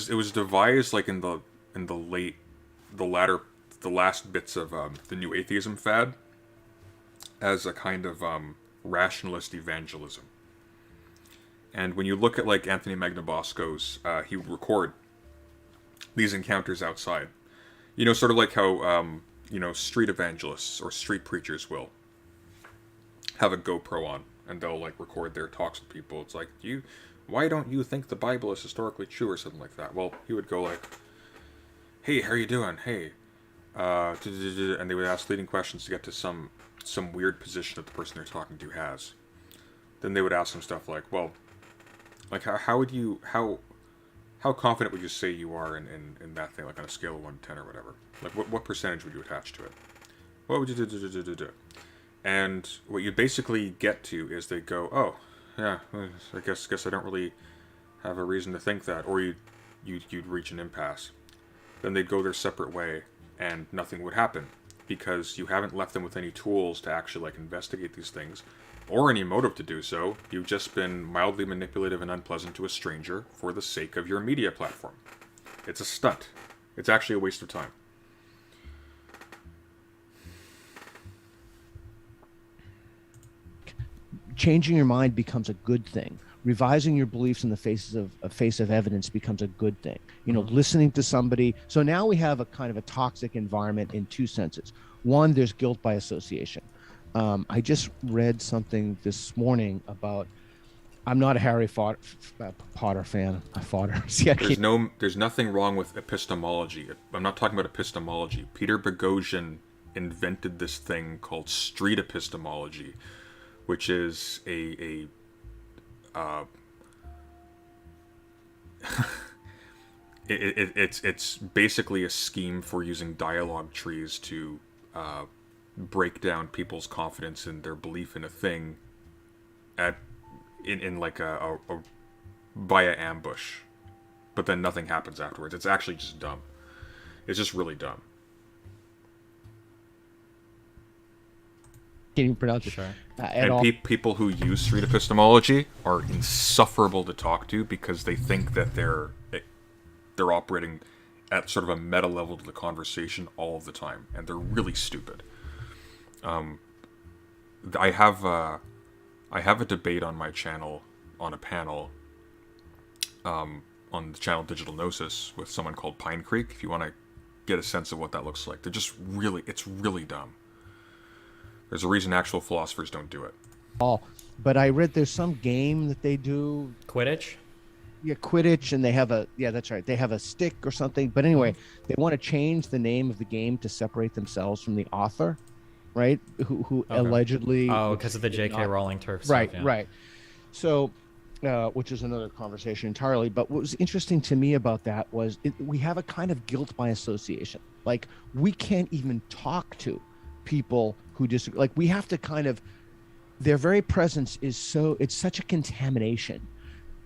was devised like in the last bits of the new atheism fad as a kind of rationalist evangelism. And when you look at like Anthony Magnabosco's, he would record these encounters outside. You know, sort of like how street evangelists or street preachers will have a GoPro on and they'll like record their talks with people. It's like, why don't you think the Bible is historically true or something like that? Well, he would go like, hey, how are you doing? Hey, and they would ask leading questions to get to some weird position that the person they're talking to has. Then they would ask them stuff like, well, like how confident would you say you are in that thing, like on a scale of 1 to 10 or whatever? Like what percentage would you attach to it? What would you do? And what you basically get to is they go, oh, Yeah, I guess I don't really have a reason to think that, or you'd reach an impasse. Then they'd go their separate way, and nothing would happen, because you haven't left them with any tools to actually like investigate these things, or any motive to do so. You've just been mildly manipulative and unpleasant to a stranger for the sake of your media platform. It's a stunt. It's actually a waste of time. Changing your mind becomes a good thing. Revising your beliefs in the face of evidence becomes a good thing. You know, listening to somebody. So now we have a kind of a toxic environment in two senses. One, there's guilt by association. I just read something this morning about. I'm not a Harry Potter fan. See, there's nothing wrong with epistemology. I'm not talking about epistemology. Peter Boghossian invented this thing called street epistemology, which is it's basically a scheme for using dialogue trees to break down people's confidence in their belief in a thing in like a via ambush, but then nothing happens afterwards. It's actually just dumb. It's just really dumb. Can't even pronounce it. Sure. And people who use street epistemology are insufferable to talk to, because they think that they're operating at sort of a meta level to the conversation all of the time, and they're really stupid. I have a debate on my channel, on a panel, on the channel Digital Gnosis, with someone called Pine Creek. If you want to get a sense of what that looks like, it's really dumb. There's a reason actual philosophers don't do it. But I read there's some game that they do. Quidditch? Yeah, Quidditch, and they have that's right. They have a stick or something. But anyway, they want to change the name of the game to separate themselves from the author, right? Who Okay. Allegedly. Oh, because of the J.K. Rowling turf Right, stuff, yeah. right. So, which is another conversation entirely. But what was interesting to me about that was we have a kind of guilt by association. Like, we can't even talk to people who disagree. Like, we have to kind of, their very presence is it's such a contamination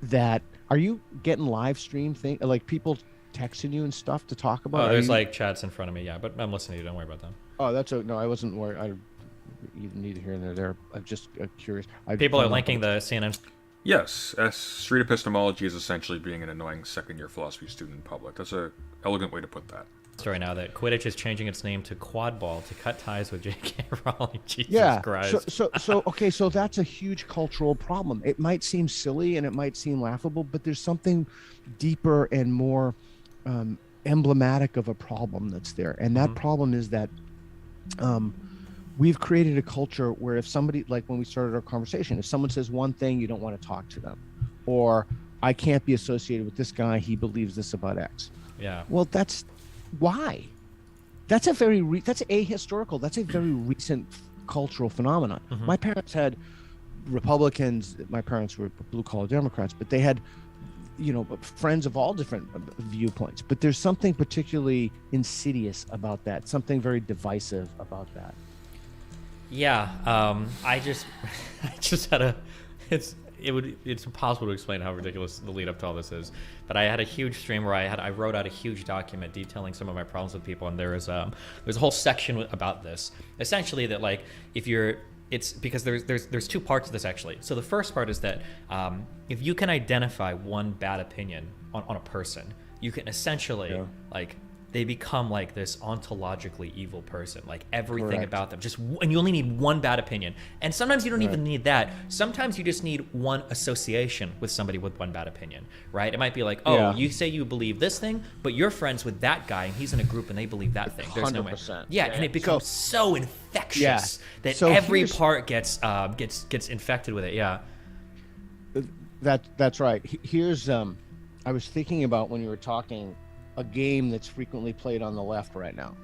that, are you getting live stream thing? Like, people texting you and stuff to talk about? Oh, there's like chats in front of me, yeah, but I'm listening to you. Don't worry about them. Oh, no, I wasn't worried. Neither here nor there. I'm just curious. People are linking the CNN. Yes, street epistemology is essentially being an annoying second-year philosophy student in public. That's an elegant way to put that. Story now that Quidditch is changing its name to Quadball to cut ties with J.K. Rowling. Jesus Christ. So that's a huge cultural problem. It might seem silly and it might seem laughable, but there's something deeper and more emblematic of a problem that's there. And that problem is that we've created a culture where if somebody, like when we started our conversation, if someone says one thing, you don't want to talk to them, or I can't be associated with this guy, he believes this about X. Yeah. Well, that's why. That's a very ahistorical. That's a very recent cultural phenomenon. My parents had Republicans. My parents were blue-collar Democrats, but they had, friends of all different viewpoints. But there's something particularly insidious about that. Something very divisive about that. Yeah. I just had a. It's impossible to explain how ridiculous the lead up to all this is. But I had a huge stream where I wrote out a huge document detailing some of my problems with people, and there's a whole section about this. Essentially, that like it's because there's two parts to this actually. So the first part is that if you can identify one bad opinion on a person, you can essentially they become like this ontologically evil person, like everything about them. And you only need one bad opinion. And sometimes you don't even need that. Sometimes you just need one association with somebody with one bad opinion, right? It might be like, you say you believe this thing, but you're friends with that guy and he's in a group and they believe that thing. There's 100%. No way. Yeah, and it becomes so infectious that every part gets infected with it. Yeah. That's right. Here's I was thinking about when you were talking a game that's frequently played on the left right now.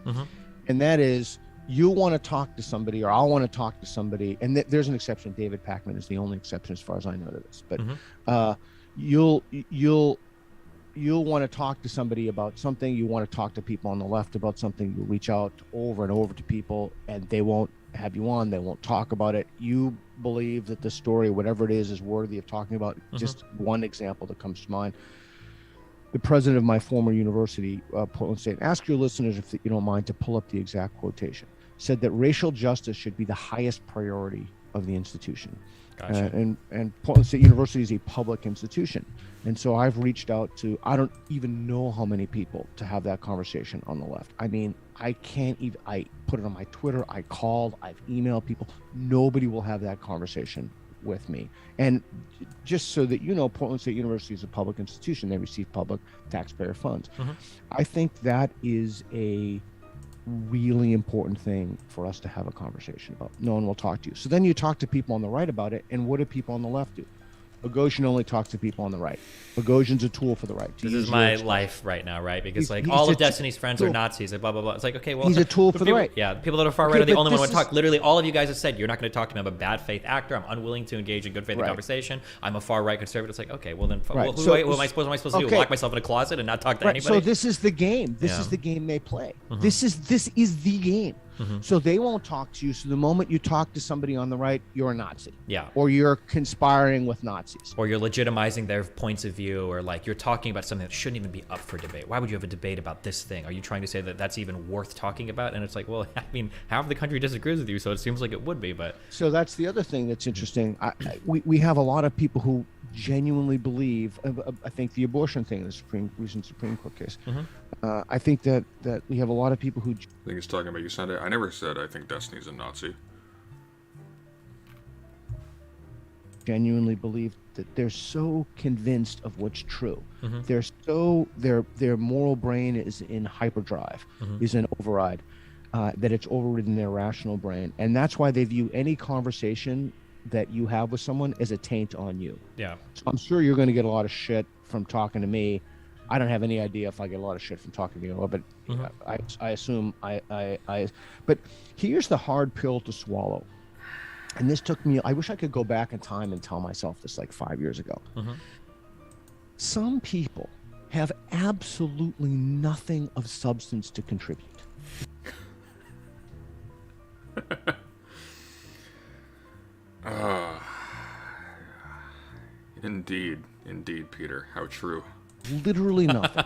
And that is, you want to talk to somebody, or I'll want to talk to somebody, and there's an exception. David Pakman is the only exception as far as I know to this, but you'll want to talk to somebody about something. You want to talk to people on the left about something. You'll reach out over and over to people and they won't have you on. They won't talk about it. You believe that the story, whatever it is worthy of talking about. Just one example that comes to mind. The president of my former university, Portland State, ask your listeners, if you don't mind, to pull up the exact quotation, said that racial justice should be the highest priority of the institution. Gotcha. And Portland State University is a public institution. And so I've reached out to, I don't even know how many people to have that conversation on the left. I mean, I can't even, I put it on my Twitter, I called, I've emailed people. Nobody will have that conversation with me. And just so that you know, Portland State University is a public institution. They receive public taxpayer funds. I think that is a really important thing for us to have a conversation about. No one will talk to you. So then you talk to people on the right about it, and what do people on the left do? Boghossian only talks to people on the right. Boghossian's a tool for the right. This is my life right now, right? Because like all of Destiny's friends are Nazis and blah, blah, blah. It's like, okay, well. He's a tool for the right. Yeah, people that are far right are the only one who want to talk. Literally, all of you guys have said, you're not going to talk to me. I'm a bad faith actor. I'm unwilling to engage in good faith conversation. I'm a far right conservative. It's like, okay, well then, who am I supposed to do? Lock myself in a closet and not talk to anybody? So this is the game. This is the game they play. This is the game. So they won't talk to you. So the moment you talk to somebody on the right, you're a Nazi. Yeah. Or you're conspiring with Nazis. Or you're legitimizing their points of view, or like you're talking about something that shouldn't even be up for debate. Why would you have a debate about this thing? Are you trying to say that that's even worth talking about? And it's like, well, I mean, half the country disagrees with you, so it seems like it would be, but. So that's the other thing that's interesting. We have a lot of people who genuinely believe, I think the abortion thing, the recent Supreme Court case, I think that we have a lot of people who... I think he's talking about you, Sunday. I never said I think Destiny's a Nazi. Genuinely believe that they're so convinced of what's true. They're so, their moral brain is in hyperdrive, is in override, that it's overridden their rational brain. And that's why they view any conversation that you have with someone as a taint on you. Yeah. So I'm sure you're going to get a lot of shit from talking to me. I don't have any idea if I get a lot of shit from talking to you, but I assume but here's the hard pill to swallow. And this took me, I wish I could go back in time and tell myself this like 5 years ago. Some people have absolutely nothing of substance to contribute. Indeed, Peter. How true. Literally nothing.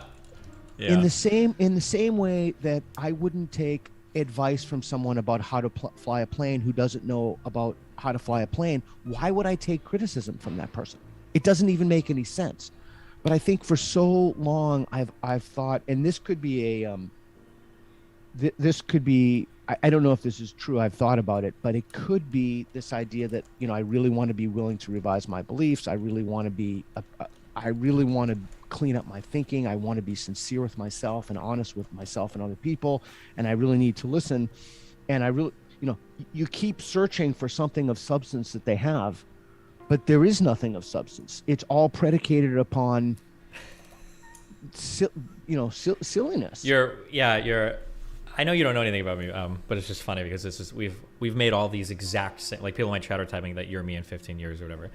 In the same way that I wouldn't take advice from someone about how to fly a plane who doesn't know about how to fly a plane. Why would I take criticism from that person? It doesn't even make any sense. But I think for so long I've thought, and this could be a I don't know if this is true. I've thought about it, but it could be this idea that, you know, I really want to be willing to revise my beliefs. I really want to be, I really want to clean up my thinking. I want to be sincere with myself and honest with myself and other people. And I really need to listen. And I really, you know, you keep searching for something of substance that they have, but there is nothing of substance. It's all predicated upon, silliness. I know you don't know anything about me, but it's just funny because this is we've made all these exact same, like people in my chat are typing that you're me in 15 years or whatever.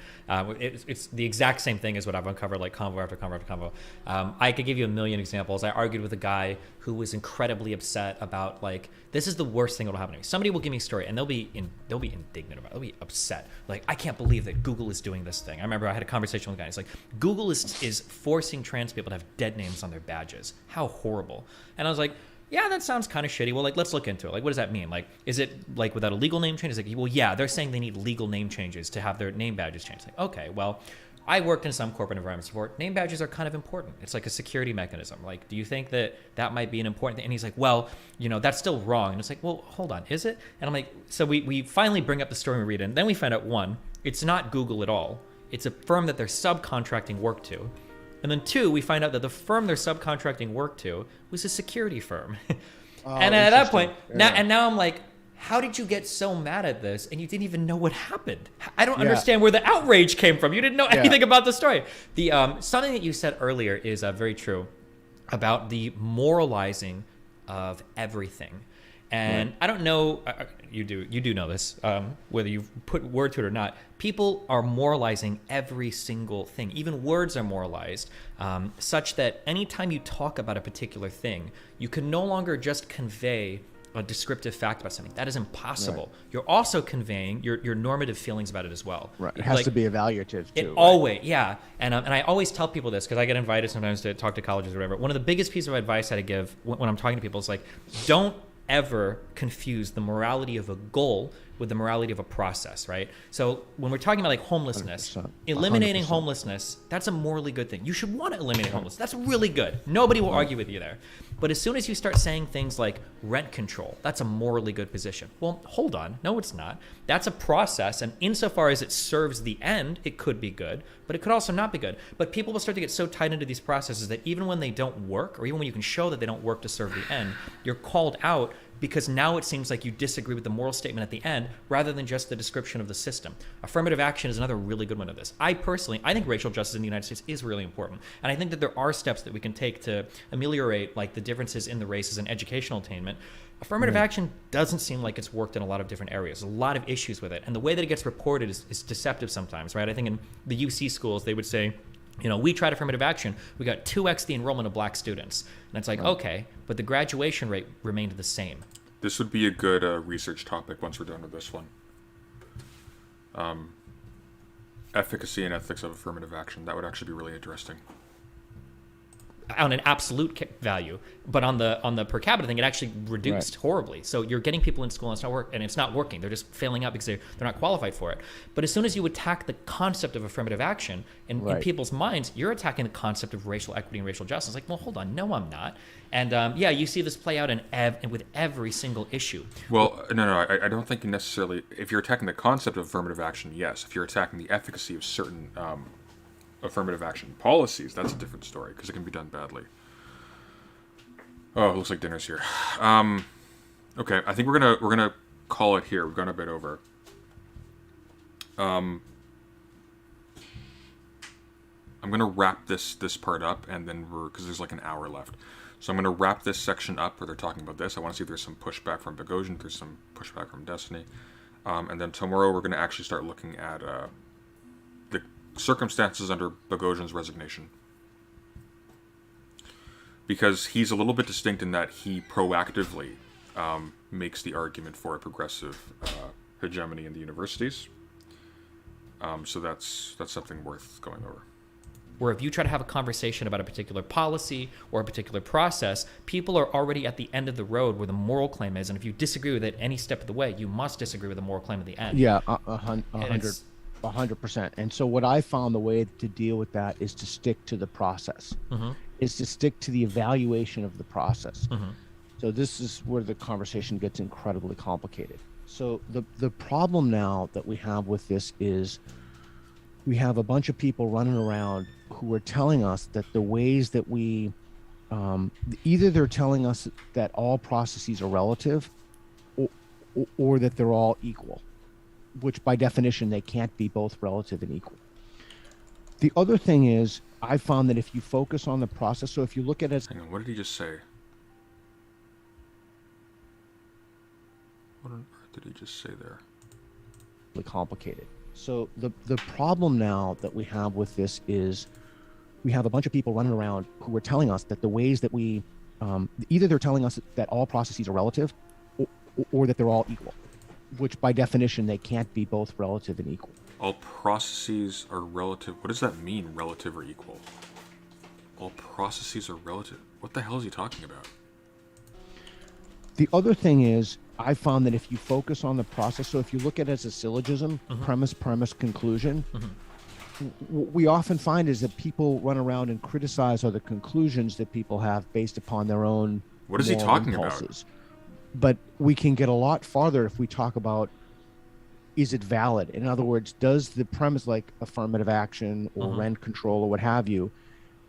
It's the exact same thing as what I've uncovered, like convo after convo after convo. I could give you a million examples. I argued with a guy who was incredibly upset about, like, this is the worst thing that will happen to me. Somebody will give me a story and they'll be indignant about it. They'll be upset. Like, I can't believe that Google is doing this thing. I remember I had a conversation with a guy. It's like, Google is forcing trans people to have dead names on their badges. How horrible. And I was like, yeah, that sounds kind of shitty. Well, like, let's look into it. Like, what does that mean? Like, is it like without a legal name change? It's like, well, yeah, they're saying they need legal name changes to have their name badges changed. Like, okay, well, I worked in some corporate environments before. Name badges are kind of important. It's like a security mechanism. Like, do you think that that might be an important thing? And he's like, well, you know, that's still wrong. And it's like, well, hold on, is it? And I'm like, so we finally bring up the story and we read it. And then we find out, one, it's not Google at all. It's a firm that they're subcontracting work to. And then two, we find out that the firm they're subcontracting work to was a security firm. And at that point, now I'm like, how did you get so mad at this and you didn't even know what happened? I don't understand where the outrage came from. You didn't know anything about the story. The something that you said earlier is very true about the moralizing of everything. And I don't know, you do know this, whether you put word to it or not. People are moralizing every single thing. Even words are moralized, such that anytime you talk about a particular thing, you can no longer just convey a descriptive fact about something. That is impossible. Right. You're also conveying your normative feelings about it as well. Right. It has to be evaluative too. Right? Always, yeah. And I always tell people this because I get invited sometimes to talk to colleges or whatever. One of the biggest pieces of advice I give when I'm talking to people is like, don't ever confuse the morality of a goal with the morality of a process, right? So when we're talking about like homelessness, 100%. Eliminating 100%. Homelessness, that's a morally good thing. You should want to eliminate homelessness. That's really good. Nobody will argue with you there. But as soon as you start saying things like rent control, that's a morally good position. Well, hold on. No, it's not. That's a process, and insofar as it serves the end, it could be good, but it could also not be good. But people will start to get so tied into these processes that even when they don't work, or even when you can show that they don't work to serve the end, you're called out because now it seems like you disagree with the moral statement at the end rather than just the description of the system. Affirmative action is another really good one of this. I think racial justice in the United States is really important. And I think that there are steps that we can take to ameliorate like the differences in the races and educational attainment. Affirmative action doesn't seem like it's worked in a lot of different areas. There's a lot of issues with it. And the way that it gets reported is deceptive sometimes, right? I think in the UC schools, they would say, we tried affirmative action. We got 2x the enrollment of black students. And it's like, okay, but the graduation rate remained the same. This would be a good research topic once we're done with this one. Efficacy and ethics of affirmative action. That would actually be really interesting. On an absolute value, but on the per capita thing, it actually reduced horribly. So you're getting people in school and it's not working. They're just failing out because they're not qualified for it. But as soon as you attack the concept of affirmative action in people's minds, you're attacking the concept of racial equity and racial justice. Like, well, hold on, no, I'm not. And you see this play out with every single issue. Well, no, I don't think you necessarily. If you're attacking the concept of affirmative action, yes. If you're attacking the efficacy of certain affirmative action policies, that's a different story because it can be done badly. Oh, it looks like dinner's here. Okay, I think we're gonna call it here. We've gone a bit over. I'm gonna wrap this part up, and then because there's like an hour left, so I'm gonna wrap this section up where they're talking about this. I want to see if there's some pushback from Boghossian, if there's some pushback from Destiny, and then tomorrow we're gonna actually start looking at the circumstances under Boghossian's resignation, because he's a little bit distinct in that he proactively makes the argument for a progressive hegemony in the universities. So that's something worth going over. Where if you try to have a conversation about a particular policy or a particular process, people are already at the end of the road where the moral claim is, and if you disagree with it any step of the way, you must disagree with the moral claim at the end. Yeah, 100%. And so what I found the way to deal with that is to stick to the process, is to stick to the evaluation of the process. So this is where the conversation gets incredibly complicated. So the problem now that we have with this is we have a bunch of people running around who are telling us that the ways that we, either they're telling us that all processes are relative or that they're all equal, which by definition, they can't be both relative and equal. The other thing is, I found that if you focus on the process, so if you look at it... Hang on, what did he just say? What on earth did he just say there? Complicated. So the problem now that we have with this is we have a bunch of people running around who are telling us that the ways that we... either they're telling us that all processes are relative or that they're all equal, which by definition, they can't be both relative and equal. All processes are relative. What does that mean, relative or equal? All processes are relative. What the hell is he talking about? The other thing is, I found that if you focus on the process, so if you look at it as a syllogism, premise, conclusion, what we often find is that people run around and criticize other conclusions that people have based upon their own What is he talking impulses. But we can get a lot farther if we talk about, is it valid? In other words, does the premise like affirmative action or rent control or what have you,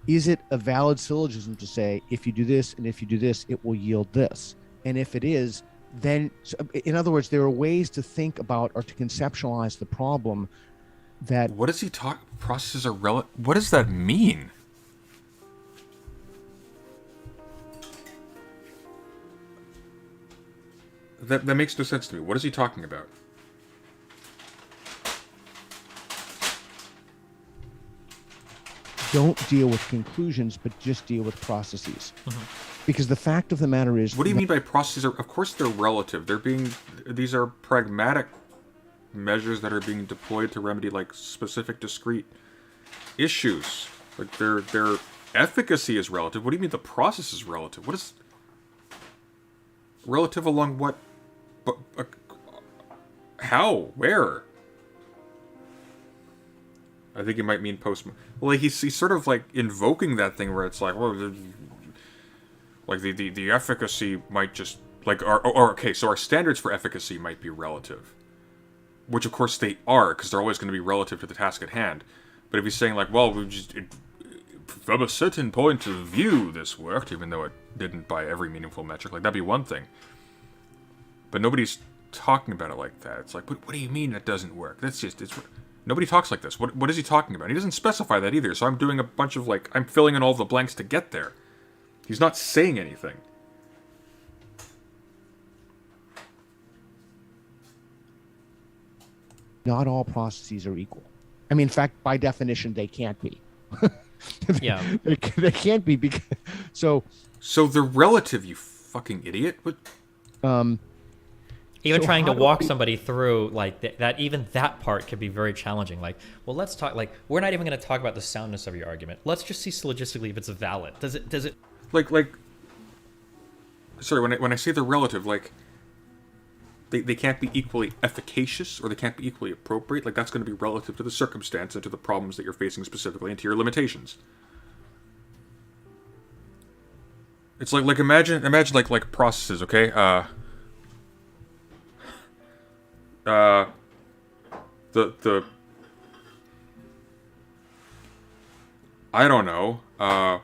is it a valid syllogism to say, if you do this and if you do this, it will yield this? And if it is, then, in other words, there are ways to think about or to conceptualize the problem that... What does he talk? Processes are relative. What does that mean? That makes no sense to me. What is he talking about? Don't deal with conclusions, but just deal with processes. Because the fact of the matter is... What do you mean by processes? Of course they're relative. These are pragmatic measures that are being deployed to remedy, like, specific, discrete issues. Like, their efficacy is relative. What do you mean the process is relative? What is... Relative along what... how? Where? I think you might mean post... Well, he's sort of, like, invoking that thing where it's like, well... Like, the efficacy might just... Like, okay, so our standards for efficacy might be relative. Which, of course, they are, because they're always going to be relative to the task at hand. But if he's saying, like, well, from a certain point of view, this worked, even though it didn't by every meaningful metric, like, that'd be one thing. But nobody's talking about it like that. It's like, what do you mean that doesn't work? Nobody talks like this. What is he talking about? He doesn't specify that either, so I'm doing a bunch of, like, I'm filling in all the blanks to get there. He's not saying anything. Not all processes are equal. I mean, in fact, by definition, they can't be. Yeah. They can't be because... So they're relative, you fucking idiot. What? Even So trying to how do walk we- somebody through, like, that, even that part could be very challenging. Like, well, let's talk, like, we're not even going to talk about the soundness of your argument. Let's just see logistically if it's valid. Does it... Like... Sorry, when I say they're relative, like... They can't be equally efficacious, or they can't be equally appropriate. Like, that's going to be relative to the circumstance and to the problems that you're facing specifically and to your limitations. It's like imagine like processes, okay? The I don't know.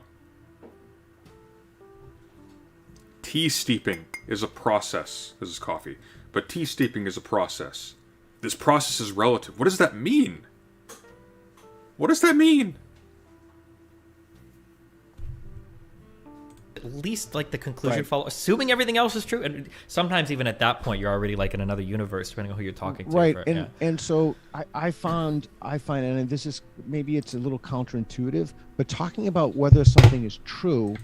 Tea steeping is a process. This is coffee. But tea steeping is a process. This process is relative. What does that mean? What does that mean? At least, like, the conclusion follow, assuming everything else is true, and sometimes even at that point you're already, like, in another universe depending on who you're talking to. Right, yeah. and so I find, and this is, maybe it's a little counterintuitive, but talking about whether something is true,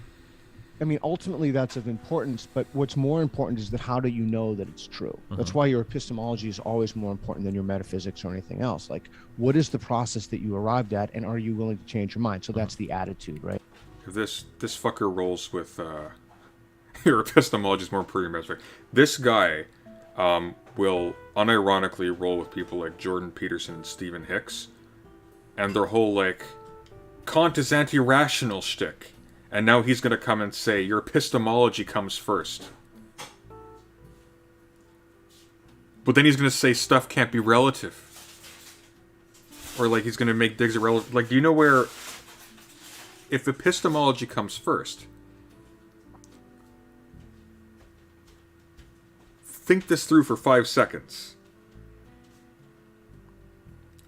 I mean, ultimately that's of importance, but what's more important is that how do you know that it's true? That's why your epistemology is always more important than your metaphysics or anything else. Like, what is the process that you arrived at, and are you willing to change your mind? So that's the attitude, right? This fucker rolls with your epistemology is more important than your metaphysics. This guy will unironically roll with people like Jordan Peterson and Stephen Hicks, and their whole, like, Kant is anti-rational shtick. And now he's going to come and say, your epistemology comes first. But then he's going to say stuff can't be relative. Or, like, he's going to make digs irrelevant. Like, do you know where... If epistemology comes first... Think this through for 5 seconds.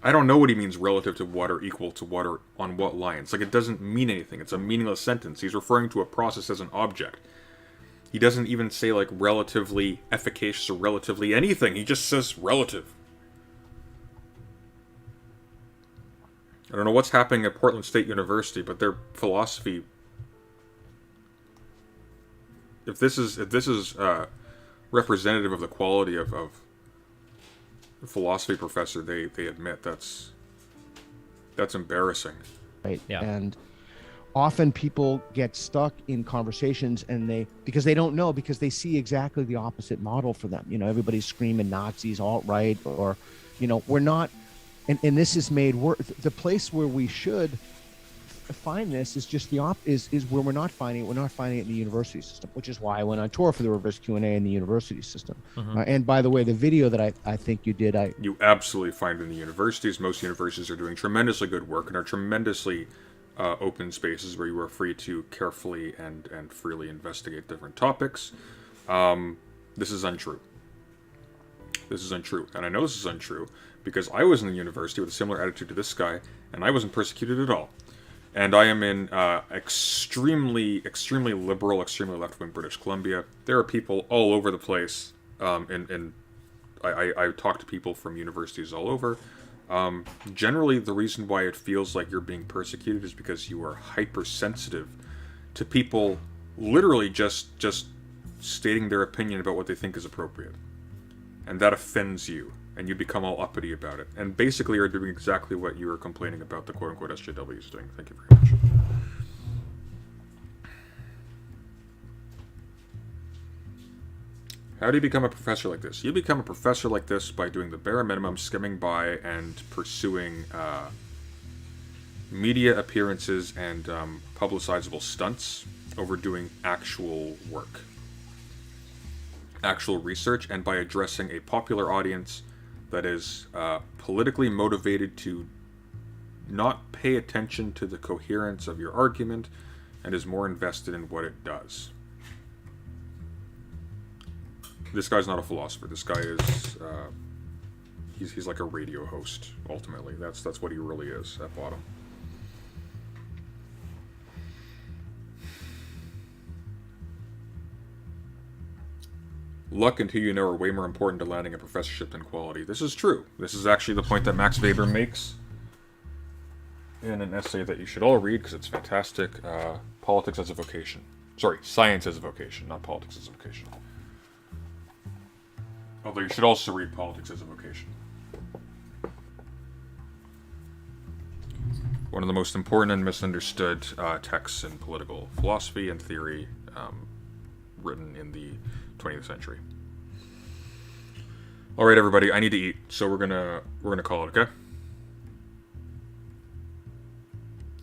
I don't know what he means relative to what or equal to what or on what lines. Like, it doesn't mean anything. It's a meaningless sentence. He's referring to a process as an object. He doesn't even say, like, relatively efficacious or relatively anything. He just says relative. I don't know what's happening at Portland State University, but their philosophy... If this is representative of the quality of philosophy professor, they admit that's embarrassing. Right. Yeah. And often people get stuck in conversations and because they don't know, because they see exactly the opposite model for them. You know, everybody's screaming Nazis, alt-right, or, you know, we're not, and this is made work. The place where we should find this is just is where we're not finding it. We're not finding it in the university system, which is why I went on tour for the reverse Q&A in the university system. And by the way, the video that I think you did, you absolutely find it in the universities. Most universities are doing tremendously good work and are tremendously open spaces where you are free to carefully and freely investigate different topics. This is untrue. This is untrue. And I know this is untrue because I was in the university with a similar attitude to this guy, and I wasn't persecuted at all. And I am in extremely liberal, extremely left-wing British Columbia. There are people all over the place, and I talk to people from universities all over. Generally, the reason why it feels like you're being persecuted is because you are hypersensitive to people literally just stating their opinion about what they think is appropriate. And that offends you, and you become all uppity about it. And basically you're doing exactly what you were complaining about the quote-unquote SJW is doing. Thank you very much. How do you become a professor like this? You become a professor like this by doing the bare minimum, skimming by, and pursuing media appearances and publicizable stunts over doing actual work, actual research, and by addressing a popular audience that is politically motivated to not pay attention to the coherence of your argument and is more invested in what it does. This guy's not a philosopher. This guy is, he's like a radio host, ultimately. That's what he really is, at bottom. Luck and who you know are way more important to landing a professorship than quality. This is true. This is actually the point that Max Weber makes in an essay that you should all read, because it's fantastic. Politics as a Vocation. Sorry, Science as a Vocation, not Politics as a Vocation. Although you should also read Politics as a Vocation. One of the most important and misunderstood texts in political philosophy and theory written in the 20th century. All right, everybody, I need to eat, so we're gonna call it, okay?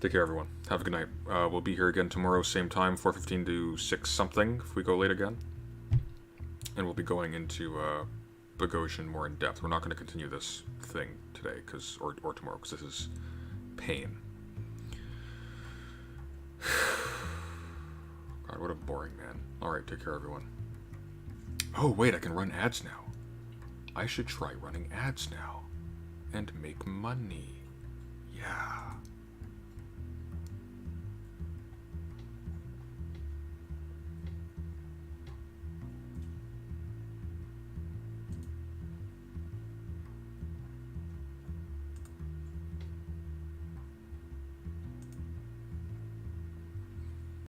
Take care, everyone. Have a good night. We'll be here again tomorrow, same time, 4:15 to 6 something, if we go late again. And we'll be going into Boghossian more in depth. We're not going to continue this thing today, or tomorrow, because this is pain. God, what a boring man. Alright, take care, everyone. Oh, wait, I can run ads now. I should try running ads now. And make money. Yeah.